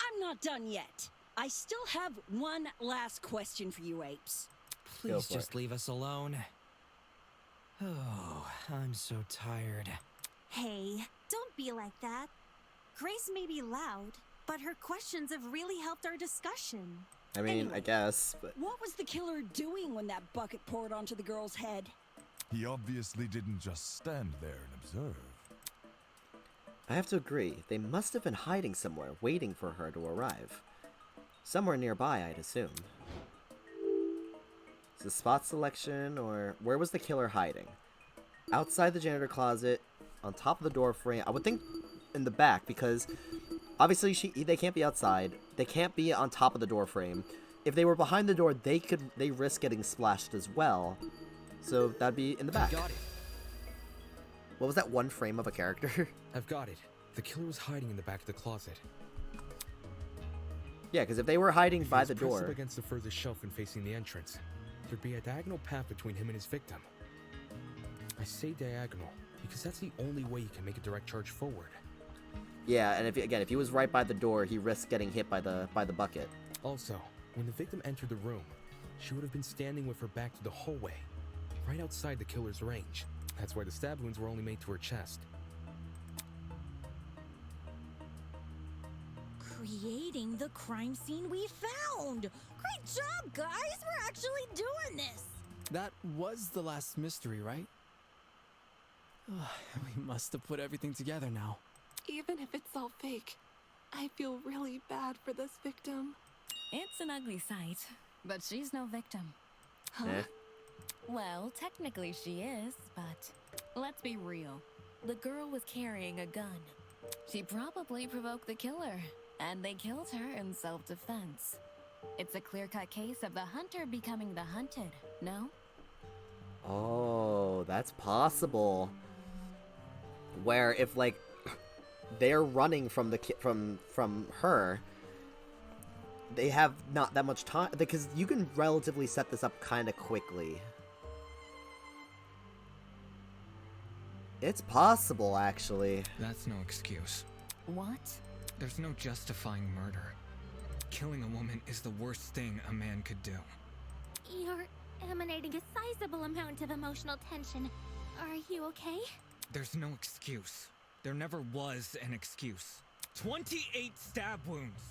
I'm not done yet. I still have one last question for you apes. Please just leave us alone. Oh, I'm so tired. Hey, don't be like that. Grace may be loud, but her questions have really helped our discussion. I mean, Anyway, I guess, but... What was the killer doing when that bucket poured onto the girl's head? He obviously didn't just stand there and observe. I have to agree, they must have been hiding somewhere, waiting for her to arrive. Somewhere nearby, I'd assume. Is the spot selection, or... where was the killer hiding? Outside the janitor closet, on top of the door frame. I would think in the back, because obviously they can't be outside. They can't be on top of the door frame. if they were behind the door, they risk getting splashed as well. So that'd be in the back. Got it. What was that one frame of a character? I've got it. The killer was hiding in the back of the closet. Yeah, because if they were hiding by the Pressed door... up against the furthest shelf and facing the entrance, there'd be a diagonal path between him and his victim. I say diagonal because that's the only way you can make a direct charge forward. Yeah, and if he was right by the door, he risked getting hit by the bucket. Also, when the victim entered the room, she would have been standing with her back to the hallway, right outside the killer's range. That's why the stab wounds were only made to her chest. Creating the crime scene we found! Great job, guys! We're actually doing this! That was the last mystery, right? We must have put everything together now. Even if it's all fake, I feel really bad for this victim. It's an ugly sight, but she's no victim. Huh? Well, technically she is, but let's be real. The girl was carrying a gun. She probably provoked the killer, and they killed her in self-defense. It's a clear-cut case of the hunter becoming the hunted, no? Oh, that's possible. Where if like they're running from the from her, they have not that much time because you can relatively set this up kind of quickly. It's possible, actually. That's no excuse. What? There's no justifying murder. Killing a woman is the worst thing a man could do. You're emanating a sizable amount of emotional tension. Are you okay? There's no excuse. There never was an excuse. 28 stab wounds.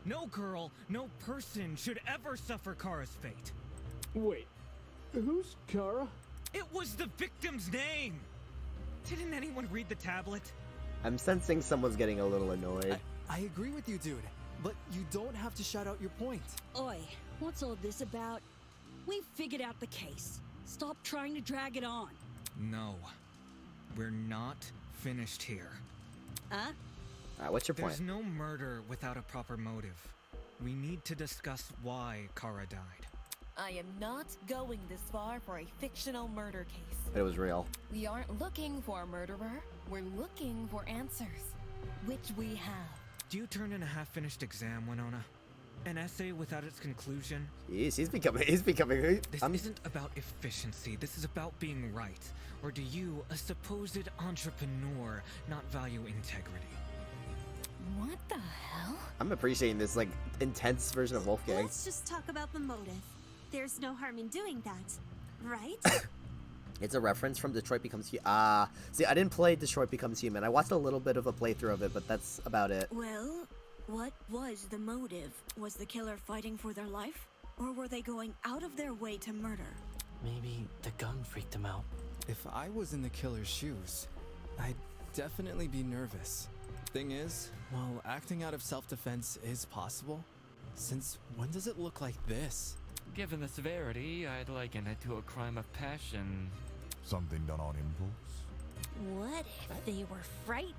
No girl, no person should ever suffer Kara's fate. Wait, who's Kara? It was the victim's name! Didn't anyone read the tablet? I'm sensing someone's getting a little annoyed. I agree with you, dude. But you don't have to shout out your point. Oi, what's all this about? We figured out the case. Stop trying to drag it on. No. We're not finished here. Huh? Alright, what's your point? There's no murder without a proper motive. We need to discuss why Kara died. I am not going this far for a fictional murder case. But it was real. We aren't looking for a murderer. We're looking for answers, which we have. Do you turn in a half-finished exam, Winona? An essay without its conclusion? Jeez, he's becoming. This isn't about efficiency. This is about being right. Or do you, a supposed entrepreneur, not value integrity? What the hell? I'm appreciating this like intense version of Wolfgang. Let's just talk about the motive. There's no harm in doing that, right? It's a reference from Detroit Becomes Human. See, I didn't play Detroit Becomes Human. I watched a little bit of a playthrough of it, but that's about it. Well, what was the motive? Was the killer fighting for their life? Or were they going out of their way to murder? Maybe the gun freaked him out. If I was in the killer's shoes, I'd definitely be nervous. Thing is, while acting out of self-defense is possible, since when does it look like this? Given the severity, I'd liken it to a crime of passion. Something done on impulse? What if they were frightened?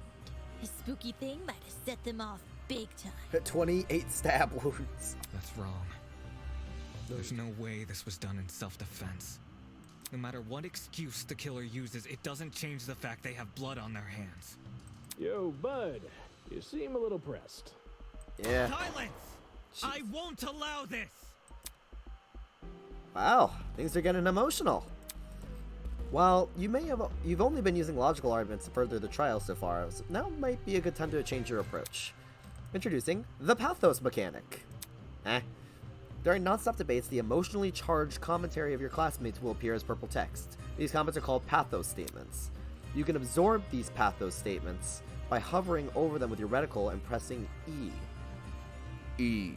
A spooky thing might have set them off big time. 28 stab wounds. That's wrong. There's no way this was done in self-defense. No matter what excuse the killer uses, it doesn't change the fact they have blood on their hands. Yo, bud, you seem a little pressed. Yeah. Silence! I won't allow this! Wow, things are getting emotional. Well, you've only been using logical arguments to further the trial so far, so now might be a good time to change your approach. Introducing the pathos mechanic. During non-stop debates, the emotionally charged commentary of your classmates will appear as purple text. These comments are called pathos statements. You can absorb these pathos statements by hovering over them with your reticle and pressing E.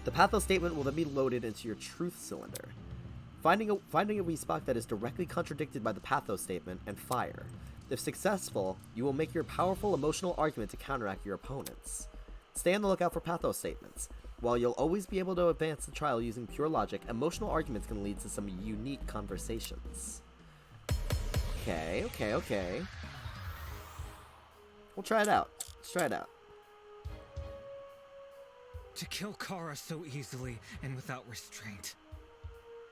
The pathos statement will then be loaded into your truth cylinder. Finding a weak spot that is directly contradicted by the pathos statement and fire. If successful, you will make your powerful emotional argument to counteract your opponents. Stay on the lookout for pathos statements. While you'll always be able to advance the trial using pure logic, emotional arguments can lead to some unique conversations. Okay. We'll try it out. Let's try it out. To kill Kara so easily and without restraint.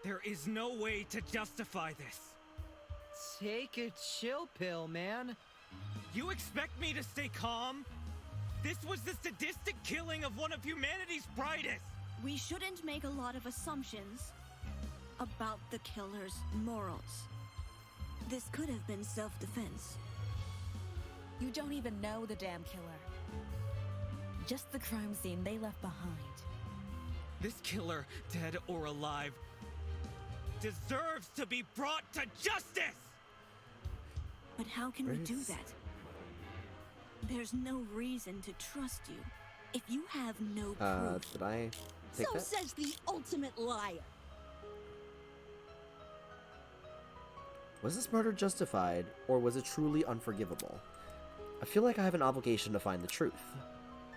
There is no way to justify this. Take a chill pill, man. You expect me to stay calm? This was the sadistic killing of one of humanity's brightest. We shouldn't make a lot of assumptions about the killer's morals. This could have been self-defense. You don't even know the damn killer. Just the crime scene they left behind. This killer, dead or alive, deserves to be brought to justice! But how can we do that? There's no reason to trust you. If you have no proof... Did I take So that? says the ultimate liar. Was this murder justified, or was it truly unforgivable? I feel like I have an obligation to find the truth.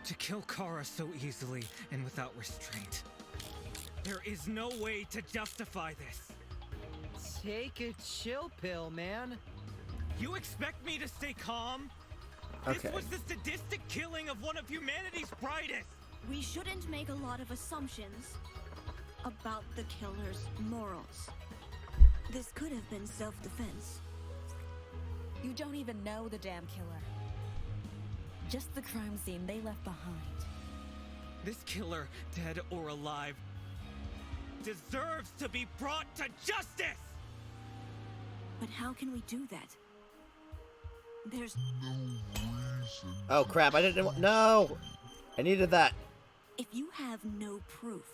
To kill Kara so easily and without restraint. There is no way to justify this. Take a chill pill, man. You expect me to stay calm? Okay. This was the sadistic killing of one of humanity's brightest. We shouldn't make a lot of assumptions about the killer's morals. This could have been self-defense. You don't even know the damn killer. Just the crime scene they left behind. This killer, dead or alive, deserves to be brought to justice! But how can we do that? There's no reason. Oh crap, I didn't. No! I needed that. If you have no proof.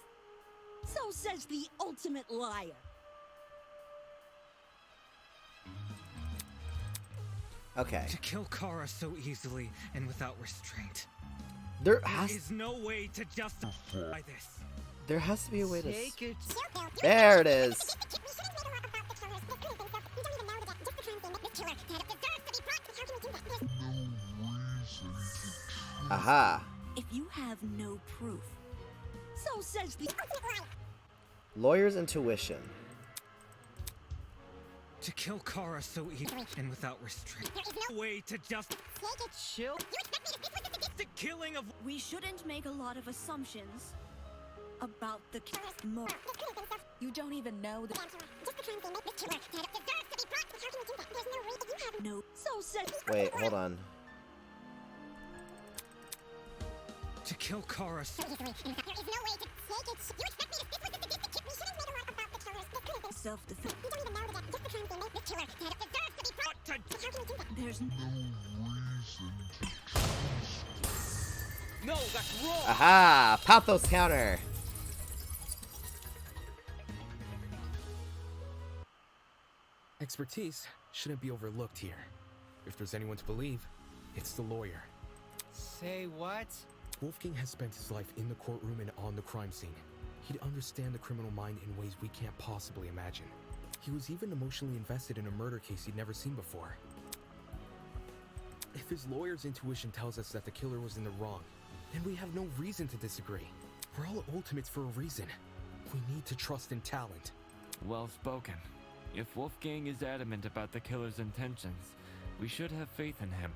So says the ultimate liar. Okay. To kill Kara so easily and without restraint. There is no way to justify this. There has to be a way to. Take it. There it is. Aha. If you have no proof. So says the Lawyer's intuition. To kill Kara so easily and without restraint. There is no way to chill. The killing of. We shouldn't make a lot of assumptions about the more. You don't even know the. No. So says. Wait, hold on. To kill Kara. Self-defense. There's no reason. No, that's wrong. Aha! Pathos counter. Expertise shouldn't be overlooked here. If there's anyone to believe, it's the lawyer. Say what? Wolfgang has spent his life in the courtroom and on the crime scene. He'd understand the criminal mind in ways we can't possibly imagine. He was even emotionally invested in a murder case he'd never seen before. If his lawyer's intuition tells us that the killer was in the wrong, then we have no reason to disagree. We're all ultimates for a reason. We need to trust in talent. Well spoken. If Wolfgang is adamant about the killer's intentions, we should have faith in him.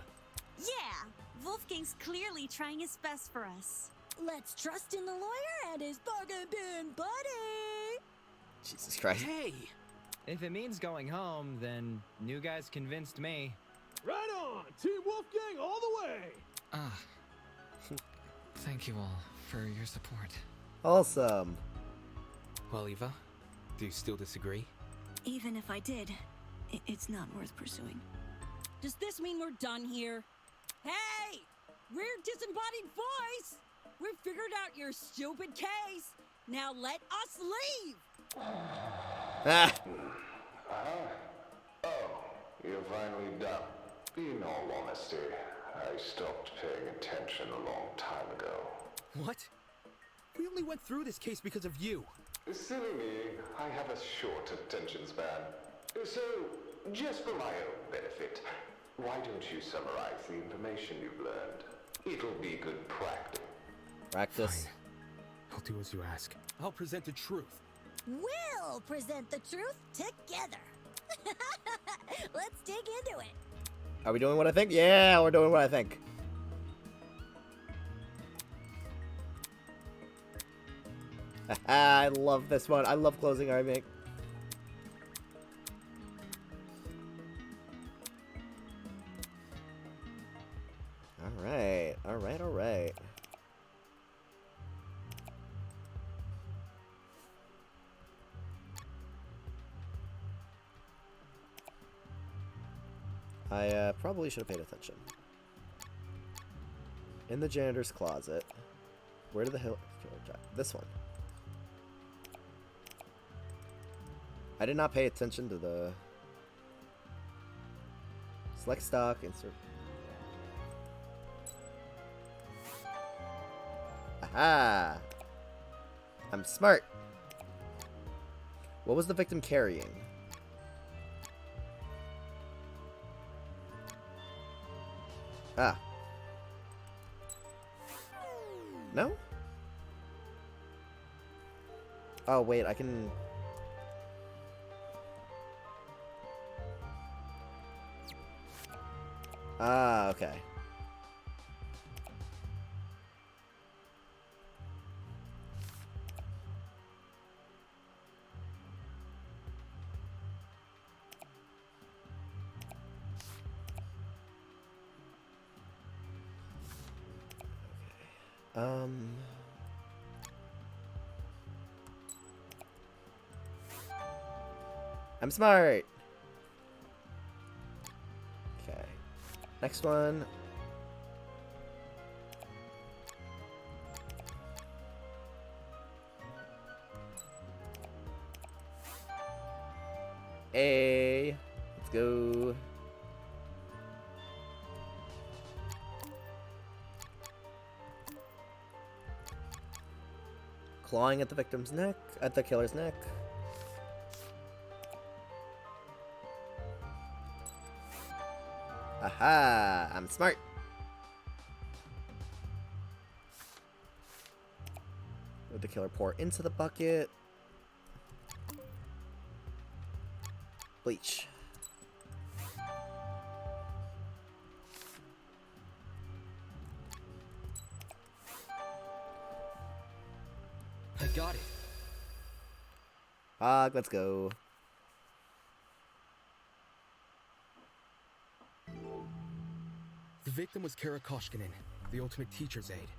Yeah! Wolfgang's clearly trying his best for us. Let's trust in the lawyer and his bargain bin buddy. Jesus Christ. Hey! If it means going home, then new guys convinced me. Right on! Team Wolfgang all the way! Ah. Thank you all for your support. Awesome. Well, Eva, do you still disagree? Even if I did, it's not worth pursuing. Does this mean we're done here? Hey! We're disembodied voice! We figured out your stupid case! Now let us leave! Ah. Oh, you're finally done. In all honesty, I stopped paying attention a long time ago. What? We only went through this case because of you. Silly me, I have a short attention span. So, just for my own benefit, why don't you summarize the information you've learned? It'll be good practice. Practice. Fine. I'll do as you ask. I'll present the truth. We'll present the truth together. Let's dig into it. Are we doing what I think? Yeah, we're doing what I think. I love this one. I love closing argument. Alright, alright, alright. I probably should have paid attention. In the janitor's closet. Where did the killer jack? This one. I did not pay attention to the select stock, insert. Aha! I'm smart. What was the victim carrying? Ah. No? Oh, wait, I can... Ah, okay. I'm smart. Okay. Next one. A. Let's go. Clawing at the victim's neck, at the killer's neck. Aha! I'm smart. Let the killer pour into the bucket. Bleach. I got it. Let's go. The victim was Kara Koshkinen, the ultimate teacher's aide.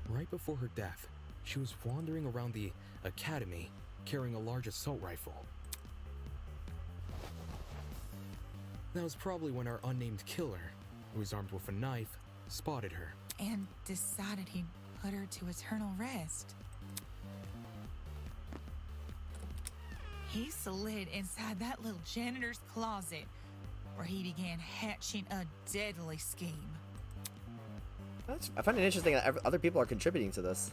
Right before her death, she was wandering around the academy carrying a large assault rifle. That was probably when our unnamed killer, who was armed with a knife, spotted her. And decided he'd put her to eternal rest. He slid inside that little janitor's closet, where he began hatching a deadly scheme. I find it interesting that other people are contributing to this.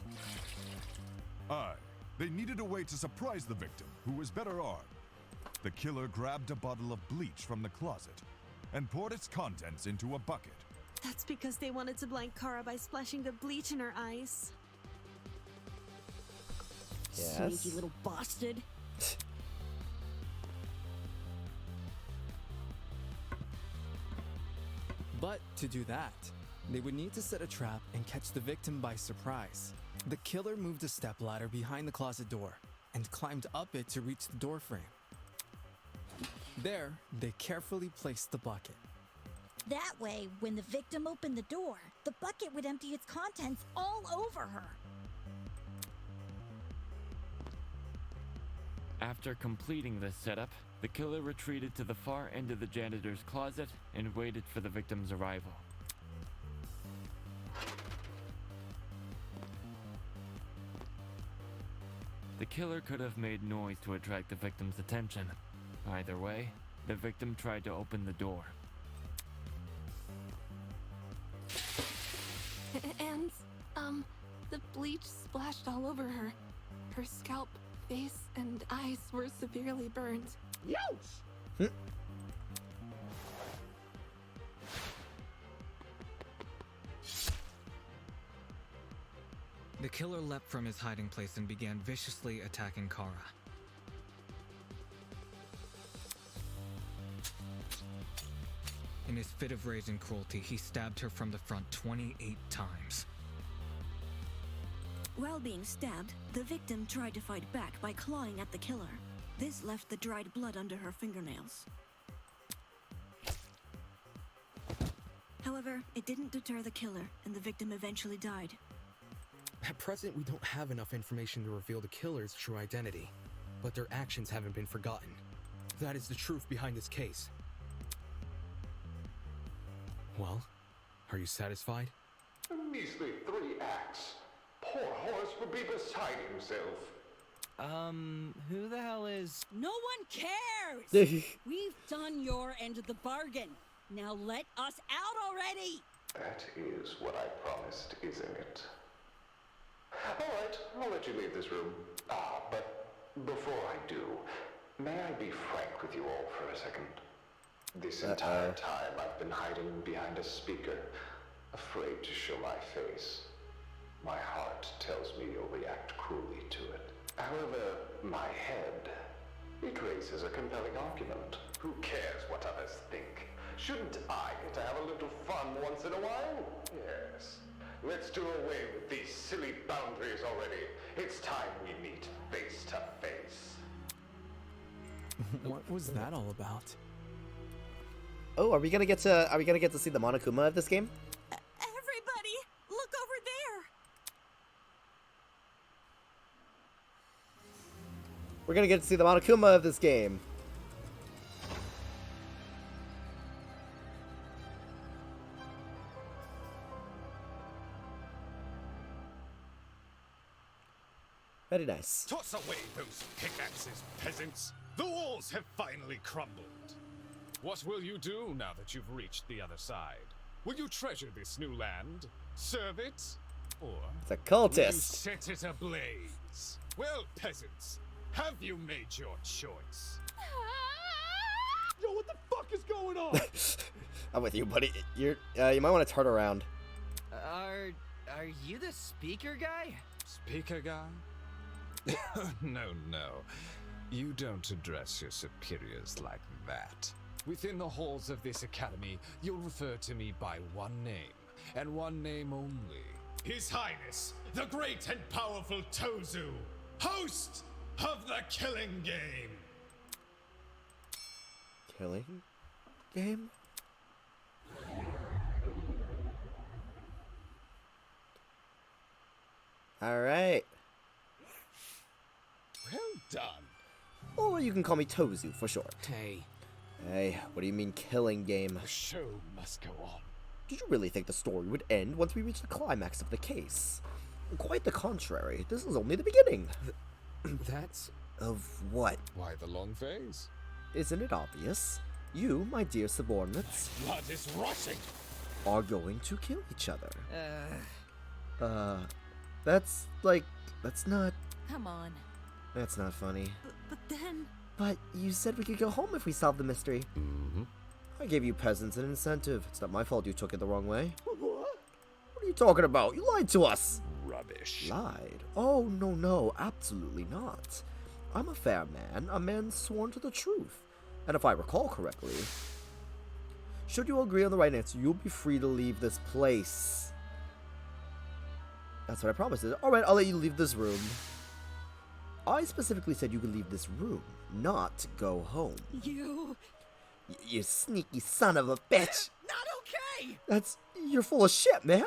Aye. They needed a way to surprise the victim, who was better armed. The killer grabbed a bottle of bleach from the closet and poured its contents into a bucket. That's because they wanted to blind Kara by splashing the bleach in her eyes. Yes. Sneaky little bastard. But to do that, they would need to set a trap and catch the victim by surprise. The killer moved a stepladder behind the closet door and climbed up it to reach the door frame. There, they carefully placed the bucket. That way, when the victim opened the door, the bucket would empty its contents all over her. After completing this setup, the killer retreated to the far end of the janitor's closet and waited for the victim's arrival. The killer could have made noise to attract the victim's attention. Either way, the victim tried to open the door. And, the bleach splashed all over her. Her scalp, face, and eyes were severely burned. Youch! The killer leapt from his hiding place and began viciously attacking Kara. In his fit of rage and cruelty, he stabbed her from the front 28 times. While being stabbed, the victim tried to fight back by clawing at the killer. This left the dried blood under her fingernails. However, it didn't deter the killer, and the victim eventually died. At present, we don't have enough information to reveal the killer's true identity, but their actions haven't been forgotten. That is the truth behind this case. Well, are you satisfied? A measly 3 acts. Poor Horace would be beside himself. Who the hell is... No one cares! We've done your end of the bargain. Now let us out already! That is what I promised, isn't it? Alright, I'll let you leave this room. But before I do, may I be frank with you all for a second? This entire time I've been hiding behind a speaker, afraid to show my face. My heart tells me you'll react cruelly to it. However, my head, it raises a compelling argument. Who cares what others think? Shouldn't I get to have a little fun once in a while? Yes. Let's do away with these silly boundaries already. It's time we meet face to face. What was that all about? Oh, are we gonna get to see the Monokuma of this game? Everybody, look over there. We're gonna get to see the Monokuma of this game. Very nice. Toss away those pickaxes, peasants. The walls have finally crumbled. What will you do now that you've reached the other side? Will you treasure this new land? Serve it? Or It's a will you cultist. set it ablaze? Well, peasants, have you made your choice? Yo, what the fuck is going on? I'm with you, buddy. You might want to turn around. Are you the speaker guy? Speaker guy? No. You don't address your superiors like that. Within the halls of this academy, you'll refer to me by one name, and one name only. His Highness, the great and powerful Tozu, host of the Killing Game. Killing game? Alright. Well done. Or you can call me Tozu for short. Hey. Hey, what do you mean killing game? The show must go on. Did you really think the story would end once we reached the climax of the case? Quite the contrary. This is only the beginning. That's... Of what? Why the long phase? Isn't it obvious? You, my dear subordinates, Blood is rushing. are going to kill each other. That's not... Come on. That's not funny. But then... But you said we could go home if we solved the mystery. Mm-hmm. I gave you peasants an incentive. It's not my fault you took it the wrong way. What are you talking about? You lied to us. Rubbish. Lied? Oh, no, absolutely not. I'm a fair man, a man sworn to the truth. And if I recall correctly, should you agree on the right answer, you'll be free to leave this place. That's what I promised. Alright, I'll let you leave this room. I specifically said you could leave this room, not go home. You sneaky son of a bitch! Not okay! You're full of shit, man!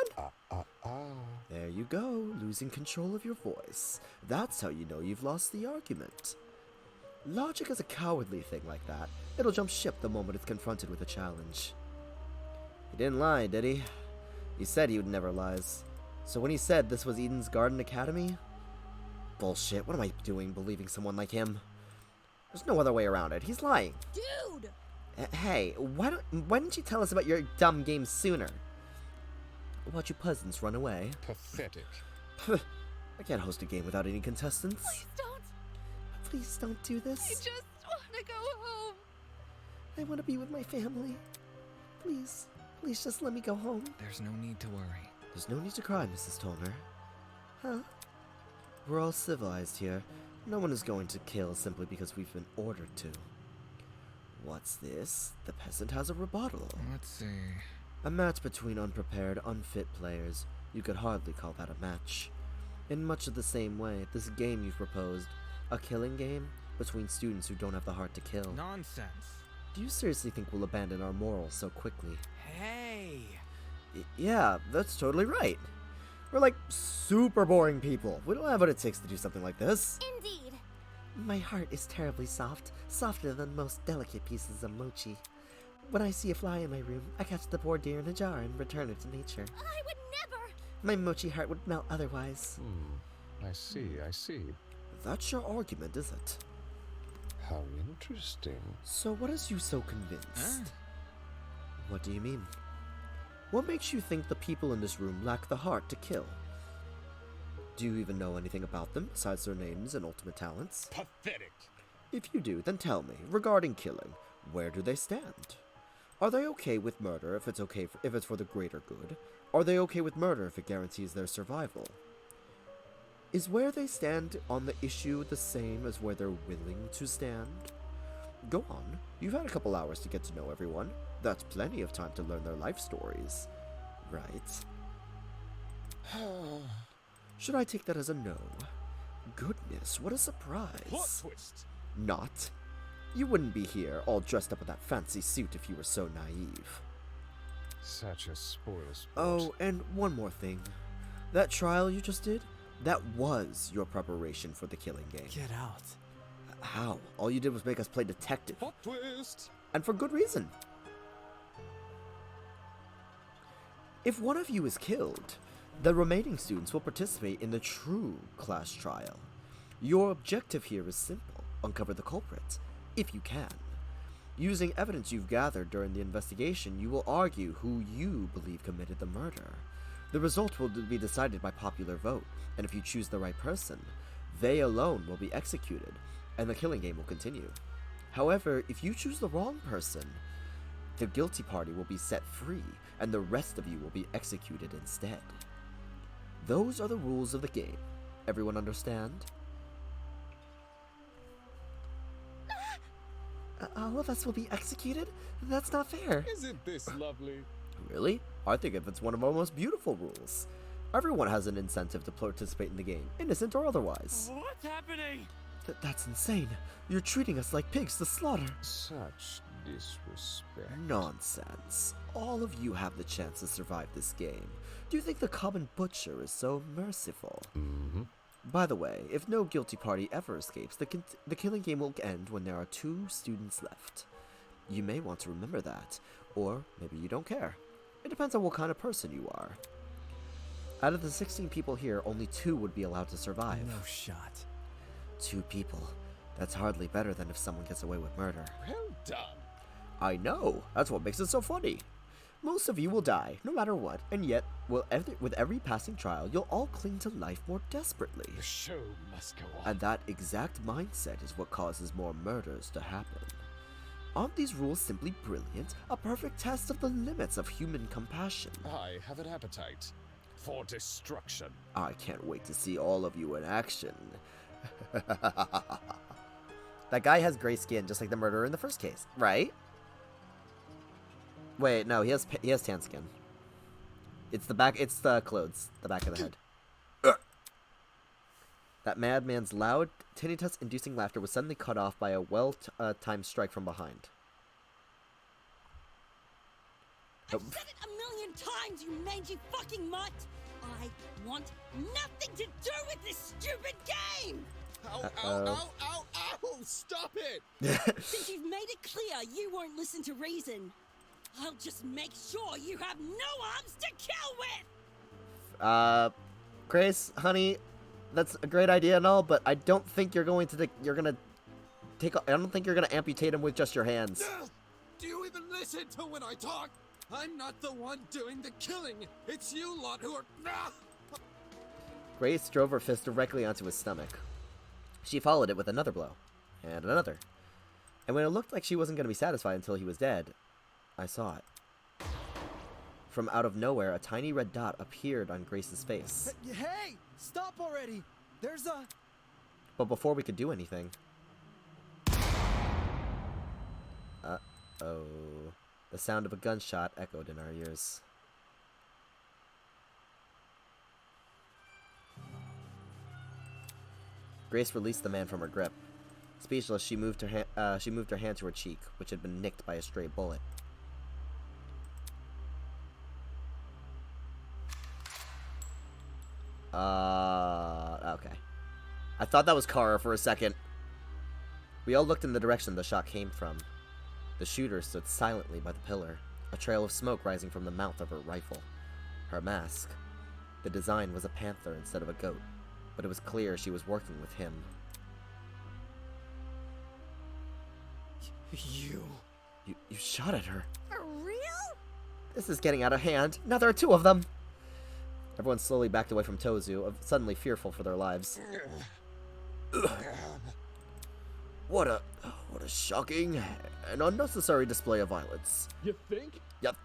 There you go, losing control of your voice. That's how you know you've lost the argument. Logic is a cowardly thing like that. It'll jump ship the moment it's confronted with a challenge. He didn't lie, did he? He said he would never lies. So when he said this was Eden's Garden Academy? Bullshit, what am I doing believing someone like him? There's no other way around it. He's lying. Dude! Hey, why didn't you tell us about your dumb game sooner? Watch you peasants run away. Pathetic. I can't host a game without any contestants. Please don't. Please don't do this. I just want to go home. I want to be with my family. Please just let me go home. There's no need to worry. There's no need to cry, Mrs. Toner. Huh? We're all civilized here. No one is going to kill simply because we've been ordered to. What's this? The peasant has a rebuttal. Let's see. A match between unprepared, unfit players. You could hardly call that a match. In much of the same way, this game you've proposed, a killing game between students who don't have the heart to kill. Nonsense. Do you seriously think we'll abandon our morals so quickly? Hey! Yeah, that's totally right. We're like super boring people. We don't have what it takes to do something like this. Indeed. My heart is terribly soft, softer than most delicate pieces of mochi. When I see a fly in my room, I catch the poor deer in a jar and return it to nature. I would never! My mochi heart would melt otherwise. I see. That's your argument, is it? How interesting. So what has you so convinced? What do you mean? What makes you think the people in this room lack the heart to kill? Do you even know anything about them besides their names and ultimate talents? Pathetic. If you do, then tell me, regarding killing, where do they stand? Are they okay with murder if it's for the greater good? Are they okay with murder if it guarantees their survival? Is where they stand on the issue the same as where they're willing to stand? Go on. You've had a couple hours to get to know everyone. That's plenty of time to learn their life stories. Right? Should I take that as a no? Goodness, what a surprise. Plot twist. Not. You wouldn't be here all dressed up in that fancy suit if you were so naive. Such a spoil sport. Oh, and one more thing. That trial you just did, that was your preparation for the killing game. Get out. How? All you did was make us play detective. Plot twist. And for good reason. If one of you is killed, the remaining students will participate in the true class trial. Your objective here is simple. Uncover the culprit, if you can. Using evidence you've gathered during the investigation, you will argue who you believe committed the murder. The result will be decided by popular vote, and if you choose the right person, they alone will be executed, and the killing game will continue. However, if you choose the wrong person, the guilty party will be set free, and the rest of you will be executed instead. Those are the rules of the game. Everyone understand? All of us will be executed? That's not fair. Isn't this lovely? Really? I think it's one of our most beautiful rules. Everyone has an incentive to participate in the game, innocent or otherwise. What's happening? That's insane. You're treating us like pigs to slaughter. Such disrespect. Nonsense. All of you have the chance to survive this game. Do you think the common butcher is so merciful? By the way, if no guilty party ever escapes, the killing game will end when there are 2 students left. You may want to remember that, or maybe you don't care. It depends on what kind of person you are. Out of the 16 people here, only 2 would be allowed to survive. No shot. 2 people. That's hardly better than if someone gets away with murder. Well done. I know. That's what makes it so funny. Most of you will die, no matter what, and yet, with every passing trial, you'll all cling to life more desperately. The show must go on. And that exact mindset is what causes more murders to happen. Aren't these rules simply brilliant? A perfect test of the limits of human compassion. I have an appetite for destruction. I can't wait to see all of you in action. That guy has gray skin, just like the murderer in the first case, right? Wait, no, he has tan skin. It's the clothes, the back of the head. That madman's loud, tinnitus-inducing laughter was suddenly cut off by a well-timed strike from behind. I've said it a million times, you mangy fucking mutt! I want nothing to do with this stupid game! Ow, ow, ow, ow! Stop it! Since you've made it clear you won't listen to reason, I'll just make sure you have no arms to kill with! Grace, honey, that's a great idea and all, but I don't think you're going to I don't think you're gonna amputate him with just your hands. Do you even listen to when I talk? I'm not the one doing the killing. It's you lot who are... Grace drove her fist directly onto his stomach. She followed it with another blow, and another. And when it looked like she wasn't going to be satisfied until he was dead, I saw it. From out of nowhere, a tiny red dot appeared on Grace's face. Hey! Stop already! There's a... But before we could do anything... Uh-oh. The sound of a gunshot echoed in our ears. Grace released the man from her grip. Speechless, she moved her hand to her cheek, which had been nicked by a stray bullet. Okay. I thought that was Kara for a second. We all looked in the direction the shot came from. The shooter stood silently by the pillar, a trail of smoke rising from the mouth of her rifle. Her mask. The design was a panther instead of a goat, but it was clear she was working with him. You shot at her. For real? This is getting out of hand. Now there are two of them. Everyone slowly backed away from Tozu, suddenly fearful for their lives. What a shocking and unnecessary display of violence. You think? Yep.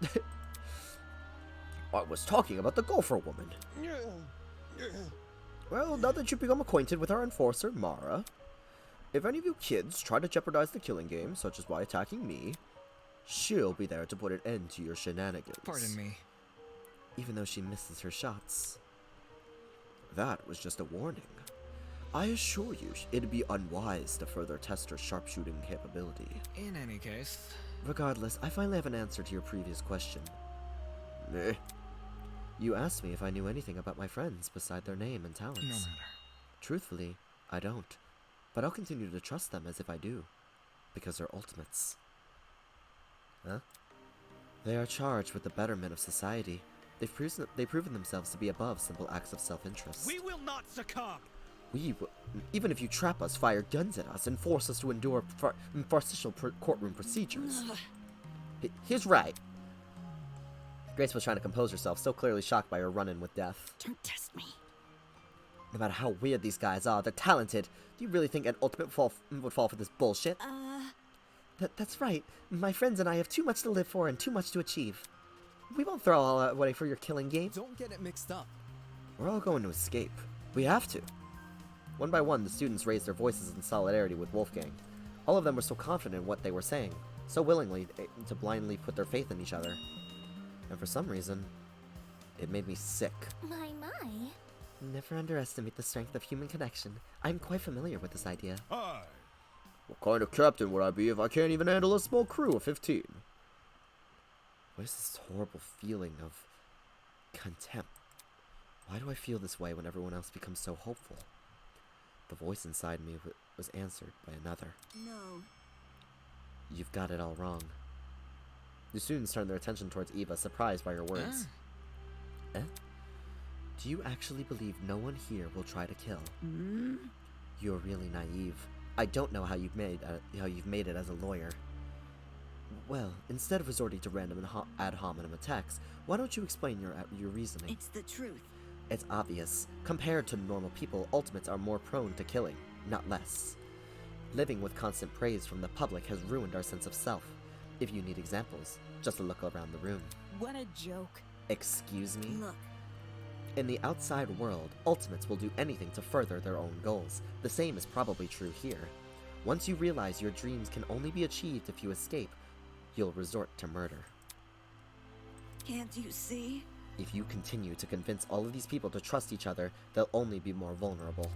I was talking about the golfer woman. Well, now that you've become acquainted with our enforcer, Mara, if any of you kids try to jeopardize the killing game, such as by attacking me, she'll be there to put an end to your shenanigans. Pardon me. Even though she misses her shots. That was just a warning. I assure you, it'd be unwise to further test her sharpshooting capability. In any case... Regardless, I finally have an answer to your previous question. Meh. You asked me if I knew anything about my friends beside their name and talents. No matter. Truthfully, I don't. But I'll continue to trust them as if I do. Because they're ultimates. Huh? They are charged with the betterment of society. They've proven themselves to be above simple acts of self-interest. We will not succumb! Even if you trap us, fire guns at us, and force us to endure farcical courtroom procedures. He's right. Grace was trying to compose herself, so clearly shocked by her run-in with death. Don't test me. No matter how weird these guys are, they're talented. Do you really think an ultimate would fall for this bullshit? That's right. My friends and I have too much to live for and too much to achieve. We won't throw all that away for your killing game. Don't get it mixed up. We're all going to escape. We have to. One by one, the students raised their voices in solidarity with Wolfgang. All of them were so confident in what they were saying, so willingly to blindly put their faith in each other. And for some reason, it made me sick. My. Never underestimate the strength of human connection. I'm quite familiar with this idea. Aye. What kind of captain would I be if I can't even handle a small crew of 15? What is this horrible feeling of contempt? Why do I feel this way when everyone else becomes so hopeful? The voice inside me was answered by another. No. You've got it all wrong. The students turned their attention towards Eva, surprised by her words. Eh? Do you actually believe no one here will try to kill? You're really naive. I don't know how you've made it as a lawyer. Well, instead of resorting to random and ad hominem attacks, why don't you explain your reasoning? It's the truth. It's obvious. Compared to normal people, ultimates are more prone to killing, not less. Living with constant praise from the public has ruined our sense of self. If you need examples, just look around the room. What a joke. Excuse me? Look. In the outside world, ultimates will do anything to further their own goals. The same is probably true here. Once you realize your dreams can only be achieved if you escape, you'll resort to murder. Can't you see? If you continue to convince all of these people to trust each other, they'll only be more vulnerable.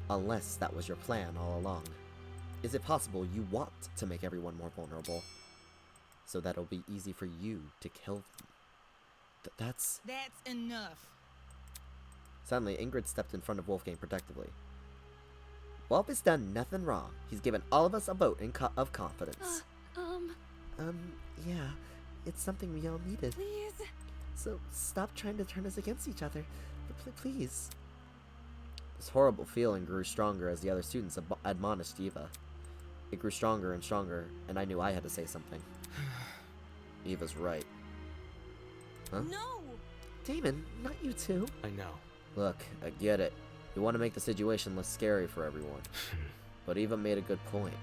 Unless that was your plan all along. Is it possible you want to make everyone more vulnerable? So that it'll be easy for you to kill them. That's enough. Suddenly, Ingrid stepped in front of Wolfgang protectively. Wolf has done nothing wrong. He's given all of us a vote of confidence. Yeah. It's something we all needed. Please. So stop trying to turn us against each other. Please. This horrible feeling grew stronger as the other students admonished Eva. It grew stronger and stronger, and I knew I had to say something. Eva's right. Huh? No! Damon, not you two. I know. Look, I get it. You want to make the situation less scary for everyone. But Eva made a good point.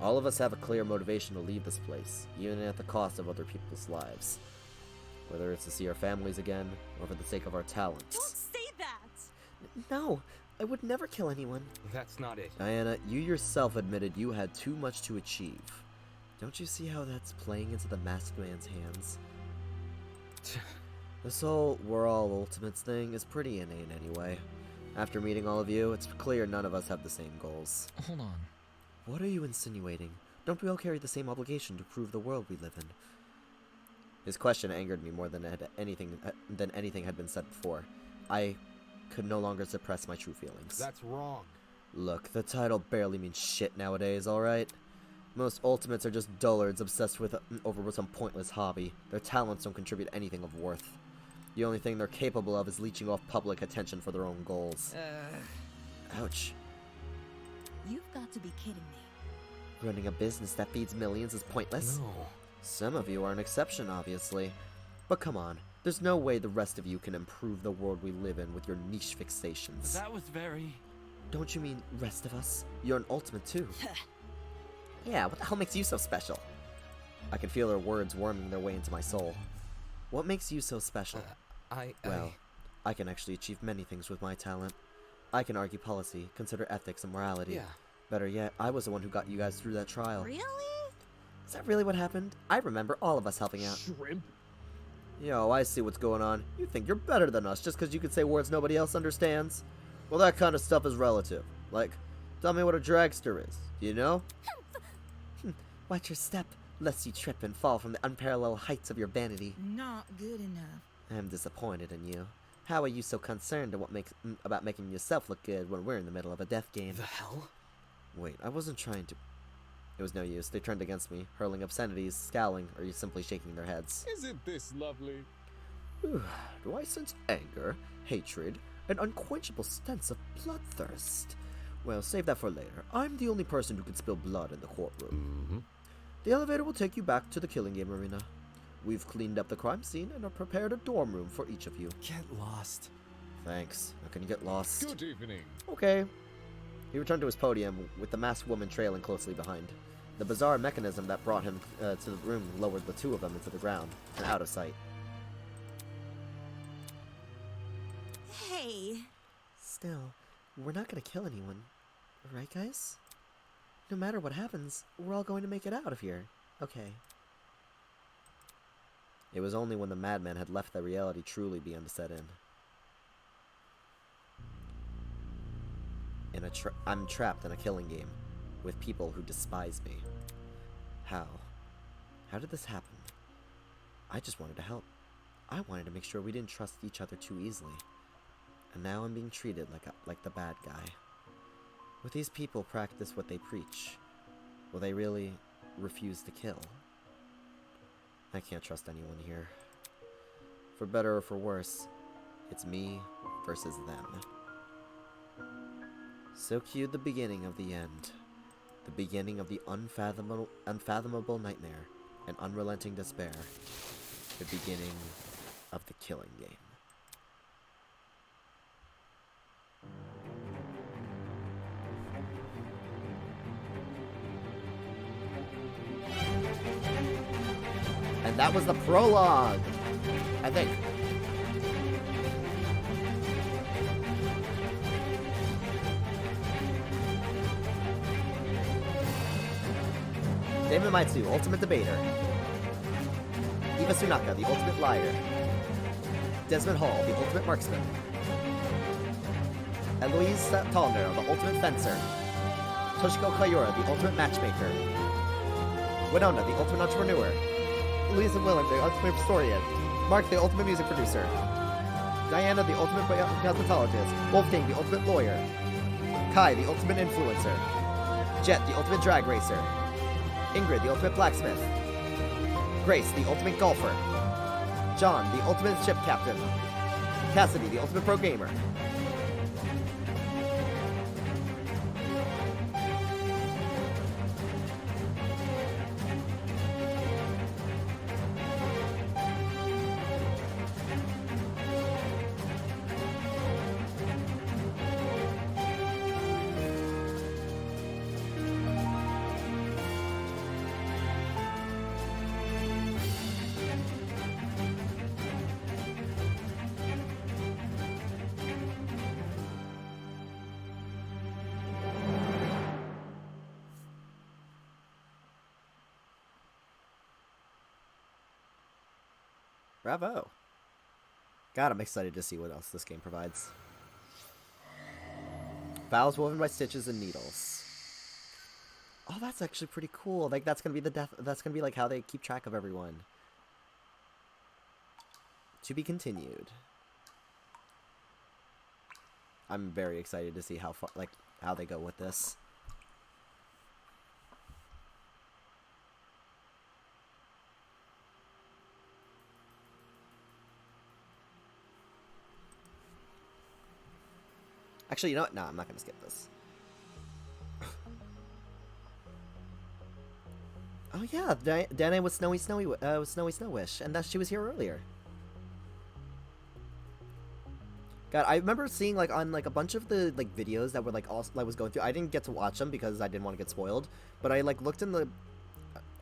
All of us have a clear motivation to leave this place, even at the cost of other people's lives. Whether it's to see our families again, or for the sake of our talents. Don't say that! No, I would never kill anyone. That's not it. Diana, you yourself admitted you had too much to achieve. Don't you see how that's playing into the masked man's hands? This whole we're all ultimates thing is pretty inane anyway. After meeting all of you, it's clear none of us have the same goals. Hold on. What are you insinuating? Don't we all carry the same obligation to prove the world we live in? His question angered me more than anything had been said before. I could no longer suppress my true feelings. That's wrong. Look, the title barely means shit nowadays, alright? Most ultimates are just dullards obsessed with over some pointless hobby. Their talents don't contribute anything of worth. The only thing they're capable of is leeching off public attention for their own goals. Ouch. You've got to be kidding me. Running a business that feeds millions is pointless? No. Some of you are an exception, obviously. But come on, there's no way the rest of you can improve the world we live in with your niche fixations. That was very... Don't you mean rest of us? You're an ultimate too. Yeah, what the hell makes you so special? I can feel her words worming their way into my soul. What makes you so special? Well, I can actually achieve many things with my talent. I can argue policy, consider ethics and morality. Yeah. Better yet, I was the one who got you guys through that trial. Really? Is that really what happened? I remember all of us helping out. Shrimp? Yo, I see what's going on. You think you're better than us just because you can say words nobody else understands? Well, that kind of stuff is relative. Like, tell me what a dragster is, you know? Watch your step, lest you trip and fall from the unparalleled heights of your vanity. Not good enough. I'm disappointed in you. How are you so concerned about making yourself look good when we're in the middle of a death game? The hell? Wait, I wasn't trying to... It was no use. They turned against me, hurling obscenities, scowling, or simply shaking their heads. Isn't this lovely? Do I sense anger, hatred, an unquenchable sense of bloodthirst? Well, save that for later. I'm the only person who can spill blood in the courtroom. The elevator will take you back to the killing game arena. We've cleaned up the crime scene and have prepared a dorm room for each of you. Get lost. Thanks. How can you get lost? Good evening. Okay. He returned to his podium, with the masked woman trailing closely behind. The bizarre mechanism that brought him to the room lowered the two of them into the ground and out of sight. Hey. Still, we're not gonna kill anyone. Right, guys? No matter what happens, we're all going to make it out of here. Okay. It was only when the madman had left that reality truly began to set in. I'm trapped in a killing game with people who despise me. How? How did this happen? I just wanted to help. I wanted to make sure we didn't trust each other too easily. And now I'm being treated like the bad guy. Will these people practice what they preach? Will they really refuse to kill? I can't trust anyone here. For better or for worse, it's me versus them. So cued the beginning of the end. The beginning of the unfathomable nightmare and unrelenting despair. The beginning of the killing game. And that was the prologue, I think. David Maitsu, Ultimate Debater. Eva Sunaka, the Ultimate Liar. Desmond Hall, the Ultimate Marksman. Eloise Tallner, the Ultimate Fencer. Toshiko Kayura, the Ultimate Matchmaker. Winona, the Ultimate Entrepreneur. Louise Willem, the Ultimate Historian. Mark, the Ultimate Music Producer. Diana, the Ultimate Cosmetologist. Wolfgang, the Ultimate Lawyer. Kai, the Ultimate Influencer. Jet, the Ultimate Drag Racer. Ingrid, the Ultimate Blacksmith. Grace, the Ultimate Golfer. John, the Ultimate Ship Captain. Cassidy, the Ultimate Pro Gamer. Bravo. God, I'm excited to see what else this game provides. Vows woven by stitches and needles. Oh, that's actually pretty cool. Like, that's gonna be that's gonna be like how they keep track of everyone. To be continued. I'm very excited to see how far, like, how they go with this. Actually, you know what? No, I'm not gonna skip this. Oh yeah, Dana was Snowy Snow Wish, and that she was here earlier. God, I remember seeing like on like a bunch of the like videos that were like also I was going through. I didn't get to watch them because I didn't want to get spoiled. But I like looked in the,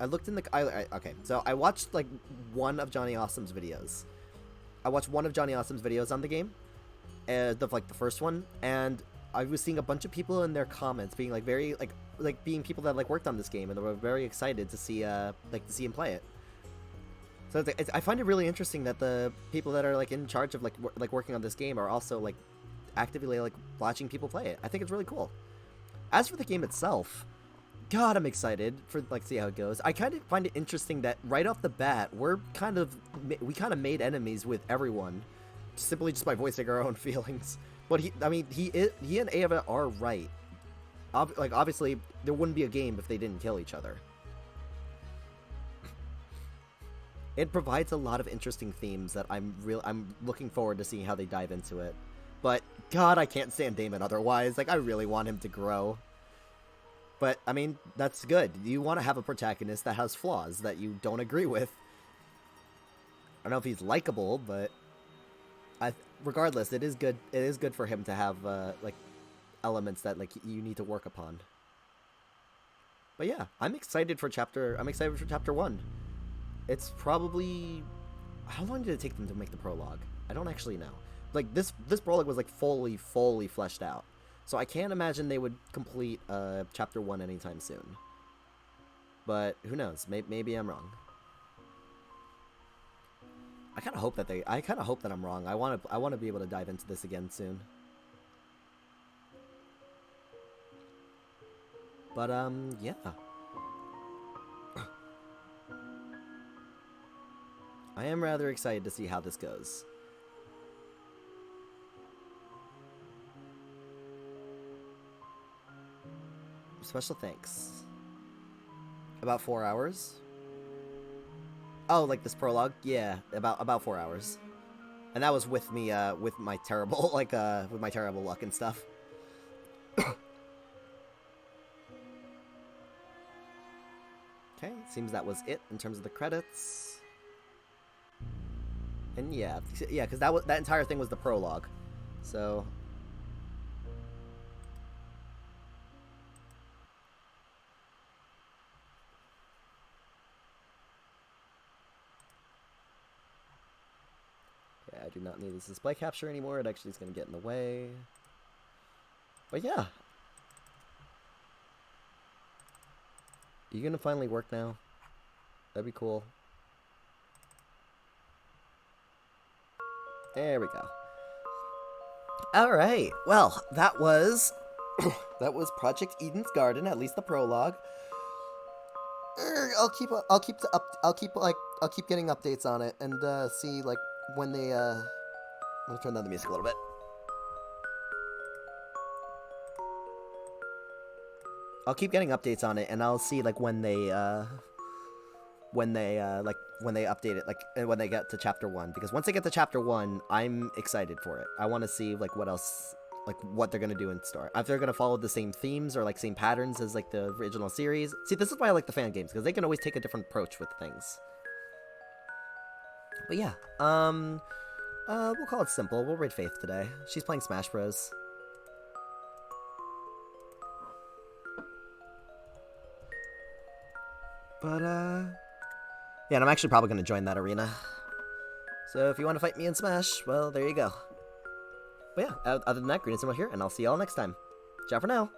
okay. So I watched like one of Johnny Awesome's videos. I watched one of Johnny Awesome's videos on the game, like the first one, and I was seeing a bunch of people in their comments being like very like being people that like worked on this game and they were very excited to see to see him play it. So I find it really interesting that the people that are like in charge of like working on this game are also like actively like watching people play it. I think it's really cool. As for the game itself, God, I'm excited for like see how it goes. I kind of find it interesting that right off the bat we kind of made enemies with everyone, simply just by voicing our own feelings. But he and Ava are right. Like obviously there wouldn't be a game if they didn't kill each other. It provides a lot of interesting themes that I'm looking forward to seeing how they dive into it. But God, I can't stand Damon otherwise. Like I really want him to grow. But I mean, that's good. You want to have a protagonist that has flaws that you don't agree with. I don't know if he's likable, but regardless, it is good. It is good for him to have like elements that like you need to work upon. But yeah, I'm excited for chapter 1. It's probably... How long did it take them to make the prologue? I don't actually know. Like, this prologue was, like, fully fleshed out. So I can't imagine they would complete Chapter 1 anytime soon. But, who knows? Maybe I'm wrong. I kind of hope that I'm wrong. I want to be able to dive into this again soon. But, yeah. I am rather excited to see how this goes. Special thanks. About 4 hours? Oh, like this prologue? Yeah, about 4 hours. And that was with me, with my terrible, with my terrible luck and stuff. Okay, seems that was it in terms of the credits. And yeah, because that entire thing was the prologue, so. Okay, I do not need this display capture anymore. It actually is going to get in the way. But yeah. Are you going to finally work now? That'd be cool. There we go. Alright, well, that was that was Project Eden's Garden, at least the prologue. I'll keep getting updates on it and see like when they I'm gonna turn down the music a little bit. I'll keep getting updates on it and I'll see like when they update it, like when they get to chapter 1, because once they get to chapter 1, I'm excited for it. I want to see like what else, like what they're gonna do in story. If they're gonna follow the same themes or like same patterns as like the original series. See, this is why I like the fan games, because they can always take a different approach with things. But yeah, we'll call it simple. We'll raid Faith today. She's playing Smash Bros. But yeah, and I'm actually probably going to join that arena. So if you want to fight me in Smash, well, there you go. But yeah, other than that, Green is here, and I'll see y'all next time. Ciao for now.